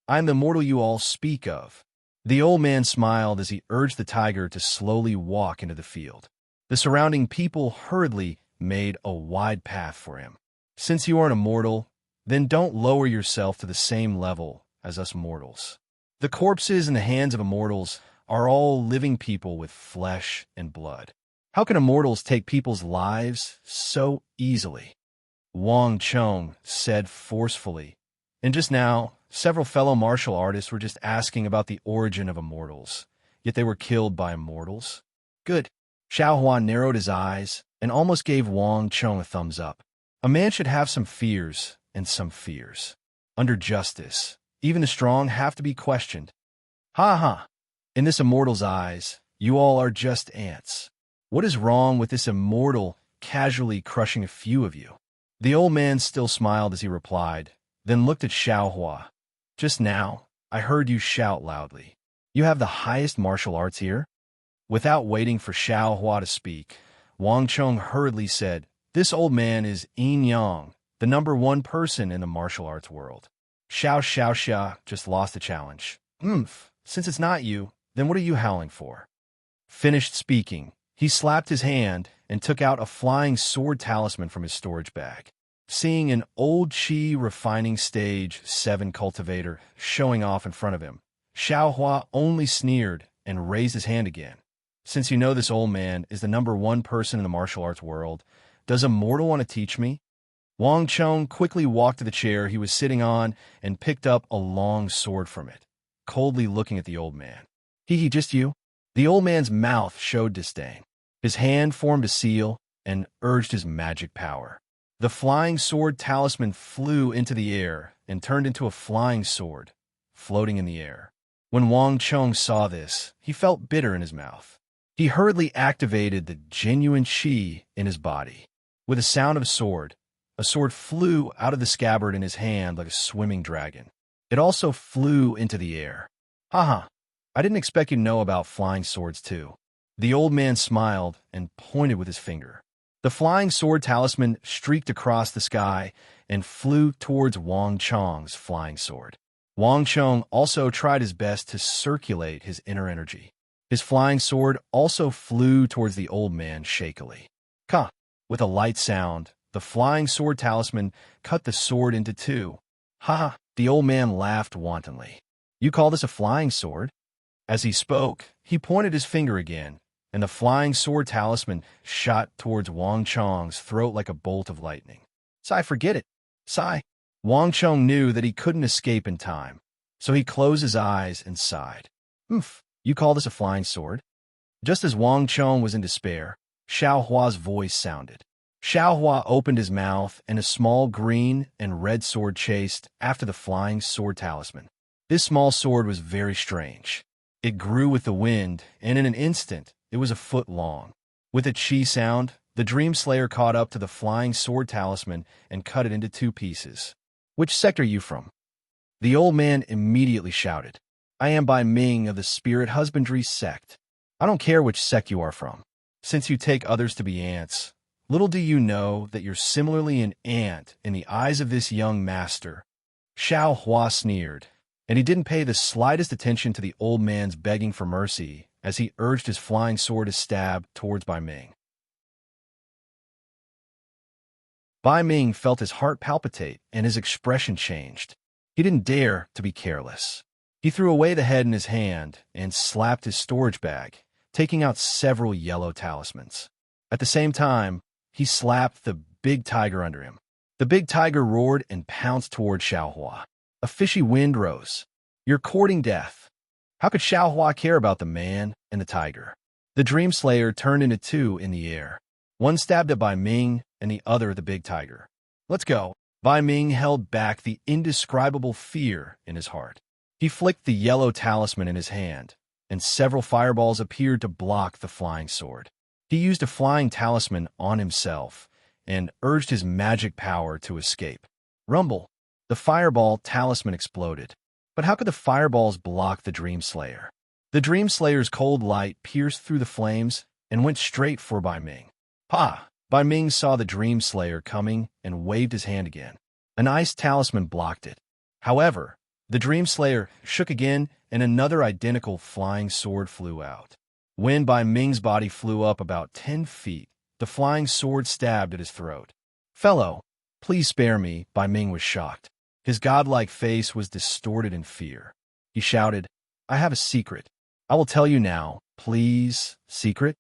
I am the immortal you all speak of." The old man smiled as he urged the tiger to slowly walk into the field. The surrounding people hurriedly made a wide path for him. "Since you are an immortal, then don't lower yourself to the same level as us mortals. The corpses in the hands of immortals are all living people with flesh and blood. How can immortals take people's lives so easily?" Wang Chong said forcefully. And just now, several fellow martial artists were just asking about the origin of immortals, yet they were killed by immortals. Good. Xiao Hua narrowed his eyes and almost gave Wang Chong a thumbs up. A man should have some fears and some fears. Under justice, even the strong have to be questioned. Ha ha! In this immortal's eyes, you all are just ants. What is wrong with this immortal casually crushing a few of you? The old man still smiled as he replied, then looked at Xiao Hua. Just now, I heard you shout loudly. You have the highest martial arts here? Without waiting for Xiao Hua to speak, Wang Chong hurriedly said, "This old man is Yin Yang, the #1 person in the martial arts world." Xiao just lost the challenge. Since it's not you, then what are you howling for? Finished speaking, he slapped his hand and took out a flying sword talisman from his storage bag. Seeing an old Qi refining stage 7 cultivator showing off in front of him, Xiao Hua only sneered and raised his hand again. "Since you know this old man is the #1 person in the martial arts world, does a mortal want to teach me?" Wang Chong quickly walked to the chair he was sitting on and picked up a long sword from it, coldly looking at the old man. "Hee, just you?" The old man's mouth showed disdain. His hand formed a seal and urged his magic power. The flying sword talisman flew into the air and turned into a flying sword, floating in the air. When Wang Chong saw this, he felt bitter in his mouth. He hurriedly activated the genuine Qi in his body. With a sound of a sword flew out of the scabbard in his hand like a swimming dragon. It also flew into the air. "Haha, I didn't expect you to know about flying swords too." The old man smiled and pointed with his finger. The flying sword talisman streaked across the sky and flew towards Wang Chong's flying sword. Wang Chong also tried his best to circulate his inner energy. His flying sword also flew towards the old man shakily. Ka! With a light sound, the flying sword talisman cut the sword into two. "Ha!" The old man laughed wantonly. "You call this a flying sword?" As he spoke, he pointed his finger again, and the flying sword talisman shot towards Wang Chong's throat like a bolt of lightning. "Sai, forget it. Sai." Wang Chong knew that he couldn't escape in time, so he closed his eyes and sighed. You call this a flying sword?" Just as Wang Chong was in despair, Xiao Hua's voice sounded. Xiao Hua opened his mouth, and a small green and red sword chased after the flying sword talisman. This small sword was very strange. It grew with the wind, and in an instant, it was a foot long. With a Qi sound, the Dream Slayer caught up to the flying sword talisman and cut it into two pieces. "Which sect are you from?" The old man immediately shouted. "I am by Ming of the Spirit Husbandry sect." "I don't care which sect you are from. Since you take others to be ants, little do you know that you're similarly an ant in the eyes of this young master." Xiao Hua sneered, and he didn't pay the slightest attention to the old man's begging for mercy as he urged his flying sword to stab towards Bai Ming. Bai Ming felt his heart palpitate and his expression changed. He didn't dare to be careless. He threw away the head in his hand and slapped his storage bag, taking out several yellow talismans. At the same time, he slapped the big tiger under him. The big tiger roared and pounced toward Xiaohua. A fishy wind rose. "You're courting death." How could Xiaohua care about the man and the tiger? The Dream Slayer turned into two in the air. One stabbed at Bai Ming and the other the big tiger. "Let's go." Bai Ming held back the indescribable fear in his heart. He flicked the yellow talisman in his hand, and several fireballs appeared to block the flying sword. He used a flying talisman on himself and urged his magic power to escape. Rumble! The fireball talisman exploded. But how could the fireballs block the Dream Slayer? The Dream Slayer's cold light pierced through the flames and went straight for Bai Ming. "Ha!" Bai Ming saw the Dream Slayer coming and waved his hand again. An ice talisman blocked it. However, the Dream Slayer shook again and another identical flying sword flew out. When Bai Ming's body flew up about 10 feet, the flying sword stabbed at his throat. "Fellow, please spare me," Bai Ming was shocked. His godlike face was distorted in fear. He shouted, "I have a secret. I will tell you now, please." "Secret?"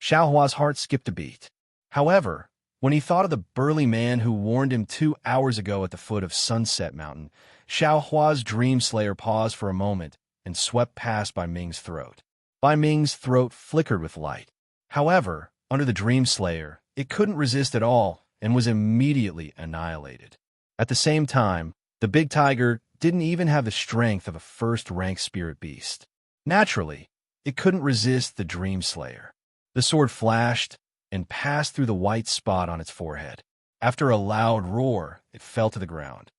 Xiaohua's heart skipped a beat. However, when he thought of the burly man who warned him 2 hours ago at the foot of Sunset Mountain, Xiaohua's Dream Slayer paused for a moment and swept past Bai Ming's throat. Bai Ming's throat flickered with light. However, under the Dream Slayer, it couldn't resist at all and was immediately annihilated. At the same time, the big tiger didn't even have the strength of a first-rank spirit beast. Naturally, it couldn't resist the Dream Slayer. The sword flashed and passed through the white spot on its forehead. After a loud roar, it fell to the ground.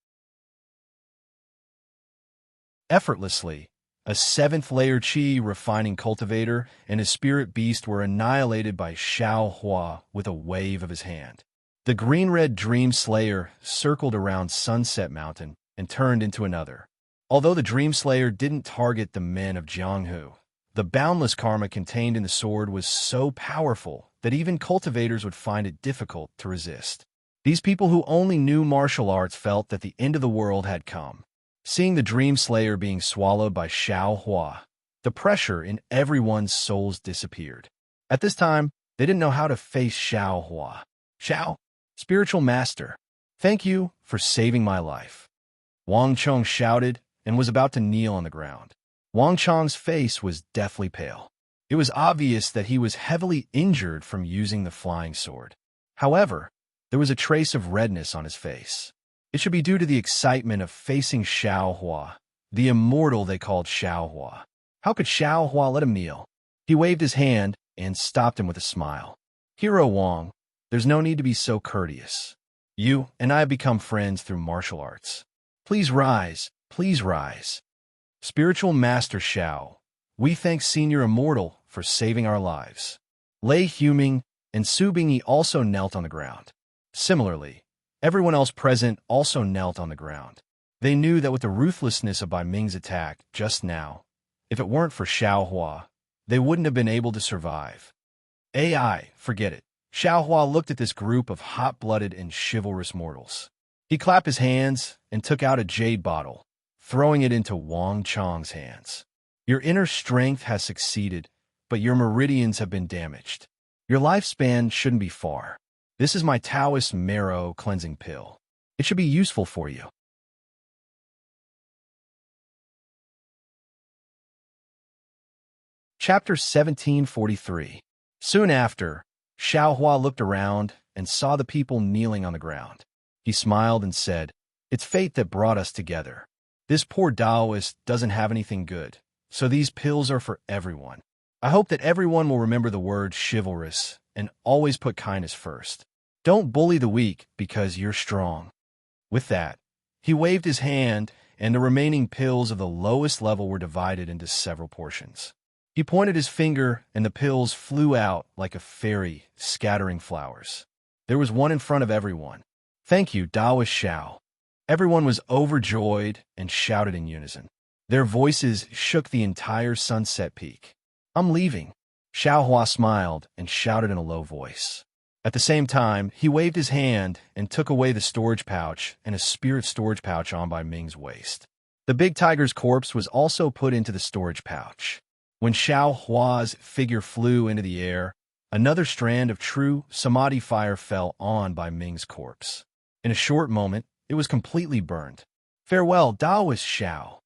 Effortlessly, a 7th-layer Qi refining cultivator and his spirit beast were annihilated by Xiaohua with a wave of his hand. The green-red Dream Slayer circled around Sunset Mountain and turned into another. Although the Dream Slayer didn't target the men of Jianghu, the boundless karma contained in the sword was so powerful that even cultivators would find it difficult to resist. These people who only knew martial arts felt that the end of the world had come. Seeing the Dream Slayer being swallowed by Xiaohua, the pressure in everyone's souls disappeared. At this time, they didn't know how to face Xiaohua. "Xiao, spiritual master, thank you for saving my life." Wang Chong shouted and was about to kneel on the ground. Wang Chong's face was deathly pale. It was obvious that he was heavily injured from using the flying sword. However, there was a trace of redness on his face. It should be due to the excitement of facing Xiaohua, the immortal they called Xiaohua. How could Xiaohua let him kneel? He waved his hand and stopped him with a smile. "Hero Wang, there's no need to be so courteous. You and I have become friends through martial arts. Please rise, please rise." "Spiritual Master Xiao, we thank Senior Immortal for saving our lives." Lei Huming and Su Bingyi also knelt on the ground. Similarly, everyone else present also knelt on the ground. They knew that with the ruthlessness of Bai Ming's attack just now, if it weren't for Xiaohua, they wouldn't have been able to survive. "AI, forget it." Xiaohua looked at this group of hot-blooded and chivalrous mortals. He clapped his hands and took out a jade bottle, throwing it into Wang Chong's hands. "Your inner strength has succeeded, but your meridians have been damaged. Your lifespan shouldn't be far. This is my Taoist marrow cleansing pill. It should be useful for you." Chapter 1743. Soon after, Xiaohua looked around and saw the people kneeling on the ground. He smiled and said, "It's fate that brought us together. This poor Taoist doesn't have anything good, so these pills are for everyone. I hope that everyone will remember the word chivalrous and always put kindness first. Don't bully the weak because you're strong." With that, he waved his hand, and the remaining pills of the lowest level were divided into several portions. He pointed his finger, and the pills flew out like a fairy, scattering flowers. There was one in front of everyone. "Thank you, Taoist Xiao." Everyone was overjoyed and shouted in unison. Their voices shook the entire Sunset Peak. "I'm leaving." Xiaohua smiled and shouted in a low voice. At the same time, he waved his hand and took away the storage pouch and a spirit storage pouch on Bai Ming's waist. The big tiger's corpse was also put into the storage pouch. When Xiao Hua's figure flew into the air, another strand of true samadhi fire fell on by Ming's corpse. In a short moment, it was completely burned. Farewell, Taoist Xiao.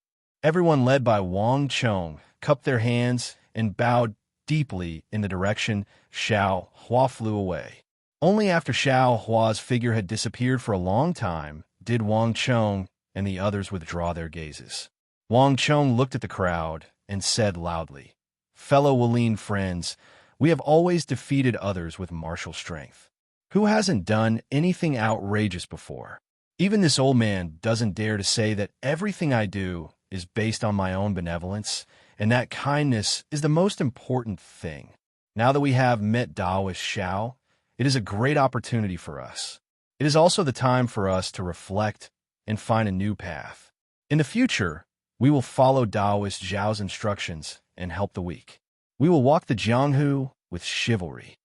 Everyone led by Wang Chong cupped their hands and bowed deeply in the direction Xiao Hua flew away. Only after Xiao Hua's figure had disappeared for a long time did Wang Chong and the others withdraw their gazes. Wang Chong looked at the crowd and said loudly, "Fellow Walin friends, we have always defeated others with martial strength. Who hasn't done anything outrageous before? Even this old man doesn't dare to say that everything I do is based on my own benevolence, and that kindness is the most important thing. Now that we have met Taoist Xiao, it is a great opportunity for us. It is also the time for us to reflect and find a new path. In the future, we will follow Taoist Zhao's instructions and help the weak. We will walk the Jianghu with chivalry.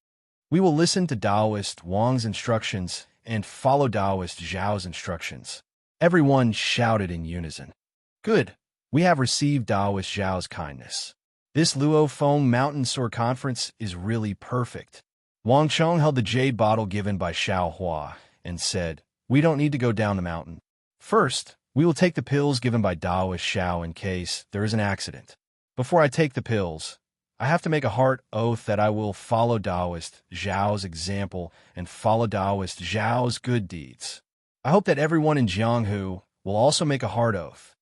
We will listen to Taoist Wang's instructions and follow Taoist Zhao's instructions." Everyone shouted in unison. "Good. We have received Taoist Zhao's kindness. This Luo Feng Mountain Soar Conference is really perfect." Wang Chong held the jade bottle given by Xiao Hua and said, "We don't need to go down the mountain. First, we will take the pills given by Taoist Xiao in case there is an accident. Before I take the pills, I have to make a heart oath that I will follow Taoist Zhao's example and follow Taoist Zhao's good deeds. I hope that everyone in Jianghu will also make a heart oath."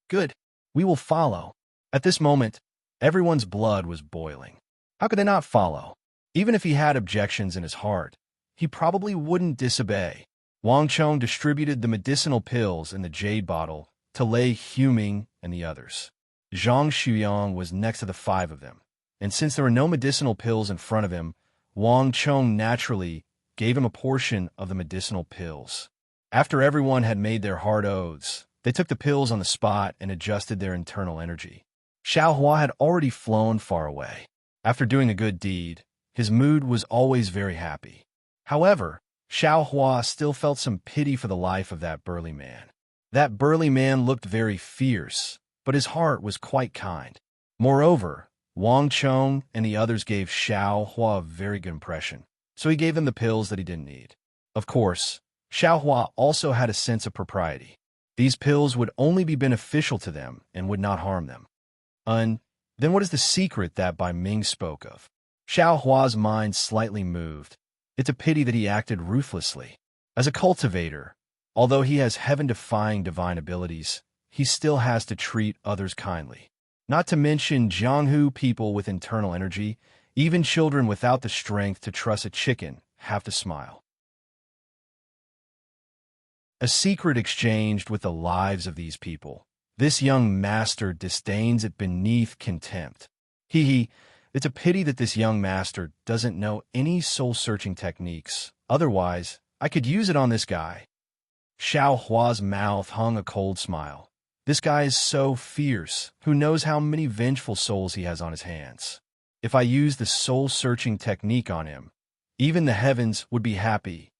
"Good. We will follow." At this moment, everyone's blood was boiling. How could they not follow? Even if he had objections in his heart, he probably wouldn't disobey. Wang Chong distributed the medicinal pills in the jade bottle to Lei Huming and the others. Zhang Shuyang was next to the five of them, and since there were no medicinal pills in front of him, Wang Chong naturally gave him a portion of the medicinal pills. After everyone had made their hard oaths, they took the pills on the spot and adjusted their internal energy. Xiao Hua had already flown far away. After doing a good deed, his mood was always very happy. However, Xiao Hua still felt some pity for the life of that burly man. That burly man looked very fierce, but his heart was quite kind. Moreover, Wang Chong and the others gave Xiao Hua a very good impression, so he gave them the pills that he didn't need. Of course, Xiao Hua also had a sense of propriety. These pills would only be beneficial to them and would not harm them. Then what is the secret that Bai Ming spoke of? Xiao Hua's mind slightly moved. It's a pity that he acted ruthlessly. As a cultivator, although he has heaven-defying divine abilities, he still has to treat others kindly. Not to mention Jianghu people with internal energy, even children without the strength to trust a chicken have to smile. A secret exchanged with the lives of these people. This young master disdains it beneath contempt. It's a pity that this young master doesn't know any soul-searching techniques. Otherwise, I could use it on this guy. Xiao Hua's mouth hung a cold smile. This guy is so fierce. Who knows how many vengeful souls he has on his hands? If I use the soul-searching technique on him, even the heavens would be happy.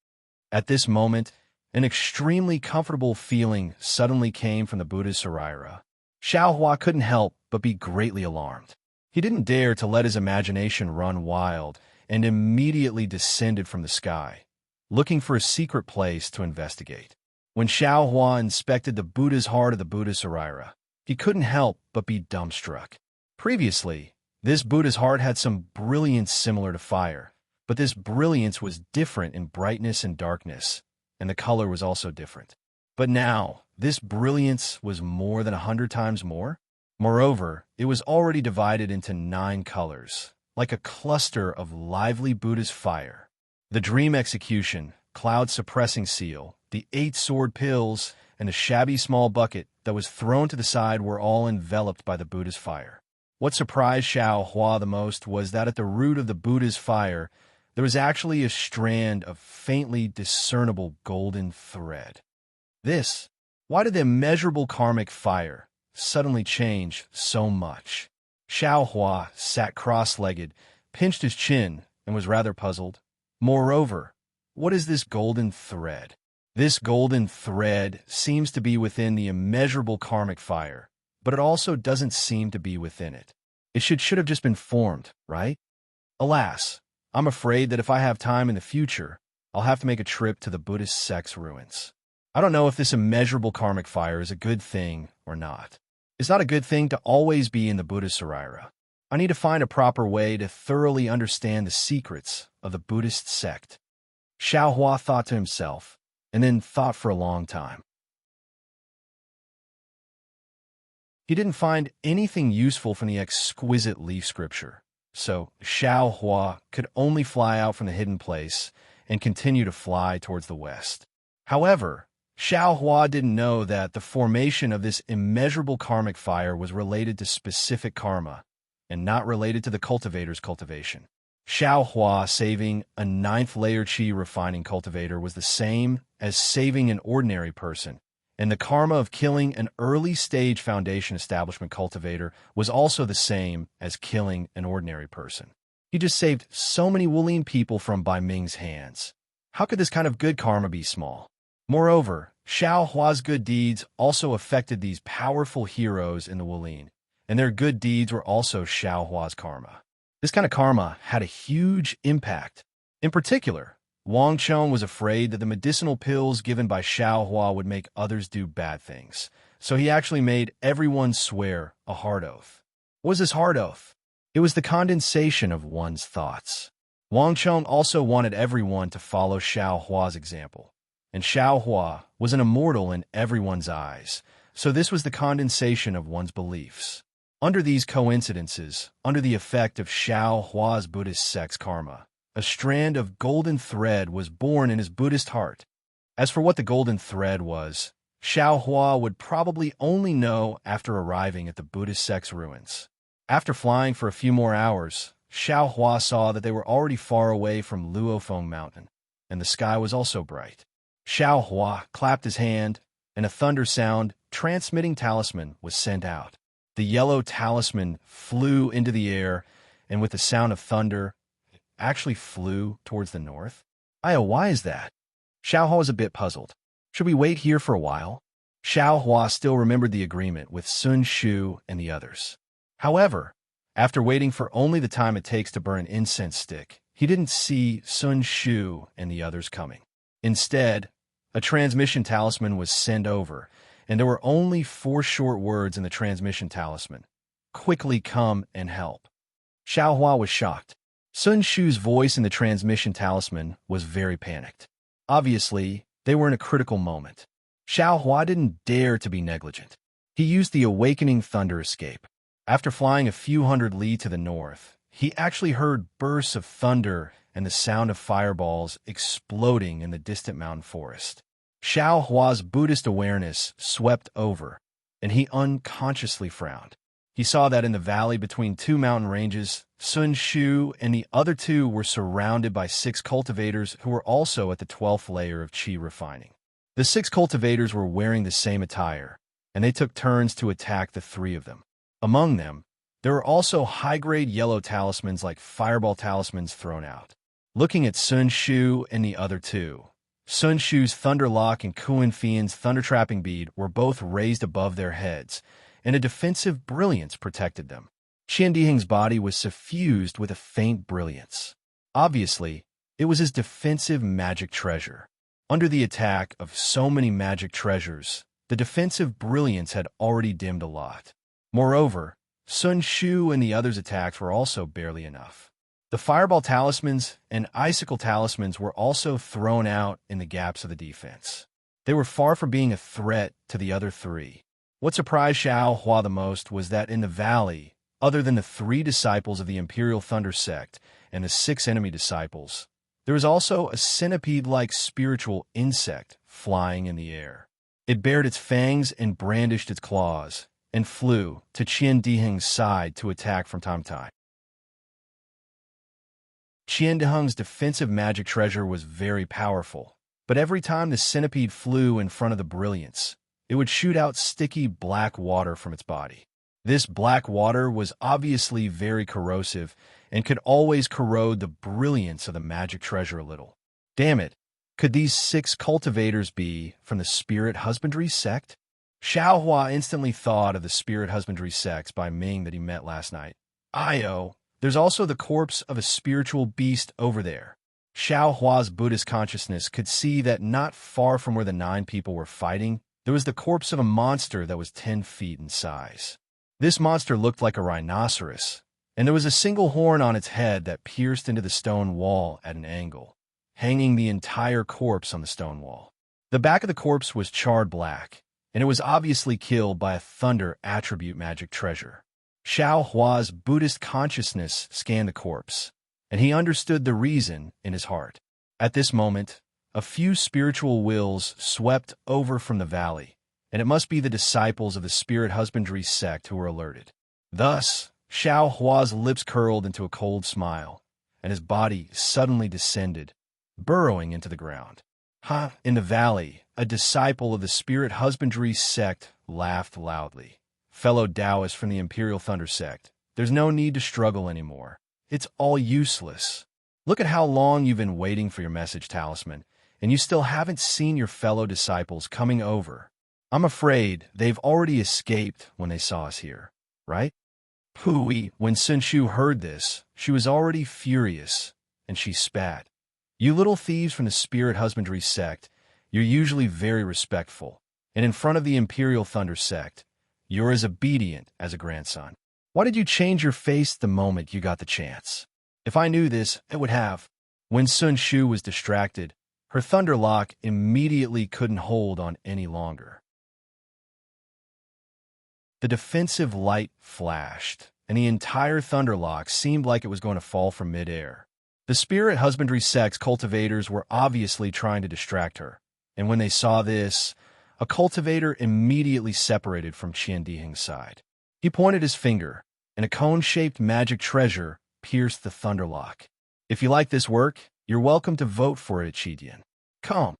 At this moment, an extremely comfortable feeling suddenly came from the Buddha's Saraira. Xiao Hua couldn't help but be greatly alarmed. He didn't dare to let his imagination run wild and immediately descended from the sky, looking for a secret place to investigate. When Xiao Hua inspected the Buddha's heart of the Buddha's Saraira, he couldn't help but be dumbstruck. Previously, this Buddha's heart had some brilliance similar to fire, but this brilliance was different in brightness and darkness, and the color was also different. But now, this brilliance was more than 100 times more. Moreover, it was already divided into 9 colors, like a cluster of lively Buddha's fire. The dream execution, cloud-suppressing seal, the 8 sword pills, and the shabby small bucket that was thrown to the side were all enveloped by the Buddha's fire. What surprised Xiao Hua the most was that at the root of the Buddha's fire, there was actually a strand of faintly discernible golden thread. Why did the immeasurable karmic fire suddenly change so much? Xiao Hua sat cross-legged, pinched his chin, and was rather puzzled. Moreover, what is this golden thread? This golden thread seems to be within the immeasurable karmic fire, but it also doesn't seem to be within it. It should have just been formed, right? Alas, I'm afraid that if I have time in the future, I'll have to make a trip to the Buddhist sect's ruins. I don't know if this immeasurable karmic fire is a good thing or not. It's not a good thing to always be in the Buddhist Sarira. I need to find a proper way to thoroughly understand the secrets of the Buddhist sect. Xiaohua thought to himself, and then thought for a long time. He didn't find anything useful from the exquisite leaf scripture, so Xiaohua could only fly out from the hidden place and continue to fly towards the west. However, Xiaohua didn't know that the formation of this immeasurable karmic fire was related to specific karma and not related to the cultivator's cultivation. Xiaohua saving a 9th-layer qi refining cultivator was the same as saving an ordinary person, and the karma of killing an early-stage foundation establishment cultivator was also the same as killing an ordinary person. He just saved so many Wulian people from Bai Ming's hands. How could this kind of good karma be small? Moreover, Xiaohua's good deeds also affected these powerful heroes in the Wulian, and their good deeds were also Xiaohua's karma. This kind of karma had a huge impact. In particular, Wang Chong was afraid that the medicinal pills given by Xiaohua would make others do bad things, so he actually made everyone swear a hard oath. What was this hard oath? It was the condensation of one's thoughts. Wang Chong also wanted everyone to follow Xiaohua's example, and Xiaohua was an immortal in everyone's eyes, so this was the condensation of one's beliefs. Under these coincidences, under the effect of Xiaohua's Buddhist sect's karma, a strand of golden thread was born in his Buddhist heart. As for what the golden thread was, Xiaohua would probably only know after arriving at the Buddhist sect's ruins. After flying for a few more hours, Xiaohua saw that they were already far away from Luofeng Mountain, and the sky was also bright. Xiaohua clapped his hand, and a thunder sound transmitting talisman was sent out. The yellow talisman flew into the air, and with the sound of thunder, it actually flew towards the north. Why is that? Xiaohua was a bit puzzled. Should we wait here for a while? Xiaohua still remembered the agreement with Sun Shu and the others. However, after waiting for only the time it takes to burn an incense stick, he didn't see Sun Shu and the others coming. Instead, a transmission talisman was sent over, and there were only 4 short words in the transmission talisman. Quickly come and help. Xiaohua was shocked. Sun Shu's voice in the transmission talisman was very panicked. Obviously, they were in a critical moment. Xiaohua didn't dare to be negligent. He used the awakening thunder escape. After flying a few hundred li to the north, he actually heard bursts of thunder and the sound of fireballs exploding in the distant mountain forest. Xiaohua's Buddhist awareness swept over, and he unconsciously frowned. He saw that in the valley between 2 mountain ranges, Sun Shu and the other 2 were surrounded by 6 cultivators who were also at the 12th layer of qi refining. The 6 cultivators were wearing the same attire, and they took turns to attack the 3 of them. Among them, there were also high-grade yellow talismans like fireball talismans thrown out. Looking at Sun Shu and the other 2, Sun Shu's Thunder Lock and Kuan Fian's Thunder Trapping Bead were both raised above their heads, and a defensive brilliance protected them. Qian Diheng's body was suffused with a faint brilliance. Obviously, it was his defensive magic treasure. Under the attack of so many magic treasures, the defensive brilliance had already dimmed a lot. Moreover, Sun Shu and the others' attacks were also barely enough. The fireball talismans and icicle talismans were also thrown out in the gaps of the defense. They were far from being a threat to the other 3. What surprised Xiaohua the most was that in the valley, other than the 3 disciples of the Imperial Thunder Sect and the 6 enemy disciples, there was also a centipede-like spiritual insect flying in the air. It bared its fangs and brandished its claws, and flew to Qian Diheng's side to attack from time to time. Qian Diheng's defensive magic treasure was very powerful, but every time the centipede flew in front of the brilliance, it would shoot out sticky black water from its body. This black water was obviously very corrosive and could always corrode the brilliance of the magic treasure a little. Damn it, could these 6 cultivators be from the Spirit Husbandry sect? Xiaohua instantly thought of the Spirit Husbandry sects by Ming that he met last night. Io, there's also the corpse of a spiritual beast over there. Xiao Hua's Buddhist consciousness could see that not far from where the 9 people were fighting, there was the corpse of a monster that was 10 feet in size. This monster looked like a rhinoceros, and there was a single horn on its head that pierced into the stone wall at an angle, hanging the entire corpse on the stone wall. The back of the corpse was charred black, and it was obviously killed by a thunder attribute magic treasure. Xiao Hua's Buddhist consciousness scanned the corpse, and he understood the reason in his heart. At this moment, a few spiritual wills swept over from the valley, and it must be the disciples of the spirit husbandry sect who were alerted. Thus, Xiao Hua's lips curled into a cold smile, and his body suddenly descended, burrowing into the ground. In the valley, a disciple of the spirit husbandry sect laughed loudly. Fellow Taoists from the Imperial Thunder sect, there's no need to struggle anymore. It's all useless. Look at how long you've been waiting for your message, Talisman, and you still haven't seen your fellow disciples coming over. I'm afraid they've already escaped when they saw us here, right? Pooey, when Sun Shu heard this, she was already furious, and she spat. You little thieves from the spirit husbandry sect, you're usually very respectful, and in front of the Imperial Thunder sect, you're as obedient as a grandson. Why did you change your face the moment you got the chance? If I knew this, it would have. When Sun Shu was distracted, her thunderlock immediately couldn't hold on any longer. The defensive light flashed, and the entire thunderlock seemed like it was going to fall from midair. The spirit husbandry sect's cultivators were obviously trying to distract her, and when they saw this, a cultivator immediately separated from Qian Diheng's side. He pointed his finger, and a cone-shaped magic treasure pierced the thunderlock. If you like this work, you're welcome to vote for it, Qidian. Come.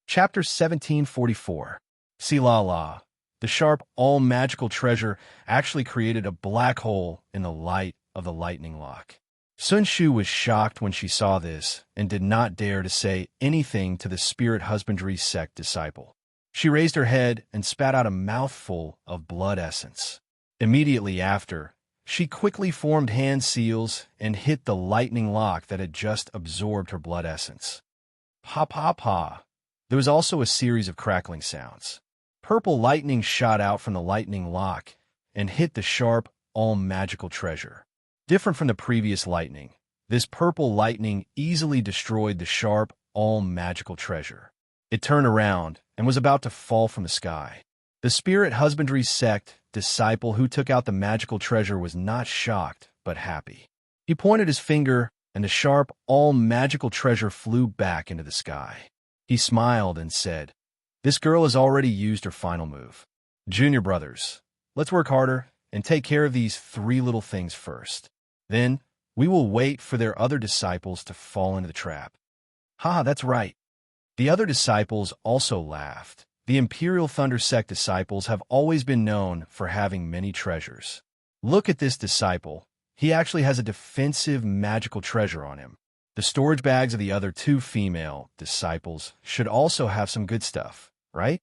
Chapter 1744. Silala. The sharp, all-magical treasure actually created a black hole in the light of the lightning lock. Sun Shu was shocked when she saw this and did not dare to say anything to the spirit husbandry sect disciple. She raised her head and spat out a mouthful of blood essence. Immediately after, she quickly formed hand seals and hit the lightning lock that had just absorbed her blood essence. Pa pa pa. There was also a series of crackling sounds. Purple lightning shot out from the lightning lock and hit the sharp, all-magical treasure. Different from the previous lightning, this purple lightning easily destroyed the sharp, all-magical treasure. It turned around and was about to fall from the sky. The spirit husbandry sect disciple who took out the magical treasure was not shocked, but happy. He pointed his finger, and the sharp, all-magical treasure flew back into the sky. He smiled and said, "This girl has already used her final move. Junior brothers, let's work harder and take care of these 3 little things first. Then, we will wait for their other disciples to fall into the trap." That's right. The other disciples also laughed. The Imperial Thunder Sect disciples have always been known for having many treasures. Look at this disciple. He actually has a defensive magical treasure on him. The storage bags of the other 2 female disciples should also have some good stuff, right?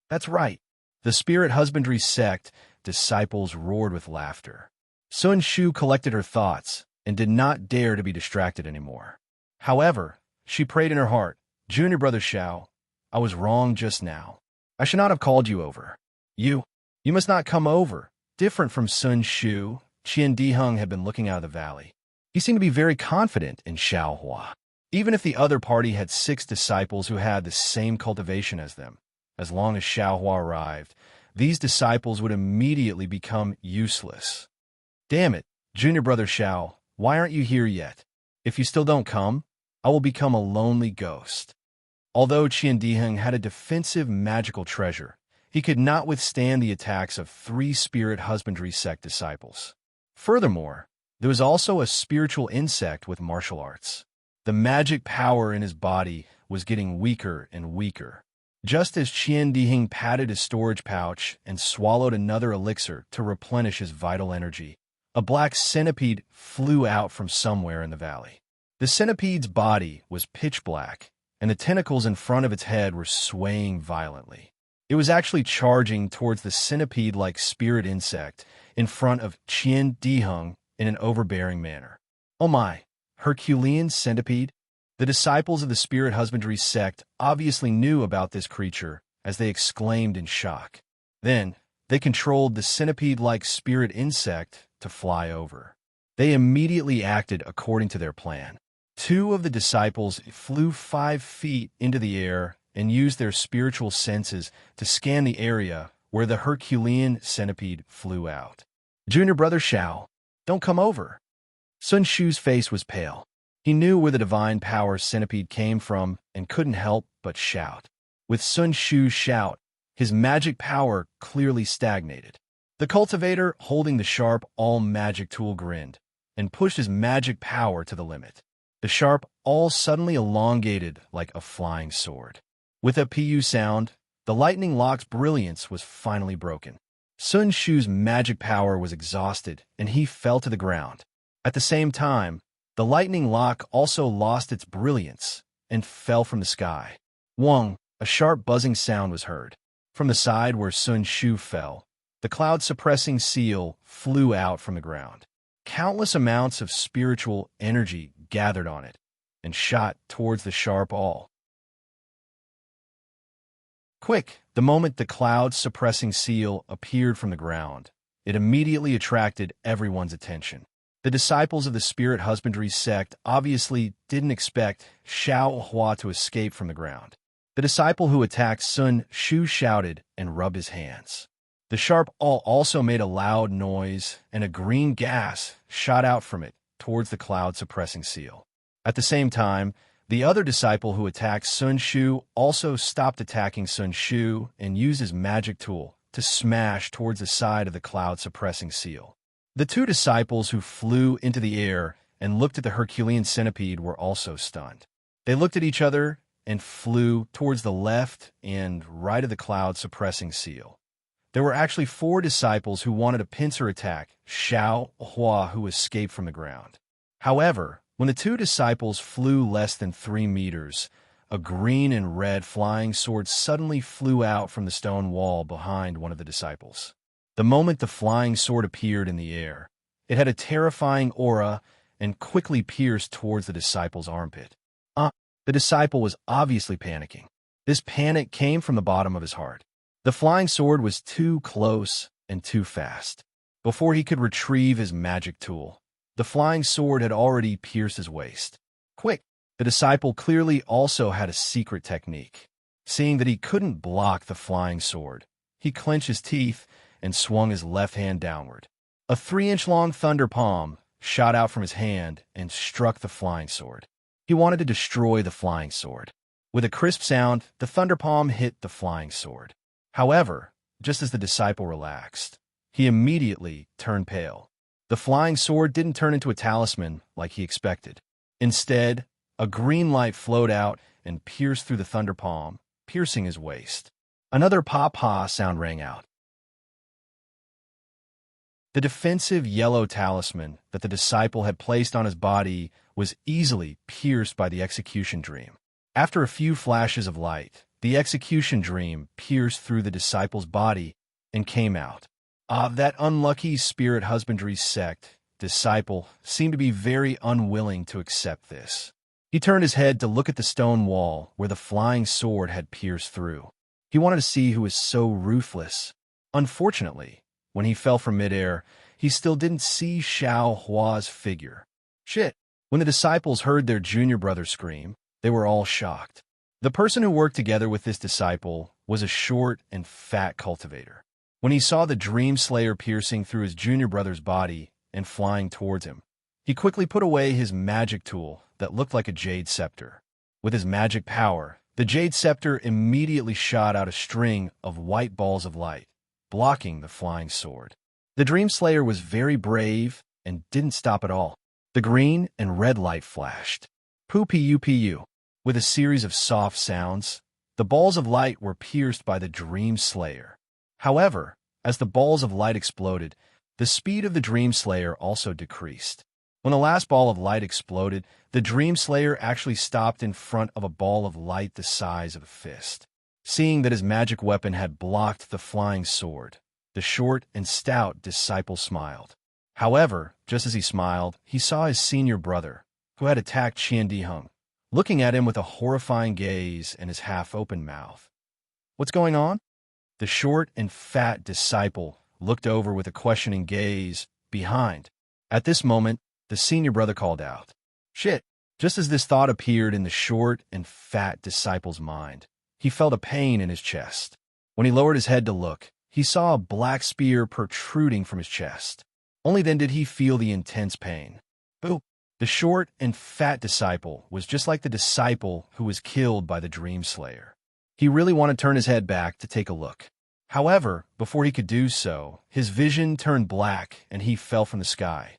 That's right. The spirit husbandry sect disciples roared with laughter. Sun Shu collected her thoughts and did not dare to be distracted anymore. However, she prayed in her heart, "Junior brother Xiao, I was wrong just now. I should not have called you over. You must not come over." Different from Sun Shu, Qian Diheng had been looking out of the valley. He seemed to be very confident in Xiao Hua. Even if the other party had 6 disciples who had the same cultivation as them, as long as Xiao Hua arrived, these disciples would immediately become useless. "Damn it, Junior brother Xiao, why aren't you here yet? If you still don't come, I will become a lonely ghost." Although Qian Diheng had a defensive magical treasure, he could not withstand the attacks of 3 spirit husbandry sect disciples. Furthermore, there was also a spiritual insect with martial arts. The magic power in his body was getting weaker and weaker. Just as Qian Diheng patted his storage pouch and swallowed another elixir to replenish his vital energy, a black centipede flew out from somewhere in the valley. The centipede's body was pitch black, and the tentacles in front of its head were swaying violently. It was actually charging towards the centipede-like spirit insect in front of Qian Diheng in an overbearing manner. Oh my, Herculean centipede? The disciples of the spirit husbandry sect obviously knew about this creature, as they exclaimed in shock. Then, they controlled the centipede-like spirit insect to fly over. They immediately acted according to their plan. Two of the disciples flew 5 feet into the air and used their spiritual senses to scan the area where the Herculean centipede flew out. Junior brother Xiao, don't come over. Sun Shu's face was pale. He knew where the divine power centipede came from and couldn't help but shout. With Sun Shu's shout, his magic power clearly stagnated. The cultivator, holding the sharp all-magic tool, grinned and pushed his magic power to the limit. The sharp all suddenly elongated like a flying sword. With a pu sound, the lightning lock's brilliance was finally broken. Sun Shu's magic power was exhausted, and he fell to the ground. At the same time, the lightning lock also lost its brilliance and fell from the sky. Wong, a sharp buzzing sound was heard. From the side where Sun Shu fell, the cloud-suppressing seal flew out from the ground. Countless amounts of spiritual energy gathered on it and shot towards the sharp all. Quick! The moment the cloud-suppressing seal appeared from the ground, it immediately attracted everyone's attention. The disciples of the spirit husbandry sect obviously didn't expect Xiao Hua to escape from the ground. The disciple who attacked Sun Shu shouted and rubbed his hands. The sharp awl also made a loud noise, and a green gas shot out from it towards the cloud-suppressing seal. At the same time, the other disciple who attacked Sun Shu also stopped attacking Sun Shu and used his magic tool to smash towards the side of the cloud-suppressing seal. The two disciples who flew into the air and looked at the Herculean centipede were also stunned. They looked at each other and flew towards the left and right of the cloud-suppressing seal. There were actually 4 disciples who wanted to pincer attack Xiao Hua, who escaped from the ground. However, when the 2 disciples flew less than 3 meters, a green and red flying sword suddenly flew out from the stone wall behind one of the disciples. The moment the flying sword appeared in the air, it had a terrifying aura and quickly pierced towards the disciple's armpit. The disciple was obviously panicking. This panic came from the bottom of his heart. The flying sword was too close and too fast. Before he could retrieve his magic tool, the flying sword had already pierced his waist. Quick! The disciple clearly also had a secret technique. Seeing that he couldn't block the flying sword, he clenched his teeth and swung his left hand downward. A 3-inch-long thunder palm shot out from his hand and struck the flying sword. He wanted to destroy the flying sword. With a crisp sound, the thunder palm hit the flying sword. However, just as the disciple relaxed, he immediately turned pale. The flying sword didn't turn into a talisman like he expected. Instead, a green light flowed out and pierced through the thunder palm, piercing his waist. Another pa-pa sound rang out. The defensive yellow talisman that the disciple had placed on his body was easily pierced by the execution dream. After a few flashes of light, the execution dream pierced through the disciple's body and came out. That unlucky spirit husbandry sect disciple seemed to be very unwilling to accept this. He turned his head to look at the stone wall where the flying sword had pierced through. He wanted to see who was so ruthless. Unfortunately, when he fell from midair, he still didn't see Xiao Hua's figure. Shit! When the disciples heard their junior brother scream, they were all shocked. The person who worked together with this disciple was a short and fat cultivator. When he saw the Dream Slayer piercing through his junior brother's body and flying towards him, he quickly put away his magic tool that looked like a jade scepter. With his magic power, the jade scepter immediately shot out a string of white balls of light, blocking the flying sword. The Dream Slayer was very brave and didn't stop at all. The green and red light flashed. Pu-pu-pu. With a series of soft sounds, the balls of light were pierced by the Dream Slayer. However, as the balls of light exploded, the speed of the Dream Slayer also decreased. When the last ball of light exploded, the Dream Slayer actually stopped in front of a ball of light the size of a fist. Seeing that his magic weapon had blocked the flying sword, the short and stout disciple smiled. However, just as he smiled, he saw his senior brother, who had attacked Qian Diheng, looking at him with a horrifying gaze and his half-open mouth. "What's going on?" The short and fat disciple looked over with a questioning gaze behind. At this moment, the senior brother called out, "Shit!" Just as this thought appeared in the short and fat disciple's mind, he felt a pain in his chest. When he lowered his head to look, he saw a black spear protruding from his chest. Only then did he feel the intense pain. Boo! The short and fat disciple was just like the disciple who was killed by the Dream Slayer. He really wanted to turn his head back to take a look. However, before he could do so, his vision turned black and he fell from the sky.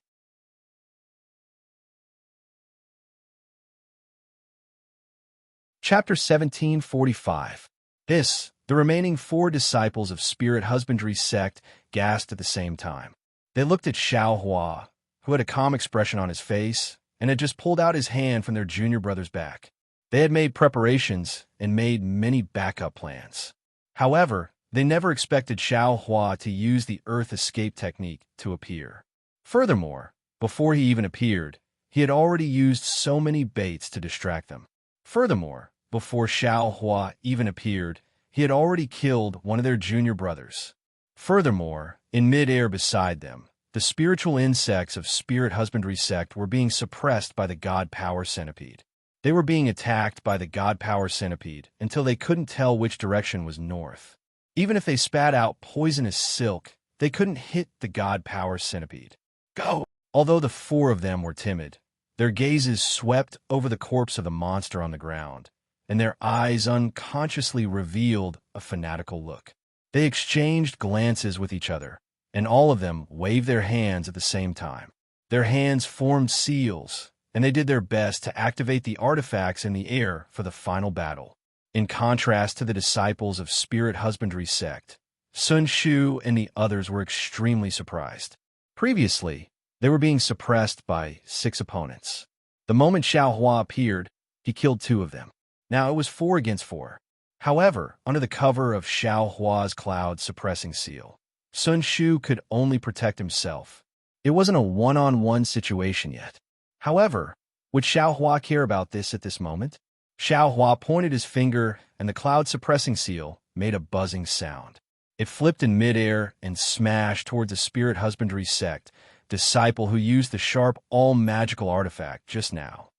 Chapter 1745. The remaining 4 disciples of Spirit Husbandry sect gasped at the same time. They looked at Xiao Hua, who had a calm expression on his face and had just pulled out his hand from their junior brother's back. They had made preparations and made many backup plans. However, they never expected Xiao Hua to use the Earth Escape technique to appear. Furthermore, before he even appeared, he had already used so many baits to distract them. Furthermore, before Xiao Hua even appeared, he had already killed one of their junior brothers. Furthermore, in mid-air beside them, the spiritual insects of Spirit Husbandry sect were being suppressed by the God Power Centipede. They were being attacked by the God Power Centipede until they couldn't tell which direction was north. Even if they spat out poisonous silk, they couldn't hit the God Power Centipede. Go! Although the 4 of them were timid, their gazes swept over the corpse of the monster on the ground, and their eyes unconsciously revealed a fanatical look. They exchanged glances with each other, and all of them waved their hands at the same time. Their hands formed seals, and they did their best to activate the artifacts in the air for the final battle. In contrast to the disciples of Spirit Husbandry sect, Sun Shu and the others were extremely surprised. Previously, they were being suppressed by 6 opponents. The moment Xiao Hua appeared, he killed 2 of them. Now it was 4 against 4. However, under the cover of Xiao Hua's cloud-suppressing seal, Sun Shu could only protect himself. It wasn't a one-on-one situation yet. However, would Xiao Hua care about this at this moment? Xiao Hua pointed his finger, and the cloud-suppressing seal made a buzzing sound. It flipped in midair and smashed towards the Spirit Husbandry sect disciple who used the sharp all-magical artifact just now.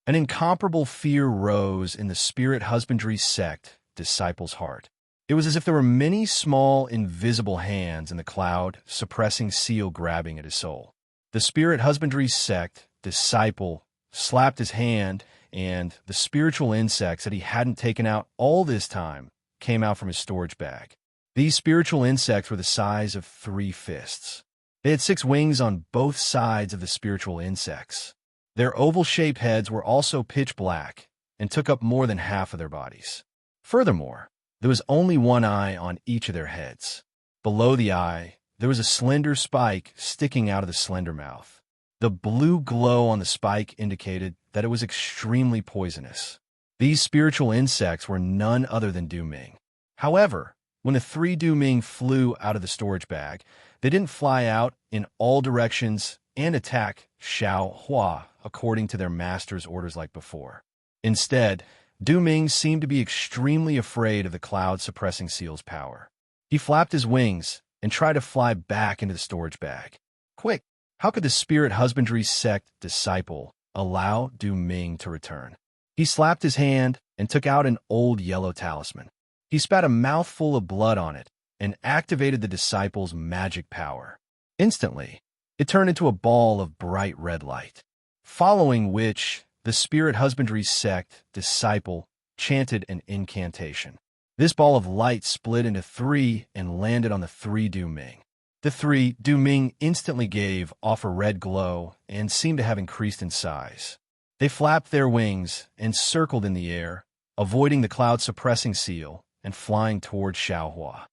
An incomparable fear rose in the Spirit Husbandry sect disciple's heart. It was as if there were many small, invisible hands in the cloud, suppressing seal grabbing at his soul. The Spirit Husbandry sect disciple slapped his hand, and the spiritual insects that he hadn't taken out all this time came out from his storage bag. These spiritual insects were the size of 3 fists. They had 6 wings on both sides of the spiritual insects. Their oval-shaped heads were also pitch black and took up more than half of their bodies. Furthermore, there was only 1 eye on each of their heads. Below the eye, there was a slender spike sticking out of the slender mouth. The blue glow on the spike indicated that it was extremely poisonous. These spiritual insects were none other than Du Ming. However, when the 3 Du Ming flew out of the storage bag, they didn't fly out in all directions and attack Xiao Hua according to their master's orders like before. Instead, Du Ming seemed to be extremely afraid of the cloud-suppressing seal's power. He flapped his wings and tried to fly back into the storage bag. Quick! How could the Spirit Husbandry sect disciple allow Du Ming to return? He slapped his hand and took out an old yellow talisman. He spat a mouthful of blood on it and activated the disciple's magic power. Instantly, it turned into a ball of bright red light, following which the Spirit Husbandry sect disciple chanted an incantation. This ball of light split into 3 and landed on the 3 Du Ming. The 3 Du Ming instantly gave off a red glow and seemed to have increased in size. They flapped their wings and circled in the air, avoiding the cloud-suppressing seal and flying towards Xiao Hua.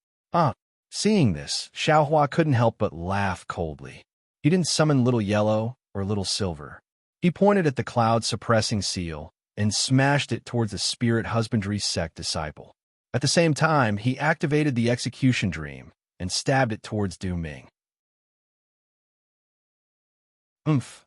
Seeing this, Xiao Hua couldn't help but laugh coldly. He didn't summon Little Yellow or Little Silver. He pointed at the cloud-suppressing seal and smashed it towards the Spirit Husbandry sect disciple. At the same time, he activated the execution dream and stabbed it towards Du Ming.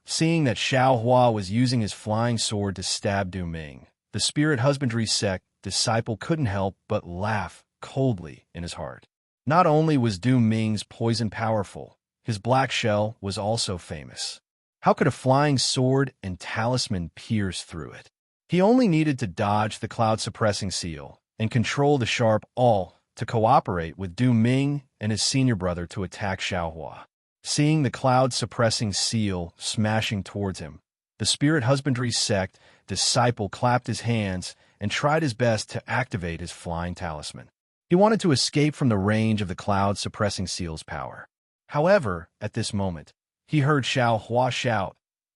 Seeing that Xiao Hua was using his flying sword to stab Du Ming, the spirit husbandry sect disciple couldn't help but laugh coldly in his heart. Not only was Du Ming's poison powerful, his black shell was also famous. How could a flying sword and talisman pierce through it? He only needed to dodge the cloud-suppressing seal and control the sharp awl to cooperate with Du Ming and his senior brother to attack Xiao Hua. Seeing the cloud-suppressing seal smashing towards him, the spirit husbandry sect disciple clapped his hands and tried his best to activate his flying talisman. He wanted to escape from the range of the cloud-suppressing seal's power. However, at this moment, he heard Xiao Hua shout,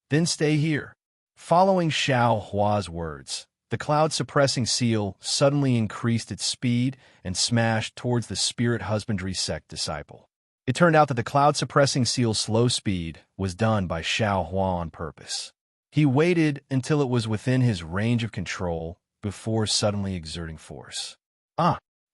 "Then stay here." Following Xiao Hua's words, the cloud-suppressing seal suddenly increased its speed and smashed towards the spirit husbandry sect disciple. It turned out that the cloud-suppressing seal's slow speed was done by Xiao Hua on purpose. He waited until it was within his range of control before suddenly exerting force.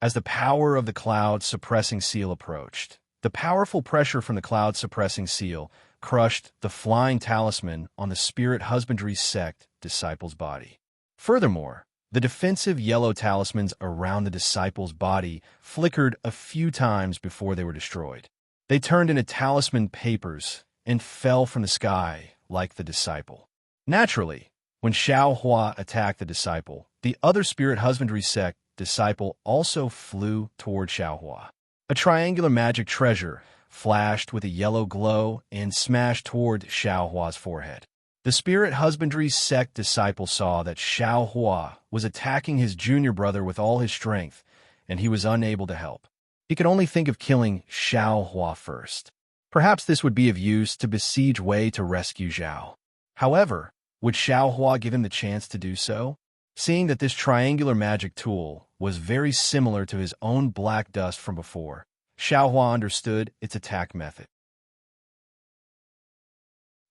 As the power of the cloud-suppressing seal approached, the powerful pressure from the cloud-suppressing seal crushed the flying talisman on the spirit husbandry sect disciple's body. Furthermore, the defensive yellow talismans around the disciple's body flickered a few times before they were destroyed. They turned into talisman papers and fell from the sky like the disciple. Naturally, when Xiao Hua attacked the disciple, the other spirit husbandry sect disciple also flew toward Xiao Hua. A triangular magic treasure flashed with a yellow glow and smashed toward Xiao Hua's forehead. The spirit husbandry sect disciple saw that Xiao Hua was attacking his junior brother with all his strength, and he was unable to help. He could only think of killing Xiao Hua first. Perhaps this would be of use to besiege Wei to rescue Zhao. However, would Xiao Hua give him the chance to do so? Seeing that this triangular magic tool was very similar to his own black dust from before, Xiao Hua understood its attack method.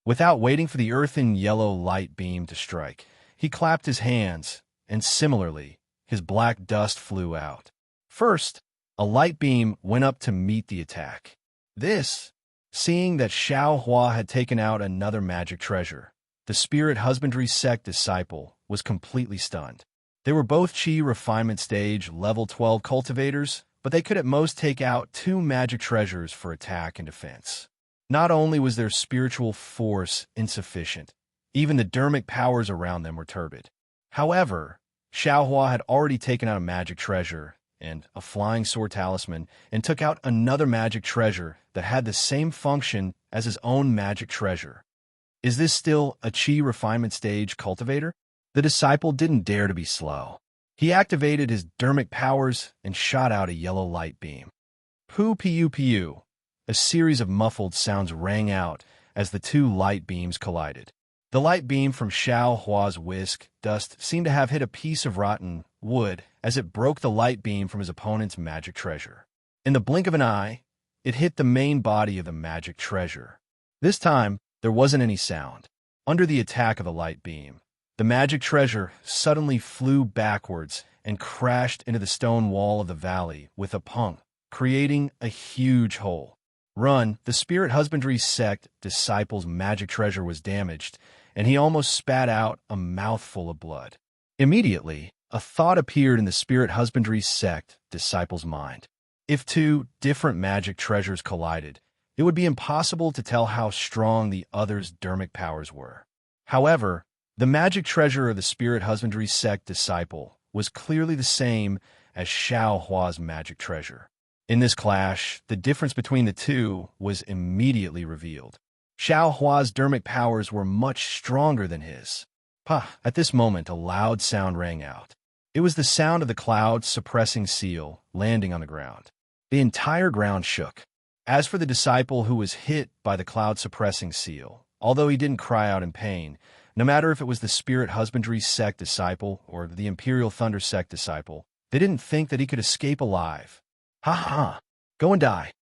Without waiting for the earthen yellow light beam to strike, he clapped his hands, and similarly, his black dust flew out. First, a light beam went up to meet the attack. Seeing that Xiao Hua had taken out another magic treasure, the spirit husbandry sect disciple was completely stunned. They were both Qi refinement stage level 12 cultivators, but they could at most take out 2 magic treasures for attack and defense. Not only was their spiritual force insufficient, even the dermic powers around them were turbid. However, Xiao Hua had already taken out a magic treasure and a flying sword talisman and took out another magic treasure that had the same function as his own magic treasure. Is this still a Qi refinement stage cultivator? The disciple didn't dare to be slow. He activated his dermic powers and shot out a yellow light beam. Pu-pu-pu. A series of muffled sounds rang out as the 2 light beams collided. The light beam from Xiao Hua's whisk dust seemed to have hit a piece of rotten wood as it broke the light beam from his opponent's magic treasure. In the blink of an eye, it hit the main body of the magic treasure. This time, there wasn't any sound. Under the attack of the light beam, the magic treasure suddenly flew backwards and crashed into the stone wall of the valley with a punk, creating a huge hole. The spirit husbandry sect disciple's magic treasure was damaged, and he almost spat out a mouthful of blood. Immediately, a thought appeared in the spirit husbandry sect disciple's mind. If 2 different magic treasures collided, it would be impossible to tell how strong the other's dermic powers were. However, the magic treasure of the spirit husbandry sect disciple was clearly the same as Xiao Hua's magic treasure. In this clash, the difference between the 2 was immediately revealed. Xiao Hua's dermic powers were much stronger than his. At this moment, a loud sound rang out. It was the sound of the cloud-suppressing seal landing on the ground. The entire ground shook. As for the disciple who was hit by the cloud-suppressing seal, although he didn't cry out in pain, no matter if it was the spirit husbandry sect disciple or the imperial thunder sect disciple, they didn't think that he could escape alive. Go and die.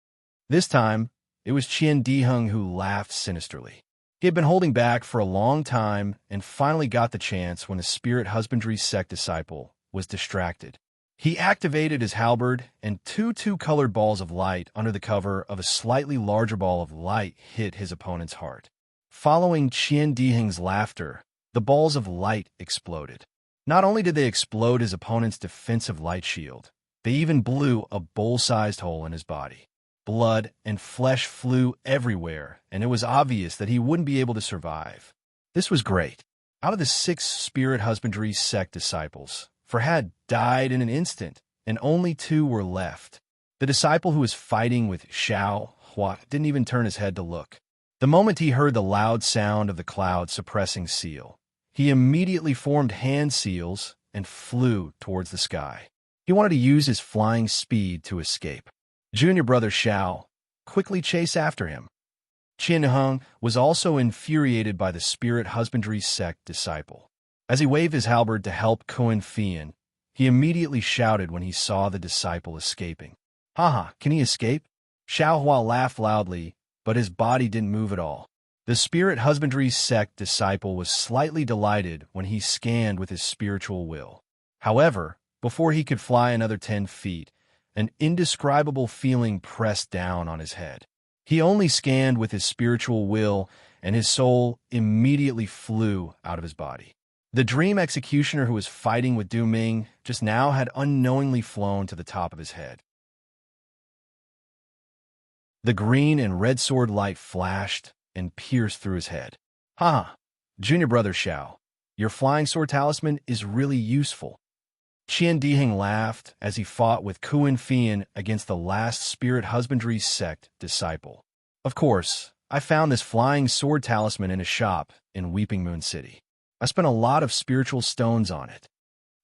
This time, it was Qian Diheng who laughed sinisterly. He had been holding back for a long time and finally got the chance when the spirit husbandry sect disciple was distracted. He activated his halberd, and two colored balls of light under the cover of a slightly larger ball of light hit his opponent's heart. Following Qian Diheng's laughter, the balls of light exploded. Not only did they explode his opponent's defensive light shield, they even blew a bowl-sized hole in his body. Blood and flesh flew everywhere, and it was obvious that he wouldn't be able to survive. This was great. Out of the 6 spirit husbandry sect disciples, 4 had died in an instant, and only 2 were left. The disciple who was fighting with Xiao Hua didn't even turn his head to look. The moment he heard the loud sound of the cloud-suppressing seal, he immediately formed hand seals and flew towards the sky. He wanted to use his flying speed to escape. Junior brother Xiao quickly chased after him. Qin Heng was also infuriated by the spirit husbandry sect disciple. As he waved his halberd to help Kuan Fian, he immediately shouted when he saw the disciple escaping. Haha, can he escape? Xiao Hua laughed loudly, but his body didn't move at all. The spirit husbandry sect disciple was slightly delighted when he scanned with his spiritual will. However, before he could fly another 10 feet, an indescribable feeling pressed down on his head. He only scanned with his spiritual will, and his soul immediately flew out of his body. The dream executioner who was fighting with Du Ming just now had unknowingly flown to the top of his head. The green and red sword light flashed and pierced through his head. Ha! Junior brother Xiao, your flying sword talisman is really useful. Qian Diheng laughed as he fought with Kuan Fian against the last spirit husbandry sect disciple. Of course, I found this flying sword talisman in a shop in Weeping Moon City. I spent a lot of spiritual stones on it.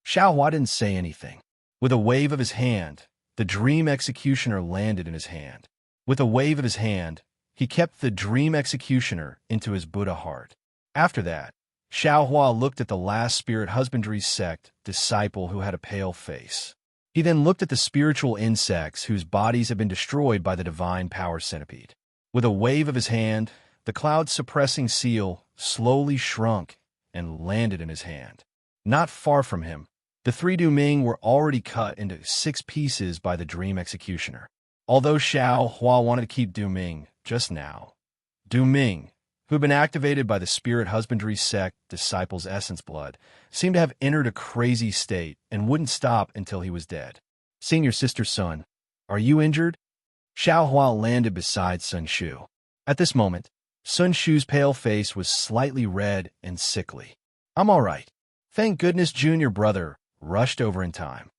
Xiao Hua didn't say anything. With a wave of his hand, the dream executioner landed in his hand. With a wave of his hand, he kept the dream executioner into his Buddha heart. After that, Xiao Hua looked at the last spirit husbandry sect disciple who had a pale face. He then looked at the spiritual insects whose bodies had been destroyed by the divine power centipede. With a wave of his hand, the cloud-suppressing seal slowly shrunk and landed in his hand. Not far from him, the 3 Du Ming were already cut into 6 pieces by the dream executioner. Although Xiao Hua wanted to keep Du Ming just now, Du Ming, who had been activated by the spirit husbandry sect disciple's essence blood, seemed to have entered a crazy state and wouldn't stop until he was dead. Senior sister Sun, are you injured? Xiao Hua landed beside Sun Shu. At this moment, Sun Shu's pale face was slightly red and sickly. I'm all right. Thank goodness junior brother rushed over in time.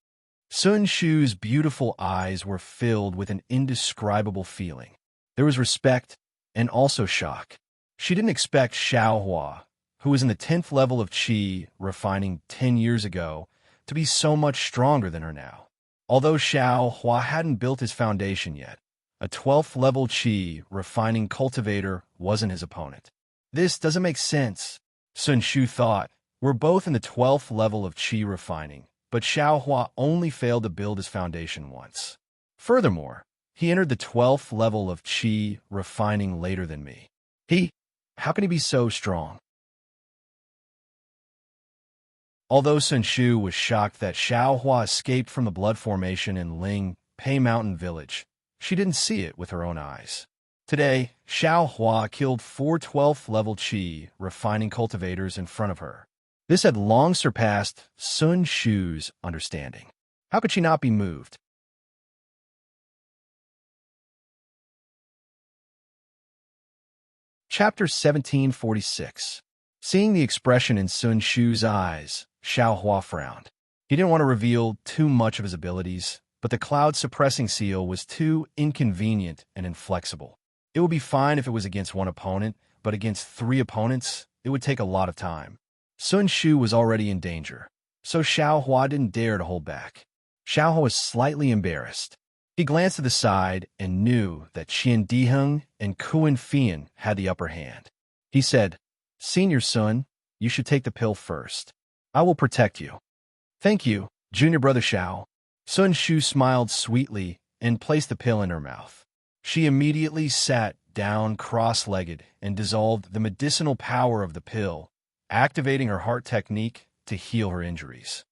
Sun Shu's beautiful eyes were filled with an indescribable feeling. There was respect and also shock. She didn't expect Xiao Hua, who was in the 10th level of Qi refining 10 years ago, to be so much stronger than her now. Although Xiao Hua hadn't built his foundation yet, a 12th level Qi refining cultivator wasn't his opponent. This doesn't make sense, Sun Shu thought. We're both in the 12th level of Qi refining, but Xiao Hua only failed to build his foundation once. Furthermore, he entered the 12th level of Qi refining later than me. How can he be so strong? Although Sun Shu was shocked that Xiao Hua escaped from the blood formation in Ling Pei Mountain Village, she didn't see it with her own eyes. Today, Xiao Hua killed 4 12th level Qi refining cultivators in front of her. This had long surpassed Sun Shu's understanding. How could she not be moved? Chapter 1746. Seeing the expression in Sun Shu's eyes, Xiao Hua frowned. He didn't want to reveal too much of his abilities, but the cloud-suppressing seal was too inconvenient and inflexible. It would be fine if it was against 1 opponent, but against 3 opponents, it would take a lot of time. Sun Shu was already in danger, so Xiao Hua didn't dare to hold back. Xiao Hua was slightly embarrassed. He glanced to the side and knew that Qian Diheng and Kuan Fian had the upper hand. He said, Senior Sun, you should take the pill first. I will protect you. Thank you, junior brother Xiao. Sun Shu smiled sweetly and placed the pill in her mouth. She immediately sat down cross-legged and dissolved the medicinal power of the pill, activating her heart technique to heal her injuries.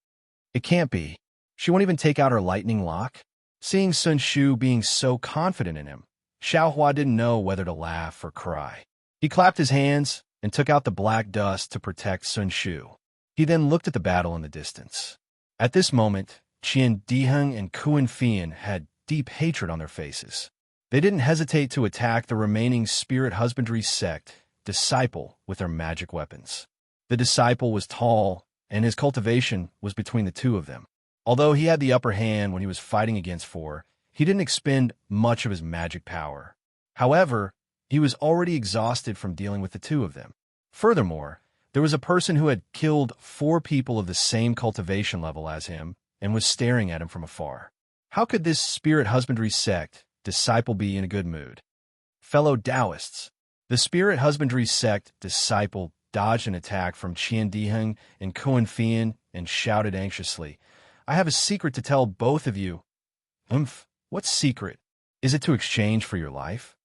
It can't be. She won't even take out her lightning lock? Seeing Sun Shu being so confident in him, Xiaohua didn't know whether to laugh or cry. He clapped his hands and took out the black dust to protect Sun Shu. He then looked at the battle in the distance. At this moment, Qian Diheng and Kuan Fian had deep hatred on their faces. They didn't hesitate to attack the remaining spirit husbandry sect disciple with their magic weapons. The disciple was tall, and his cultivation was between the two of them. Although he had the upper hand when he was fighting against four, he didn't expend much of his magic power. However, he was already exhausted from dealing with the two of them. Furthermore, there was a person who had killed 4 people of the same cultivation level as him and was staring at him from afar. How could this spirit husbandry sect disciple be in a good mood? Fellow Taoists, the spirit husbandry sect disciple dodged an attack from Qian Diheng and Kuan Fian and shouted anxiously, "I have a secret to tell both of you." What secret? Is it to exchange for your life?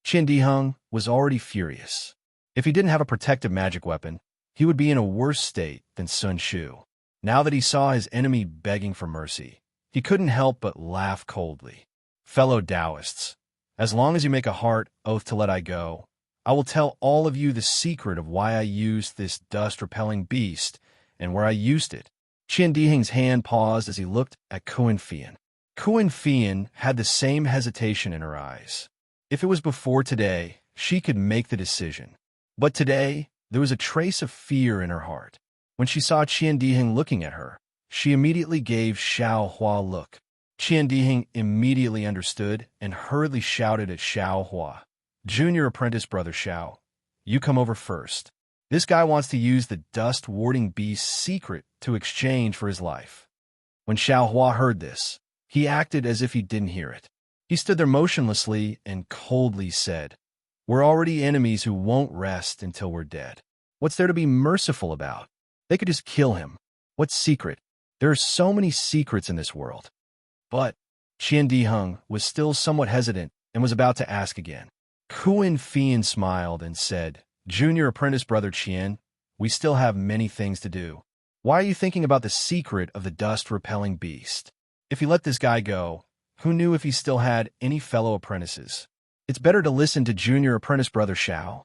Qian Diheng was already furious. If he didn't have a protective magic weapon, he would be in a worse state than Sun Shu. Now that he saw his enemy begging for mercy, he couldn't help but laugh coldly. Fellow Taoists, as long as you make a heart oath to let I go, I will tell all of you the secret of why I used this dust-repelling beast and where I used it. Qian Diheng's hand paused as he looked at Kuan Fian. Kuan Fian had the same hesitation in her eyes. If it was before today, she could make the decision. But today, there was a trace of fear in her heart. When she saw Qian Diheng looking at her, she immediately gave Xiaohua a look. Qian Diheng immediately understood and hurriedly shouted at Xiaohua, "Junior apprentice brother Xiao, you come over first. This guy wants to use the dust-warding beast's secret to exchange for his life." When Xiaohua heard this, he acted as if he didn't hear it. He stood there motionlessly and coldly said, "We're already enemies who won't rest until we're dead. What's there to be merciful about? They could just kill him. What secret? There are so many secrets in this world." But Qian Diheng was still somewhat hesitant and was about to ask again. Kuan Fian smiled and said, "Junior apprentice brother Qian, we still have many things to do. Why are you thinking about the secret of the dust-repelling beast? If you let this guy go, who knew if he still had any fellow apprentices? It's better to listen to junior apprentice brother Xiao."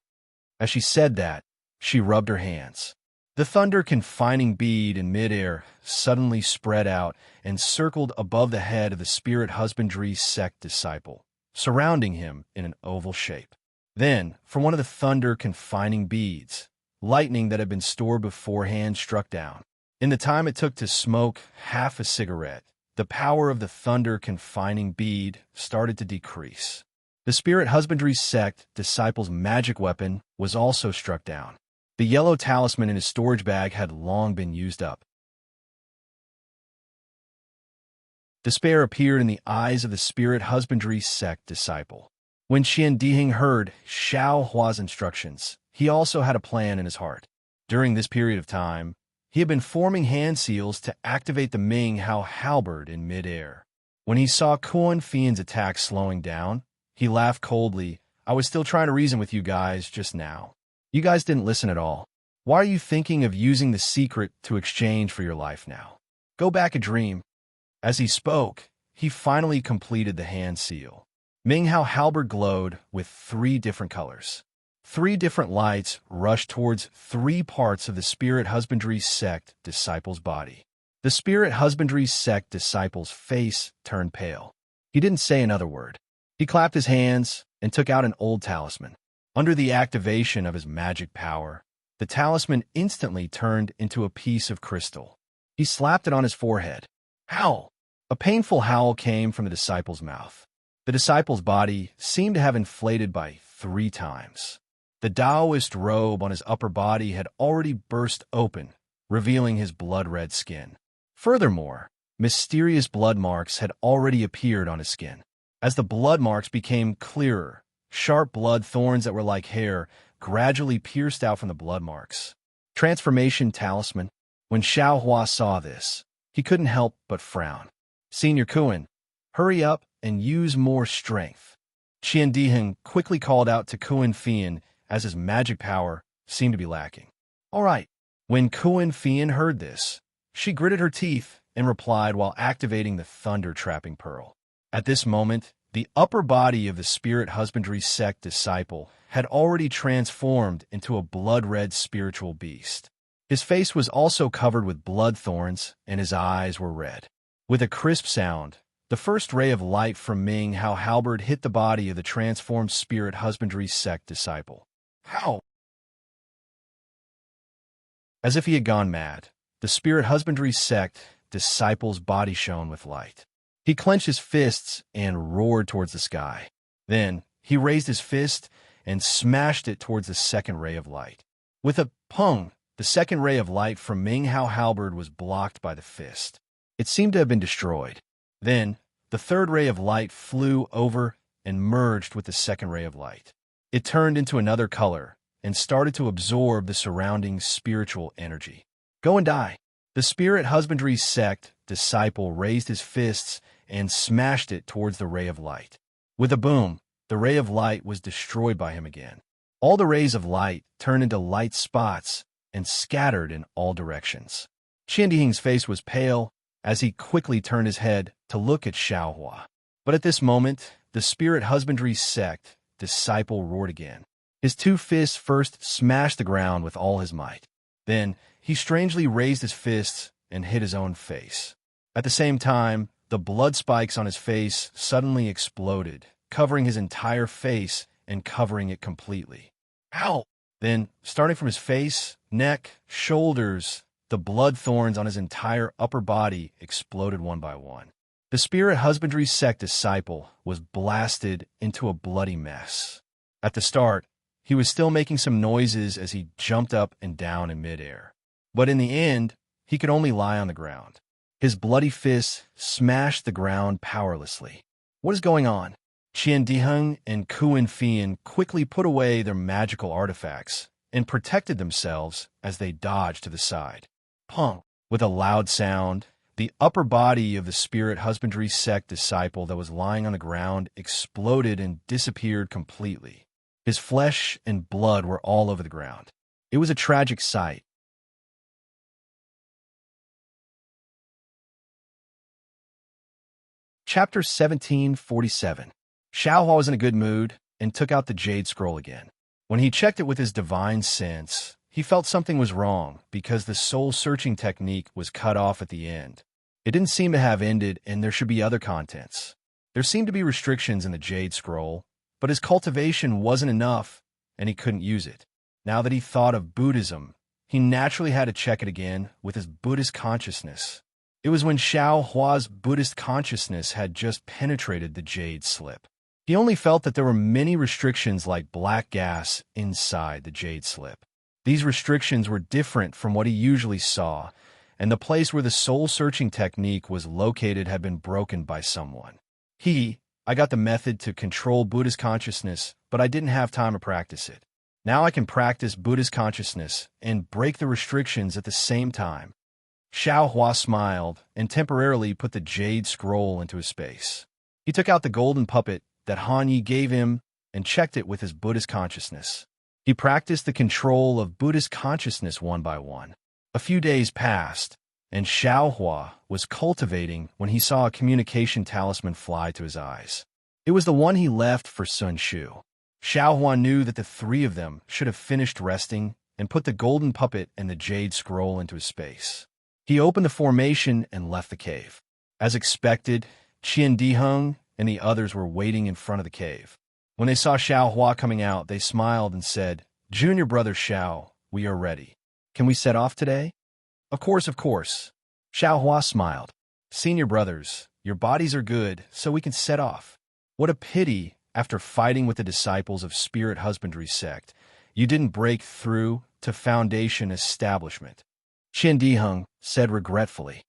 As she said that, she rubbed her hands. The thunder confining bead in midair suddenly spread out and circled above the head of the spirit husbandry sect disciple, surrounding him in an oval shape. Then, from one of the thunder confining beads, lightning that had been stored beforehand struck down. In the time it took to smoke half a cigarette, the power of the thunder confining bead started to decrease. The spirit husbandry sect disciple's magic weapon was also struck down. The yellow talisman in his storage bag had long been used up. Despair appeared in the eyes of the spirit husbandry sect disciple. When Qian Diheng heard Xiaohua's instructions, he also had a plan in his heart. During this period of time, he had been forming hand seals to activate the Ming Hao halberd in midair. When he saw Kuan Fian's attack slowing down, he laughed coldly. "I was still trying to reason with you guys just now. You guys didn't listen at all. Why are you thinking of using the secret to exchange for your life now? Go back and dream." As he spoke, he finally completed the hand seal. Ming Hao halberd glowed with 3 different colors. 3 different lights rushed towards 3 parts of the spirit husbandry sect disciple's body. The spirit husbandry sect disciple's face turned pale. He didn't say another word. He clapped his hands and took out an old talisman. Under the activation of his magic power, the talisman instantly turned into a piece of crystal. He slapped it on his forehead. Howl! A painful howl came from the disciple's mouth. The disciple's body seemed to have inflated by 3 times. The Taoist robe on his upper body had already burst open, revealing his blood-red skin. Furthermore, mysterious blood marks had already appeared on his skin. As the blood marks became clearer, sharp blood thorns that were like hair gradually pierced out from the blood marks. Transformation talisman. When Xiaohua saw this, he couldn't help but frown. "Senior Kuan, hurry up and use more strength." Qian Diheng quickly called out to Kuan Fian as his magic power seemed to be lacking. "All right." When Kuan Fian heard this, she gritted her teeth and replied while activating the thunder-trapping pearl. At this moment, the upper body of the spirit husbandry sect disciple had already transformed into a blood-red spiritual beast. His face was also covered with blood thorns, and his eyes were red. With a crisp sound, the first ray of light from Ming Hao halberd hit the body of the transformed spirit husbandry sect disciple. How? As if he had gone mad, the spirit husbandry sect disciple's body shone with light. He clenched his fists and roared towards the sky. Then, he raised his fist and smashed it towards the second ray of light. With a pung, the second ray of light from Ming Hao halberd was blocked by the fist. It seemed to have been destroyed. Then, the third ray of light flew over and merged with the second ray of light. It turned into another color and started to absorb the surrounding spiritual energy. Go and die. The spirit husbandry sect disciple raised his fists and smashed it towards the ray of light. With a boom, the ray of light was destroyed by him again. All the rays of light turned into light spots and scattered in all directions. Qian Diheng's face was pale as he quickly turned his head to look at Xiaohua. But at this moment, the spirit husbandry sect disciple roared again. His two fists first smashed the ground with all his might. Then, he strangely raised his fists and hit his own face. At the same time, the blood spikes on his face suddenly exploded, covering his entire face and covering it completely. Ow! Then, starting from his face, neck, shoulders, the blood thorns on his entire upper body exploded one by one. The spirit husbandry sect disciple was blasted into a bloody mess. At the start, he was still making some noises as he jumped up and down in midair. But in the end, he could only lie on the ground. His bloody fists smashed the ground powerlessly. What is going on? Qian Diheng and Kuan Fian quickly put away their magical artifacts and protected themselves as they dodged to the side. Pong! With a loud sound, the upper body of the spirit husbandry sect disciple that was lying on the ground exploded and disappeared completely. His flesh and blood were all over the ground. It was a tragic sight. Chapter 1747. Xiaohua was in a good mood and took out the jade scroll again. When he checked it with his divine sense, he felt something was wrong because the soul-searching technique was cut off at the end. It didn't seem to have ended, and there should be other contents. There seemed to be restrictions in the jade scroll, but his cultivation wasn't enough, and he couldn't use it. Now that he thought of Buddhism, he naturally had to check it again with his Buddhist consciousness. It was when Xiaohua's Buddhist consciousness had just penetrated the jade slip. He only felt that there were many restrictions like black gas inside the jade slip. These restrictions were different from what he usually saw, and the place where the soul-searching technique was located had been broken by someone. I got the method to control Buddhist consciousness, but I didn't have time to practice it. Now I can practice Buddhist consciousness and break the restrictions at the same time. Xiaohua smiled and temporarily put the jade scroll into his space. He took out the golden puppet that Han Yi gave him and checked it with his Buddhist consciousness. He practiced the control of Buddhist consciousness one by one. A few days passed, and Xiaohua was cultivating when he saw a communication talisman fly to his eyes. It was the one he left for Sun Shu. Xiaohua knew that the three of them should have finished resting and put the golden puppet and the jade scroll into his space. He opened the formation and left the cave. As expected, Qian Diheng and the others were waiting in front of the cave. When they saw Xiaohua coming out, they smiled and said, "Junior brother Xiao, we are ready. Can we set off today?" Of course, of course. Xiaohua smiled. "Senior brothers, your bodies are good, so we can set off. What a pity, after fighting with the disciples of Spirit Husbandry sect, you didn't break through to Foundation Establishment." Qian Diheng said regretfully.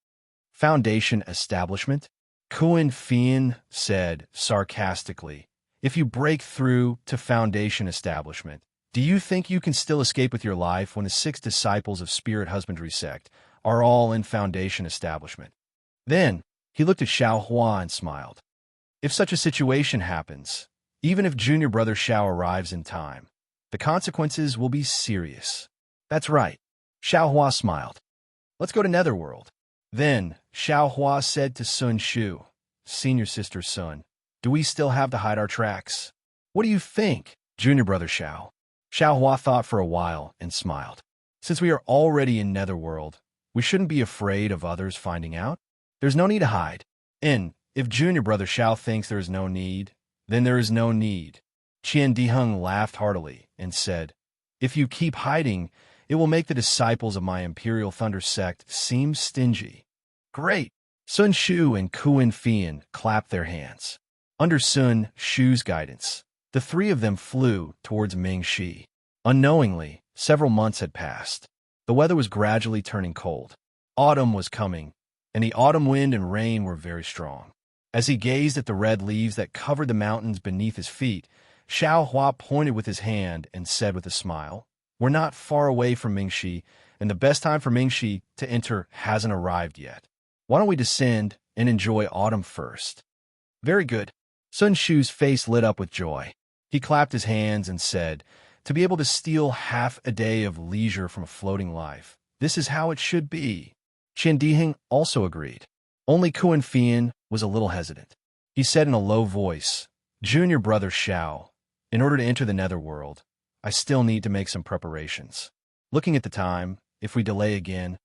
"Foundation Establishment?" Kuan Fian said sarcastically. "If you break through to Foundation Establishment, do you think you can still escape with your life when the 6 disciples of Spirit Husbandry sect are all in Foundation Establishment?" Then he looked at Xiaohua and smiled. "If such a situation happens, even if junior brother Xiao arrives in time, the consequences will be serious." "That's right." Xiaohua smiled. "Let's go to Netherworld." Then Xiaohua said to Sun Shu, senior sister's son, do we still have to hide our tracks? What do you think, junior brother Xiao? Xiaohua thought for a while and smiled. Since we are already in Netherworld, we shouldn't be afraid of others finding out. There's no need to hide. And if junior brother Xiao thinks there is no need, then there is no need. Qian Diheng laughed heartily and said, if you keep hiding, it will make the disciples of my Imperial Thunder sect seem stingy. Great! Sun Shu and Kuan Fian clapped their hands. Under Sun Shu's guidance, the three of them flew towards Mingxi. Unknowingly, several months had passed. The weather was gradually turning cold. Autumn was coming, and the autumn wind and rain were very strong. As he gazed at the red leaves that covered the mountains beneath his feet, Xiaohua pointed with his hand and said with a smile, we're not far away from Mingxi, and the best time for Mingxi to enter hasn't arrived yet. Why don't we descend and enjoy autumn first? Very good. Sun Shu's face lit up with joy. He clapped his hands and said, to be able to steal half a day of leisure from a floating life, this is how it should be. Qian Diheng also agreed. Only Kuan Fian was a little hesitant. He said in a low voice, junior brother Xiao, in order to enter the Netherworld, I still need to make some preparations. Looking at the time, if we delay again,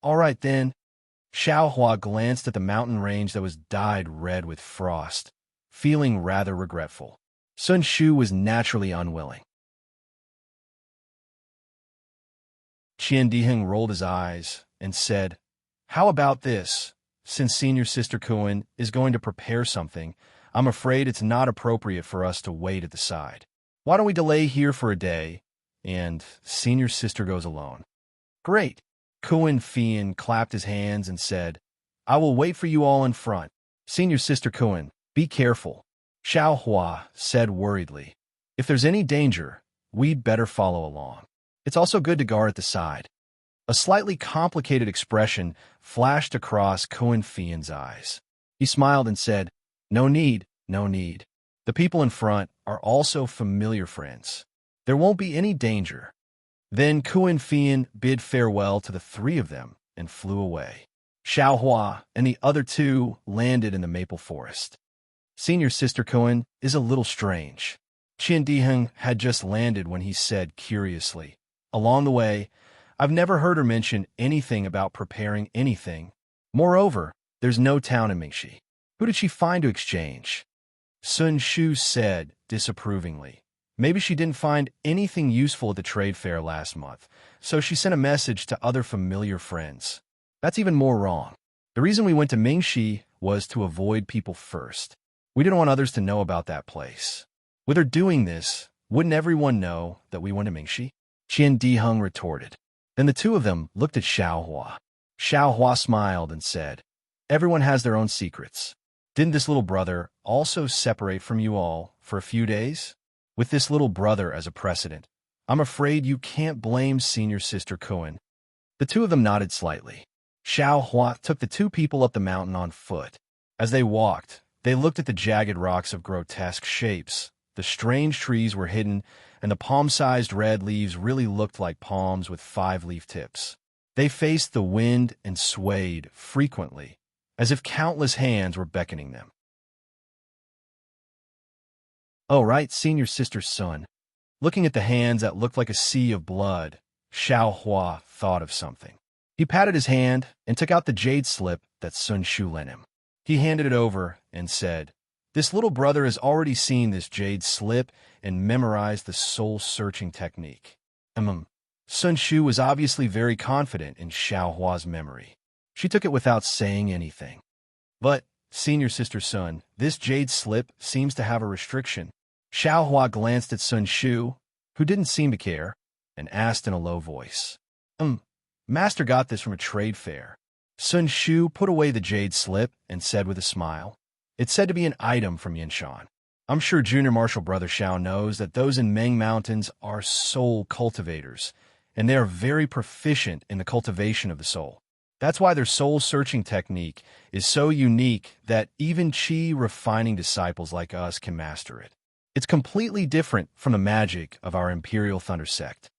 all right then. Xiaohua glanced at the mountain range that was dyed red with frost, feeling rather regretful. Sun Shu was naturally unwilling. Qian Diheng rolled his eyes and said, how about this? Since senior sister Kuan is going to prepare something, I'm afraid it's not appropriate for us to wait at the side. Why don't we delay here for a day, and senior sister goes alone? Great. Kuan Fian clapped his hands and said, I will wait for you all in front. Senior sister Kuan, be careful. Xiaohua said worriedly, if there's any danger, we'd better follow along. It's also good to guard at the side. A slightly complicated expression flashed across Kuan Fian's eyes. He smiled and said, no need, no need. The people in front are also familiar friends. There won't be any danger. Then Kuan Fian bid farewell to the three of them and flew away. Xiaohua and the other two landed in the maple forest. Senior sister Kuan is a little strange. Qian Diheng had just landed when he said curiously, along the way, I've never heard her mention anything about preparing anything. Moreover, there's no town in Mingxi. Who did she find to exchange? Sun Shu said disapprovingly. Maybe she didn't find anything useful at the trade fair last month, so she sent a message to other familiar friends. That's even more wrong. The reason we went to Mingxi was to avoid people first. We didn't want others to know about that place. With her doing this, wouldn't everyone know that we went to Mingxi? Qian Diheng retorted. Then the two of them looked at Xiaohua. Xiaohua smiled and said, everyone has their own secrets. Didn't this little brother also separate from you all for a few days? With this little brother as a precedent, I'm afraid you can't blame senior sister Kuan. The two of them nodded slightly. Xiaohua took the two people up the mountain on foot. As they walked, they looked at the jagged rocks of grotesque shapes. The strange trees were hidden, and the palm-sized red leaves really looked like palms with 5-leaf tips. They faced the wind and swayed frequently, as if countless hands were beckoning them. Oh, right, senior sister's son. Looking at the hands that looked like a sea of blood, Xiaohua thought of something. He patted his hand and took out the jade slip that Sun Shu lent him. He handed it over and said, this little brother has already seen this jade slip and memorized the soul-searching technique. Sun Shu was obviously very confident in Xiaohua's memory. She took it without saying anything. But, senior sister's son, this jade slip seems to have a restriction. Xiaohua glanced at Sun Shu, who didn't seem to care, and asked in a low voice. Master got this from a trade fair. Sun Shu put away the jade slip and said with a smile, it's said to be an item from Yinshan. I'm sure junior martial brother Xiao knows that those in Meng Mountains are soul cultivators, and they are very proficient in the cultivation of the soul. That's why their soul-searching technique is so unique that even chi-refining disciples like us can master it. It's completely different from the magic of our Imperial Thunder sect.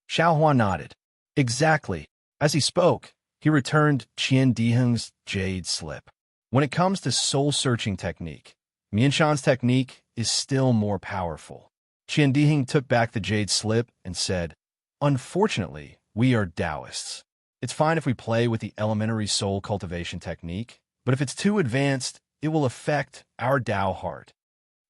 Xiaohua nodded. Exactly. As he spoke, he returned Qian Diheng's jade slip. When it comes to soul-searching technique, Mianshan's technique is still more powerful. Qian Diheng took back the jade slip and said, "Unfortunately, we are Taoists. It's fine if we play with the elementary soul cultivation technique, but if it's too advanced, it will affect our Tao heart."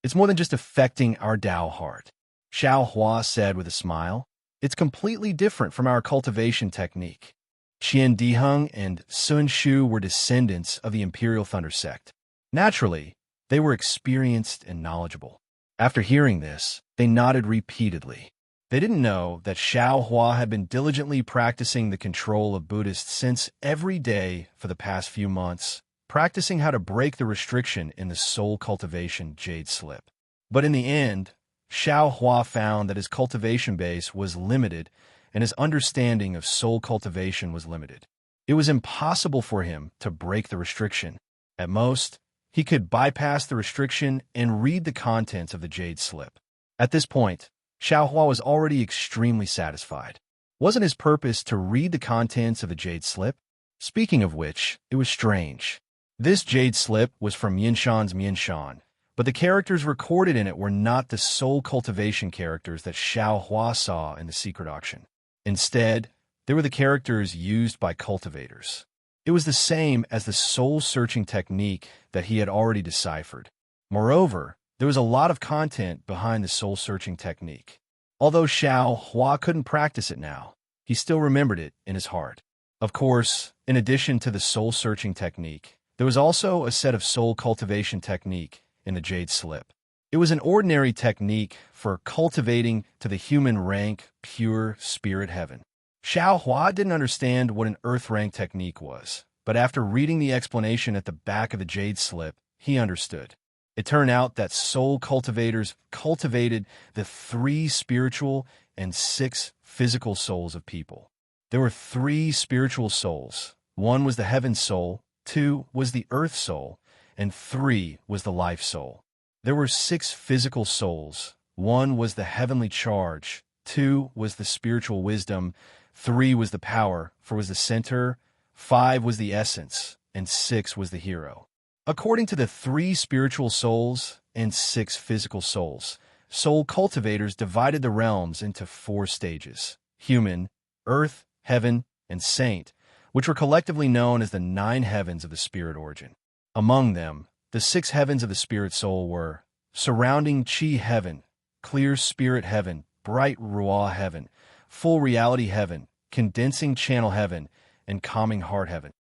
"It's more than just affecting our Tao heart," Xiao Hua said with a smile. "It's completely different from our cultivation technique." Qian Diheng and Sun Shu were descendants of the Imperial Thunder sect. Naturally, they were experienced and knowledgeable. After hearing this, they nodded repeatedly. They didn't know that Xiao Hua had been diligently practicing the control of Buddhists since every day for the past few months, practicing how to break the restriction in the soul cultivation jade slip. But in the end, Xiao Hua found that his cultivation base was limited and his understanding of soul cultivation was limited. It was impossible for him to break the restriction. At most, he could bypass the restriction and read the contents of the jade slip. At this point, Xiao Hua was already extremely satisfied. Wasn't his purpose to read the contents of the jade slip? Speaking of which, it was strange. This jade slip was from Mianshan's Mianshan, but the characters recorded in it were not the soul cultivation characters that Xiao Hua saw in the secret auction. Instead, they were the characters used by cultivators. It was the same as the soul-searching technique that he had already deciphered. Moreover, there was a lot of content behind the soul-searching technique. Although Xiao Hua couldn't practice it now, he still remembered it in his heart. Of course, in addition to the soul-searching technique, there was also a set of soul cultivation technique in the jade slip. It was an ordinary technique for cultivating to the human rank, pure spirit heaven. Xiao Hua didn't understand what an earth rank technique was, but after reading the explanation at the back of the jade slip, he understood. It turned out that soul cultivators cultivated the 3 spiritual and 6 physical souls of people. There were 3 spiritual souls. 1 was the heaven soul, 2 was the earth soul, and 3 was the life soul. There were 6 physical souls. 1 was the heavenly charge, 2 was the spiritual wisdom, 3 was the power, 4 was the center, 5 was the essence, and 6 was the hero. According to the 3 spiritual souls and 6 physical souls, soul cultivators divided the realms into 4 stages: human, earth, heaven, and saint, which were collectively known as the 9 heavens of the spirit origin. Among them, the 6 heavens of the spirit soul were surrounding chi heaven, clear spirit heaven, bright ruah heaven, full reality heaven, condensing channel heaven, and calming heart heaven.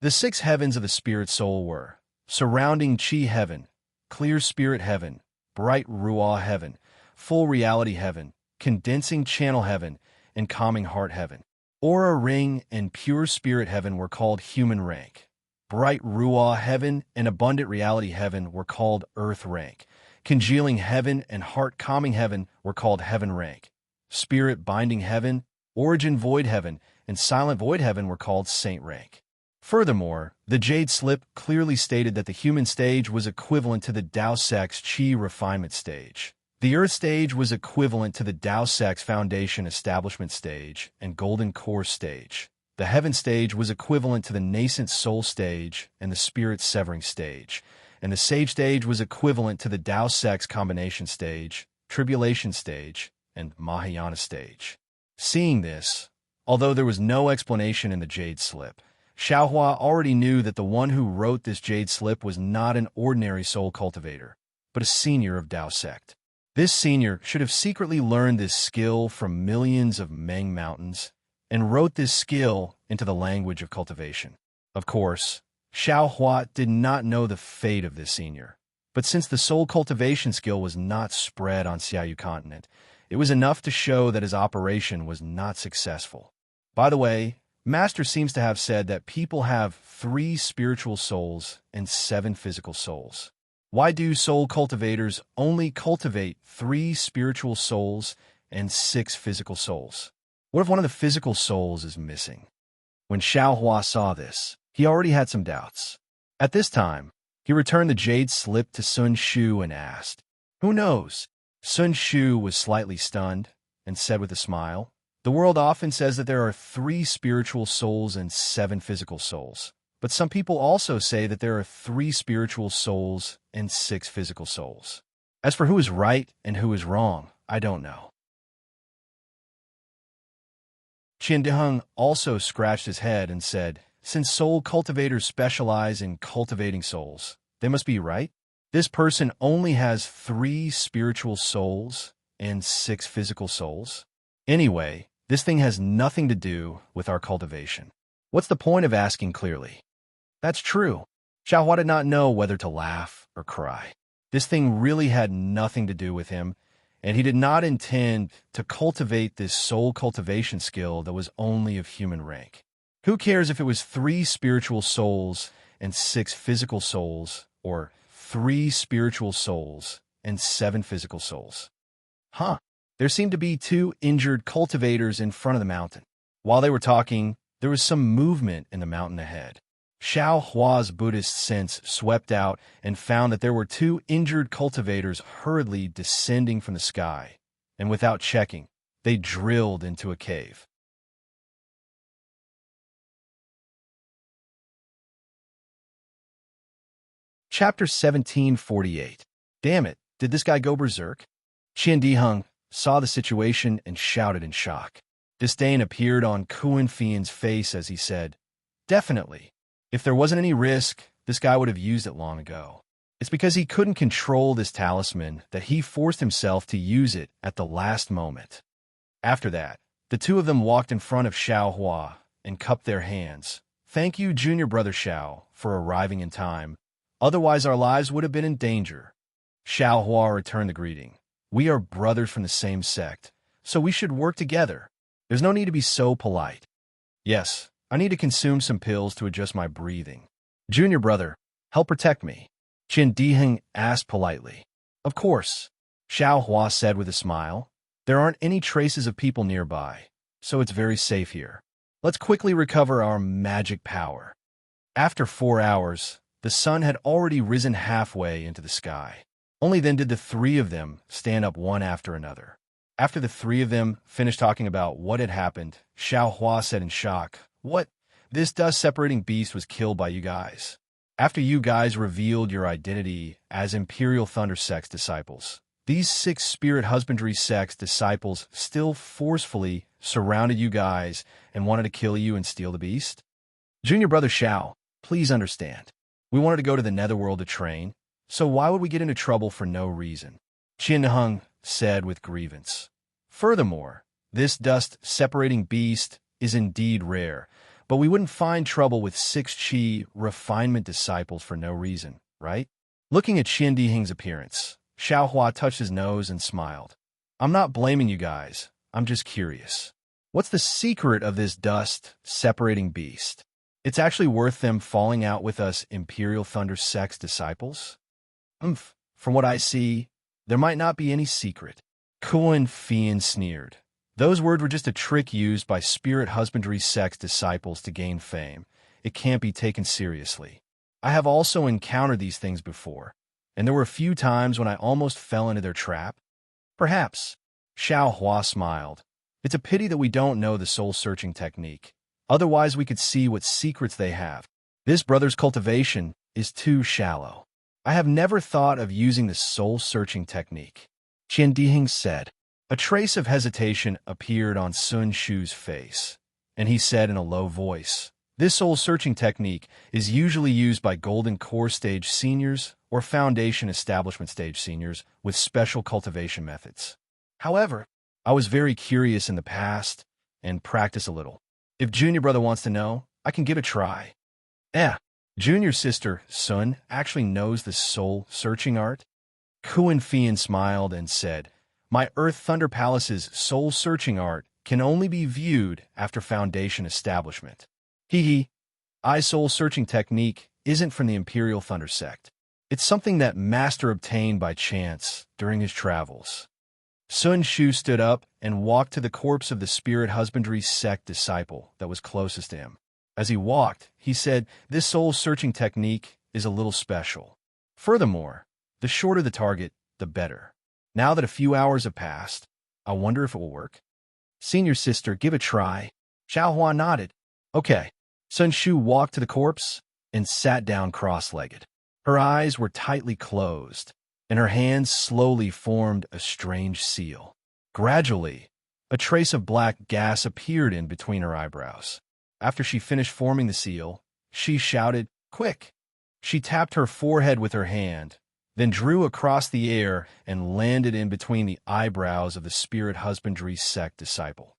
The 6 heavens of the spirit soul were surrounding chi heaven, clear spirit heaven, bright ruah heaven, full reality heaven, condensing channel heaven, and calming heart heaven. Aura ring and pure spirit heaven were called human rank. Bright ruah heaven and abundant reality heaven were called earth rank. Congealing heaven and heart calming heaven were called heaven rank. Spirit binding heaven, origin void heaven, and silent void heaven were called saint rank. Furthermore, the jade slip clearly stated that the human stage was equivalent to the Tao Sect's Qi refinement stage. The earth stage was equivalent to the Tao Sect's foundation establishment stage and golden core stage. The heaven stage was equivalent to the nascent soul stage and the spirit severing stage, and the sage stage was equivalent to the Tao Sect's combination stage, tribulation stage, and Mahayana stage. Seeing this, although there was no explanation in the jade slip, Xiao Hua already knew that the one who wrote this jade slip was not an ordinary soul cultivator, but a senior of Tao Sect. This senior should have secretly learned this skill from millions of Meng mountains and wrote this skill into the language of cultivation. Of course, Xiao Hua did not know the fate of this senior, but since the soul cultivation skill was not spread on Xiaoyu continent, it was enough to show that his operation was not successful. By the way, Master seems to have said that people have 3 spiritual souls and 7 physical souls. Why do soul cultivators only cultivate 3 spiritual souls and 6 physical souls? What if one of the physical souls is missing? When Xiao Hua saw this, he already had some doubts. At this time, he returned the jade slip to Sun Shu and asked, "Who knows?" Sun Shu was slightly stunned and said with a smile, The world often says that there are 3 spiritual souls and 7 physical souls. But some people also say that there are 3 spiritual souls and 6 physical souls. As for who is right and who is wrong, I don't know. Qiandiheng also scratched his head and said, since soul cultivators specialize in cultivating souls, they must be right? This person only has 3 spiritual souls and 6 physical souls? Anyway, this thing has nothing to do with our cultivation. What's the point of asking clearly? That's true. Xiaohua did not know whether to laugh or cry. This thing really had nothing to do with him, and he did not intend to cultivate this soul cultivation skill that was only of human rank. Who cares if it was 3 spiritual souls and 6 physical souls, or 3 spiritual souls and 7 physical souls? Huh. There seemed to be 2 injured cultivators in front of the mountain. While they were talking, there was some movement in the mountain ahead. Xiaohua's Buddhist sense swept out and found that there were 2 injured cultivators hurriedly descending from the sky, and without checking, they drilled into a cave. Chapter 1748. Damn it, did this guy go berserk? Qiandiheng saw the situation and shouted in shock. Disdain appeared on Kuan Fian's face as he said, definitely. If there wasn't any risk, this guy would have used it long ago. It's because he couldn't control this talisman that he forced himself to use it at the last moment. After that, the 2 of them walked in front of Xiaohua and cupped their hands. Thank you, junior brother Xiao, for arriving in time. Otherwise our lives would have been in danger. Xiaohua returned the greeting. We are brothers from the same sect, so we should work together. There's no need to be so polite. Yes, I need to consume some pills to adjust my breathing. Junior brother, help protect me. Qiandiheng asked politely. Of course, Xiaohua said with a smile. There aren't any traces of people nearby, so it's very safe here. Let's quickly recover our magic power. After 4 hours, the sun had already risen halfway into the sky. Only then did the 3 of them stand up one after another. After the 3 of them finished talking about what had happened, Xiaohua said in shock, What? This dust-separating beast was killed by you guys. After you guys revealed your identity as Imperial Thunder Sect's disciples, these 6 Spirit Husbandry Sect's disciples still forcefully surrounded you guys and wanted to kill you and steal the beast? Junior brother Xiao, please understand. We wanted to go to the Netherworld to train, so why would we get into trouble for no reason? Qiandiheng said with grievance. Furthermore, this dust-separating beast is indeed rare, but we wouldn't find trouble with 6 Qi refinement disciples for no reason, right? Looking at Qiandiheng's appearance, Xiaohua touched his nose and smiled. I'm not blaming you guys, I'm just curious. What's the secret of this dust-separating beast? It's actually worth them falling out with us Imperial Thunder Sect's disciples? From what I see, there might not be any secret. Kuan Fian sneered. Those words were just a trick used by Spirit Husbandry Sect's disciples to gain fame. It can't be taken seriously. I have also encountered these things before, and there were a few times when I almost fell into their trap. Perhaps. Xiaohua smiled. It's a pity that we don't know the soul-searching technique. Otherwise, we could see what secrets they have. This brother's cultivation is too shallow. I have never thought of using the soul-searching technique. Qiandiheng said. A trace of hesitation appeared on Sun Shu's face, and he said in a low voice, This soul-searching technique is usually used by Golden Core Stage seniors or Foundation Establishment Stage seniors with special cultivation methods. However, I was very curious in the past and practice a little. If Junior Brother wants to know, I can give it a try. Junior Sister Sun actually knows the soul-searching art? Kuan Fian smiled and said, My Earth Thunder Palace's soul-searching art can only be viewed after Foundation establishment. I soul-searching technique isn't from the Imperial Thunder Sect. It's something that Master obtained by chance during his travels. Sun Shu stood up and walked to the corpse of the Spirit Husbandry Sect disciple that was closest to him. As he walked, he said, This soul-searching technique is a little special. Furthermore, the shorter the target, the better. Now that a few hours have passed, I wonder if it will work. Senior sister, give a try. Xiaohua nodded. Okay. Sun Shu walked to the corpse and sat down cross-legged. Her eyes were tightly closed, and her hands slowly formed a strange seal. Gradually, a trace of black gas appeared in between her eyebrows. After she finished forming the seal, she shouted, "Quick!" She tapped her forehead with her hand, then drew across the air and landed in between the eyebrows of the spirit husbandry sect disciple.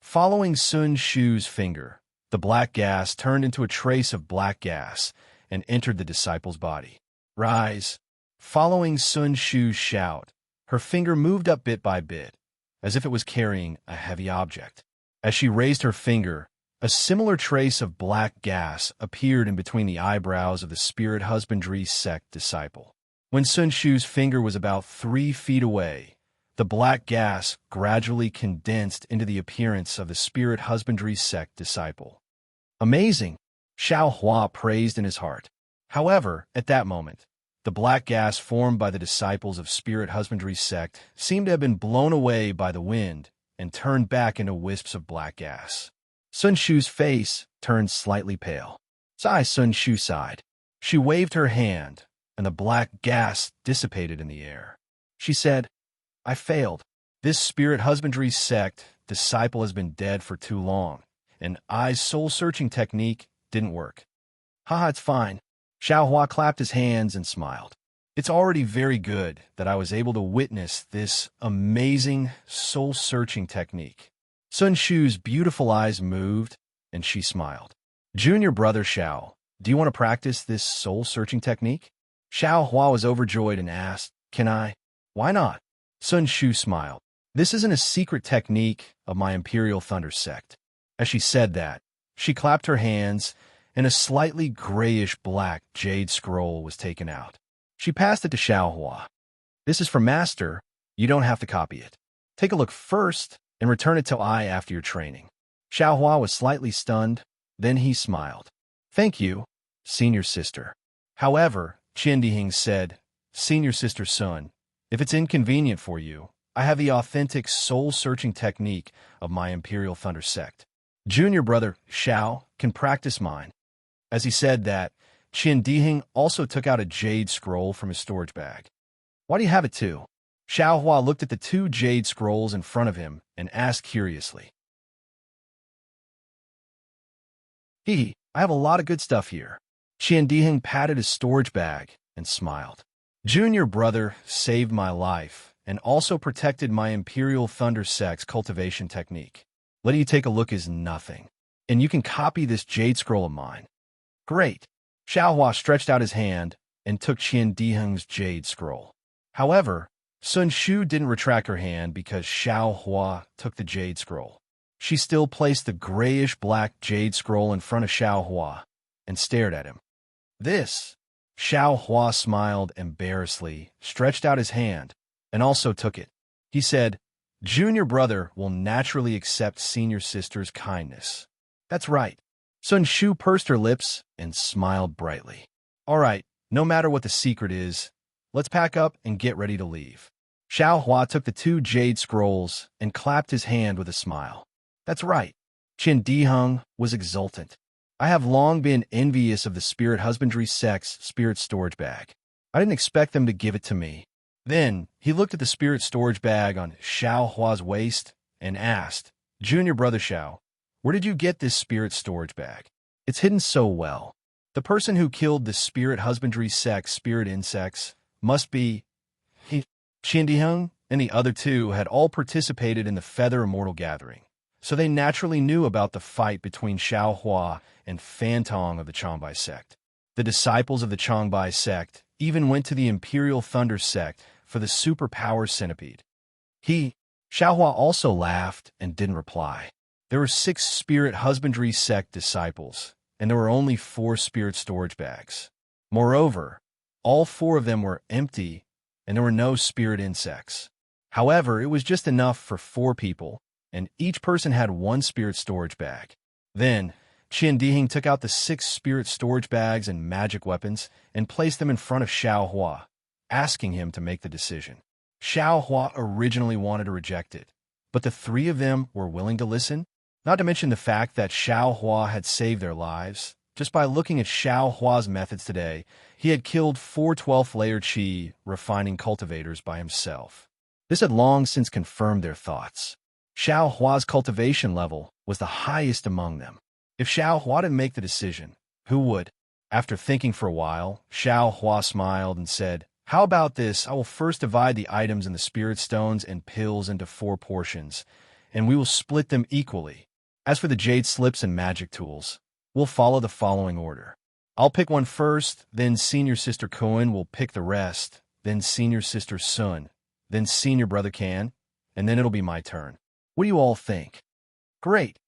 Following Sun Shu's finger, the black gas turned into a trace of black gas and entered the disciple's body. Rise! Following Sun Shu's shout, her finger moved up bit by bit, as if it was carrying a heavy object. As she raised her finger, a similar trace of black gas appeared in between the eyebrows of the spirit husbandry sect disciple. When Sun Shu's finger was about 3 feet away, the black gas gradually condensed into the appearance of the spirit husbandry sect disciple. Amazing! Xiaohua praised in his heart. However, at that moment, the black gas formed by the disciples of spirit husbandry sect seemed to have been blown away by the wind and turned back into wisps of black gas. Sun Shu's face turned slightly pale. Sun Shu sighed. She waved her hand, and the black gas dissipated in the air. She said, I failed. This spirit husbandry sect disciple has been dead for too long, and I's soul-searching technique didn't work. Haha, it's fine. Xiaohua clapped his hands and smiled. It's already very good that I was able to witness this amazing soul-searching technique. Sun Shu's beautiful eyes moved, and she smiled. Junior brother Xiao, do you want to practice this soul-searching technique? Xiaohua was overjoyed and asked, Can I? Why not? Sun Shu smiled. This isn't a secret technique of my Imperial Thunder sect. As she said that, she clapped her hands, and a slightly grayish-black jade scroll was taken out. She passed it to Xiaohua. This is for Master. You don't have to copy it. Take a look first and return it to I after your training. Xiaohua was slightly stunned, then he smiled. Thank you, Senior Sister. However, Qin Dihing said, Senior Sister Sun, if it's inconvenient for you, I have the authentic soul-searching technique of my Imperial Thunder sect. Junior brother Xiao can practice mine. As he said that, Qin Dihing also took out a jade scroll from his storage bag. Why do you have it too? Xiaohua looked at the 2 jade scrolls in front of him and asked curiously. I have a lot of good stuff here. Qin Dihing patted his storage bag and smiled. Junior brother saved my life and also protected my Imperial Thunder sect's cultivation technique. Letting you take a look is nothing, and you can copy this jade scroll of mine. Great. Xiaohua stretched out his hand and took Qin Diheng's jade scroll. However, Sun Shu didn't retract her hand because Xiaohua took the jade scroll. She still placed the grayish-black jade scroll in front of Xiaohua and stared at him. This, Xiaohua smiled embarrassedly, stretched out his hand, and also took it. He said, Junior brother will naturally accept senior sister's kindness. That's right. Sun Shu pursed her lips and smiled brightly. All right, no matter what the secret is, let's pack up and get ready to leave. Xiaohua took the 2 jade scrolls and clapped his hand with a smile. That's right. Qin Diheng was exultant. I have long been envious of the spirit husbandry sect's spirit storage bag. I didn't expect them to give it to me. Then, he looked at the spirit storage bag on Xiaohua's waist and asked, Junior brother Xiao, where did you get this spirit storage bag? It's hidden so well. The person who killed the spirit husbandry sect's spirit insects must be... Qin Diheng and the other 2 had all participated in the Feather Immortal Gathering, so they naturally knew about the fight between Xiaohua and Fantong of the Changbai sect. The disciples of the Changbai sect even went to the Imperial Thunder sect for the superpower centipede. Xiaohua also laughed and didn't reply. There were 6 spirit husbandry sect disciples, and there were only 4 spirit storage bags. Moreover, all 4 of them were empty, and there were no spirit insects. However, it was just enough for 4 people, and each person had 1 spirit storage bag. Then, Qin Diheng took out the 6 spirit storage bags and magic weapons and placed them in front of Xiaohua, asking him to make the decision. Xiao Hua originally wanted to reject it, but the three of them were willing to listen, not to mention the fact that Xiao Hua had saved their lives. Just by looking at Xiao Hua's methods today, he had killed 4 12th layer Qi refining cultivators by himself. This had long since confirmed their thoughts. Xiao Hua's cultivation level was the highest among them. If Xiao Hua didn't make the decision, who would? After thinking for a while, Xiao Hua smiled and said, "How about this? I will first divide the items in the spirit stones and pills into 4 portions, and we will split them equally. As for the jade slips and magic tools, we'll follow the following order. I'll pick one first, then senior sister Cohen will pick the rest, then senior sister Sun, then senior brother Can, and then it'll be my turn. What do you all think?" Great.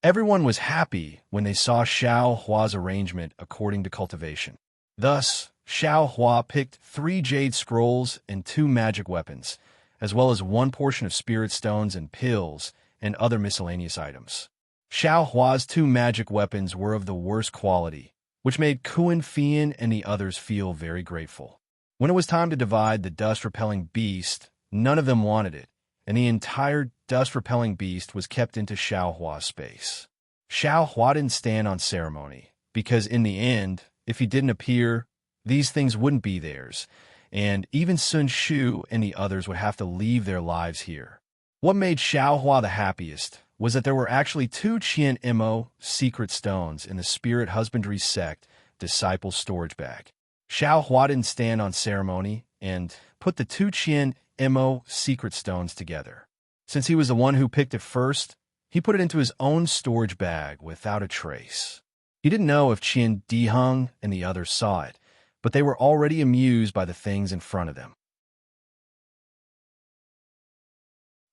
Everyone was happy when they saw Xiao Hua's arrangement according to cultivation. Thus, Xiao Hua picked 3 jade scrolls and 2 magic weapons, as well as 1 portion of spirit stones and pills and other miscellaneous items. Xiao Hua's 2 magic weapons were of the worst quality, which made Kuan Fian and the others feel very grateful. When it was time to divide the dust-repelling beast, none of them wanted it, and the entire dust-repelling beast was kept into Xiao Hua's space. Xiao Hua didn't stand on ceremony, because in the end, if he didn't appear, these things wouldn't be theirs, and even Sun Shu and the others would have to leave their lives here. What made Xiao Hua the happiest was that there were actually 2 Qian Mo secret stones in the Spirit Husbandry Sect Disciples storage bag. Xiao Hua didn't stand on ceremony and put the 2 Qian Mo secret stones together. Since he was the one who picked it first, he put it into his own storage bag without a trace. He didn't know if Qian Diheng and the others saw it, but they were already amused by the things in front of them.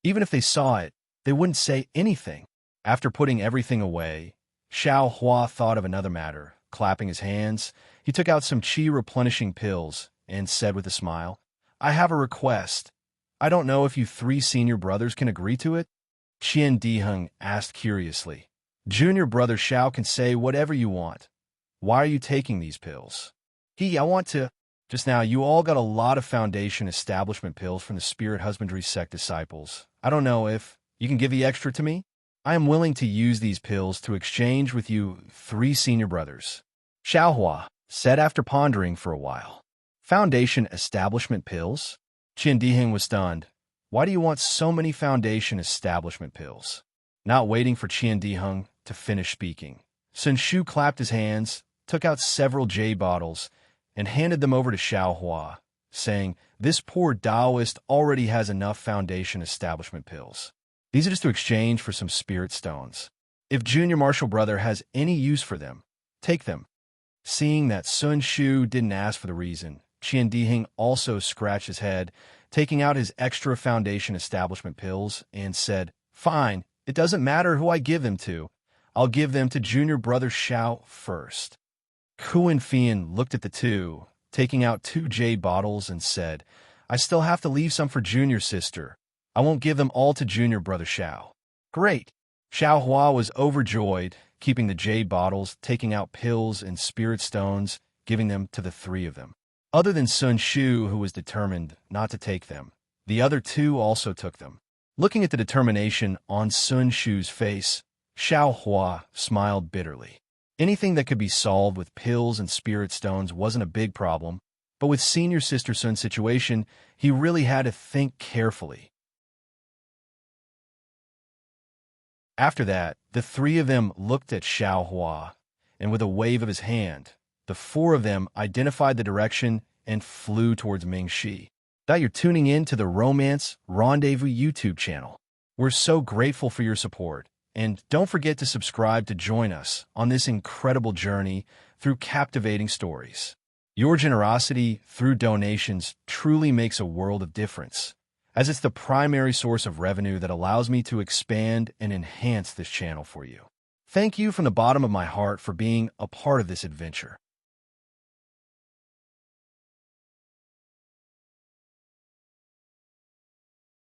Even if they saw it, they wouldn't say anything. After putting everything away, Xiao Hua thought of another matter. Clapping his hands, he took out some qi replenishing pills and said with a smile, "I have a request. I don't know if you 3 senior brothers can agree to it?" Qian Diheng asked curiously. "Junior brother Xiao can say whatever you want. Why are you taking these pills?" I want to. Just now, you all got a lot of foundation establishment pills from the Spirit Husbandry Sect disciples. I don't know if you can give the extra to me? I am willing to use these pills to exchange with you 3 senior brothers. Xiao Hua said after pondering for a while. Foundation establishment pills? Qian Diheng was stunned. Why do you want so many foundation establishment pills? Not waiting for Qian Diheng to finish speaking, Sun Shu clapped his hands, took out several jade bottles, and handed them over to Xiao Hua, saying, "This poor Taoist already has enough foundation establishment pills. These are just to exchange for some spirit stones. If Junior Martial Brother has any use for them, take them." Seeing that Sun Shu didn't ask for the reason, Qian Diheng also scratched his head, taking out his extra foundation establishment pills, and said, "Fine, it doesn't matter who I give them to. I'll give them to Junior Brother Xiao first." Kuan Fian looked at the 2, taking out 2 jade bottles, and said, "I still have to leave some for Junior Sister. I won't give them all to Junior Brother Xiao." Great! Xiao Hua was overjoyed, keeping the jade bottles, taking out pills and spirit stones, giving them to the 3 of them. Other than Sun Shu, who was determined not to take them, the other 2 also took them. Looking at the determination on Sun Shu's face, Xiao Hua smiled bitterly. Anything that could be solved with pills and spirit stones wasn't a big problem, but with Senior Sister Sun's situation, he really had to think carefully. After that, the 3 of them looked at Xiao Hua, and with a wave of his hand, the 4 of them identified the direction and flew towards Mingxi. That you're tuning in to the Romance Rendezvous YouTube channel. We're so grateful for your support. And don't forget to subscribe to join us on this incredible journey through captivating stories. Your generosity through donations truly makes a world of difference, as it's the primary source of revenue that allows me to expand and enhance this channel for you. Thank you from the bottom of my heart for being a part of this adventure.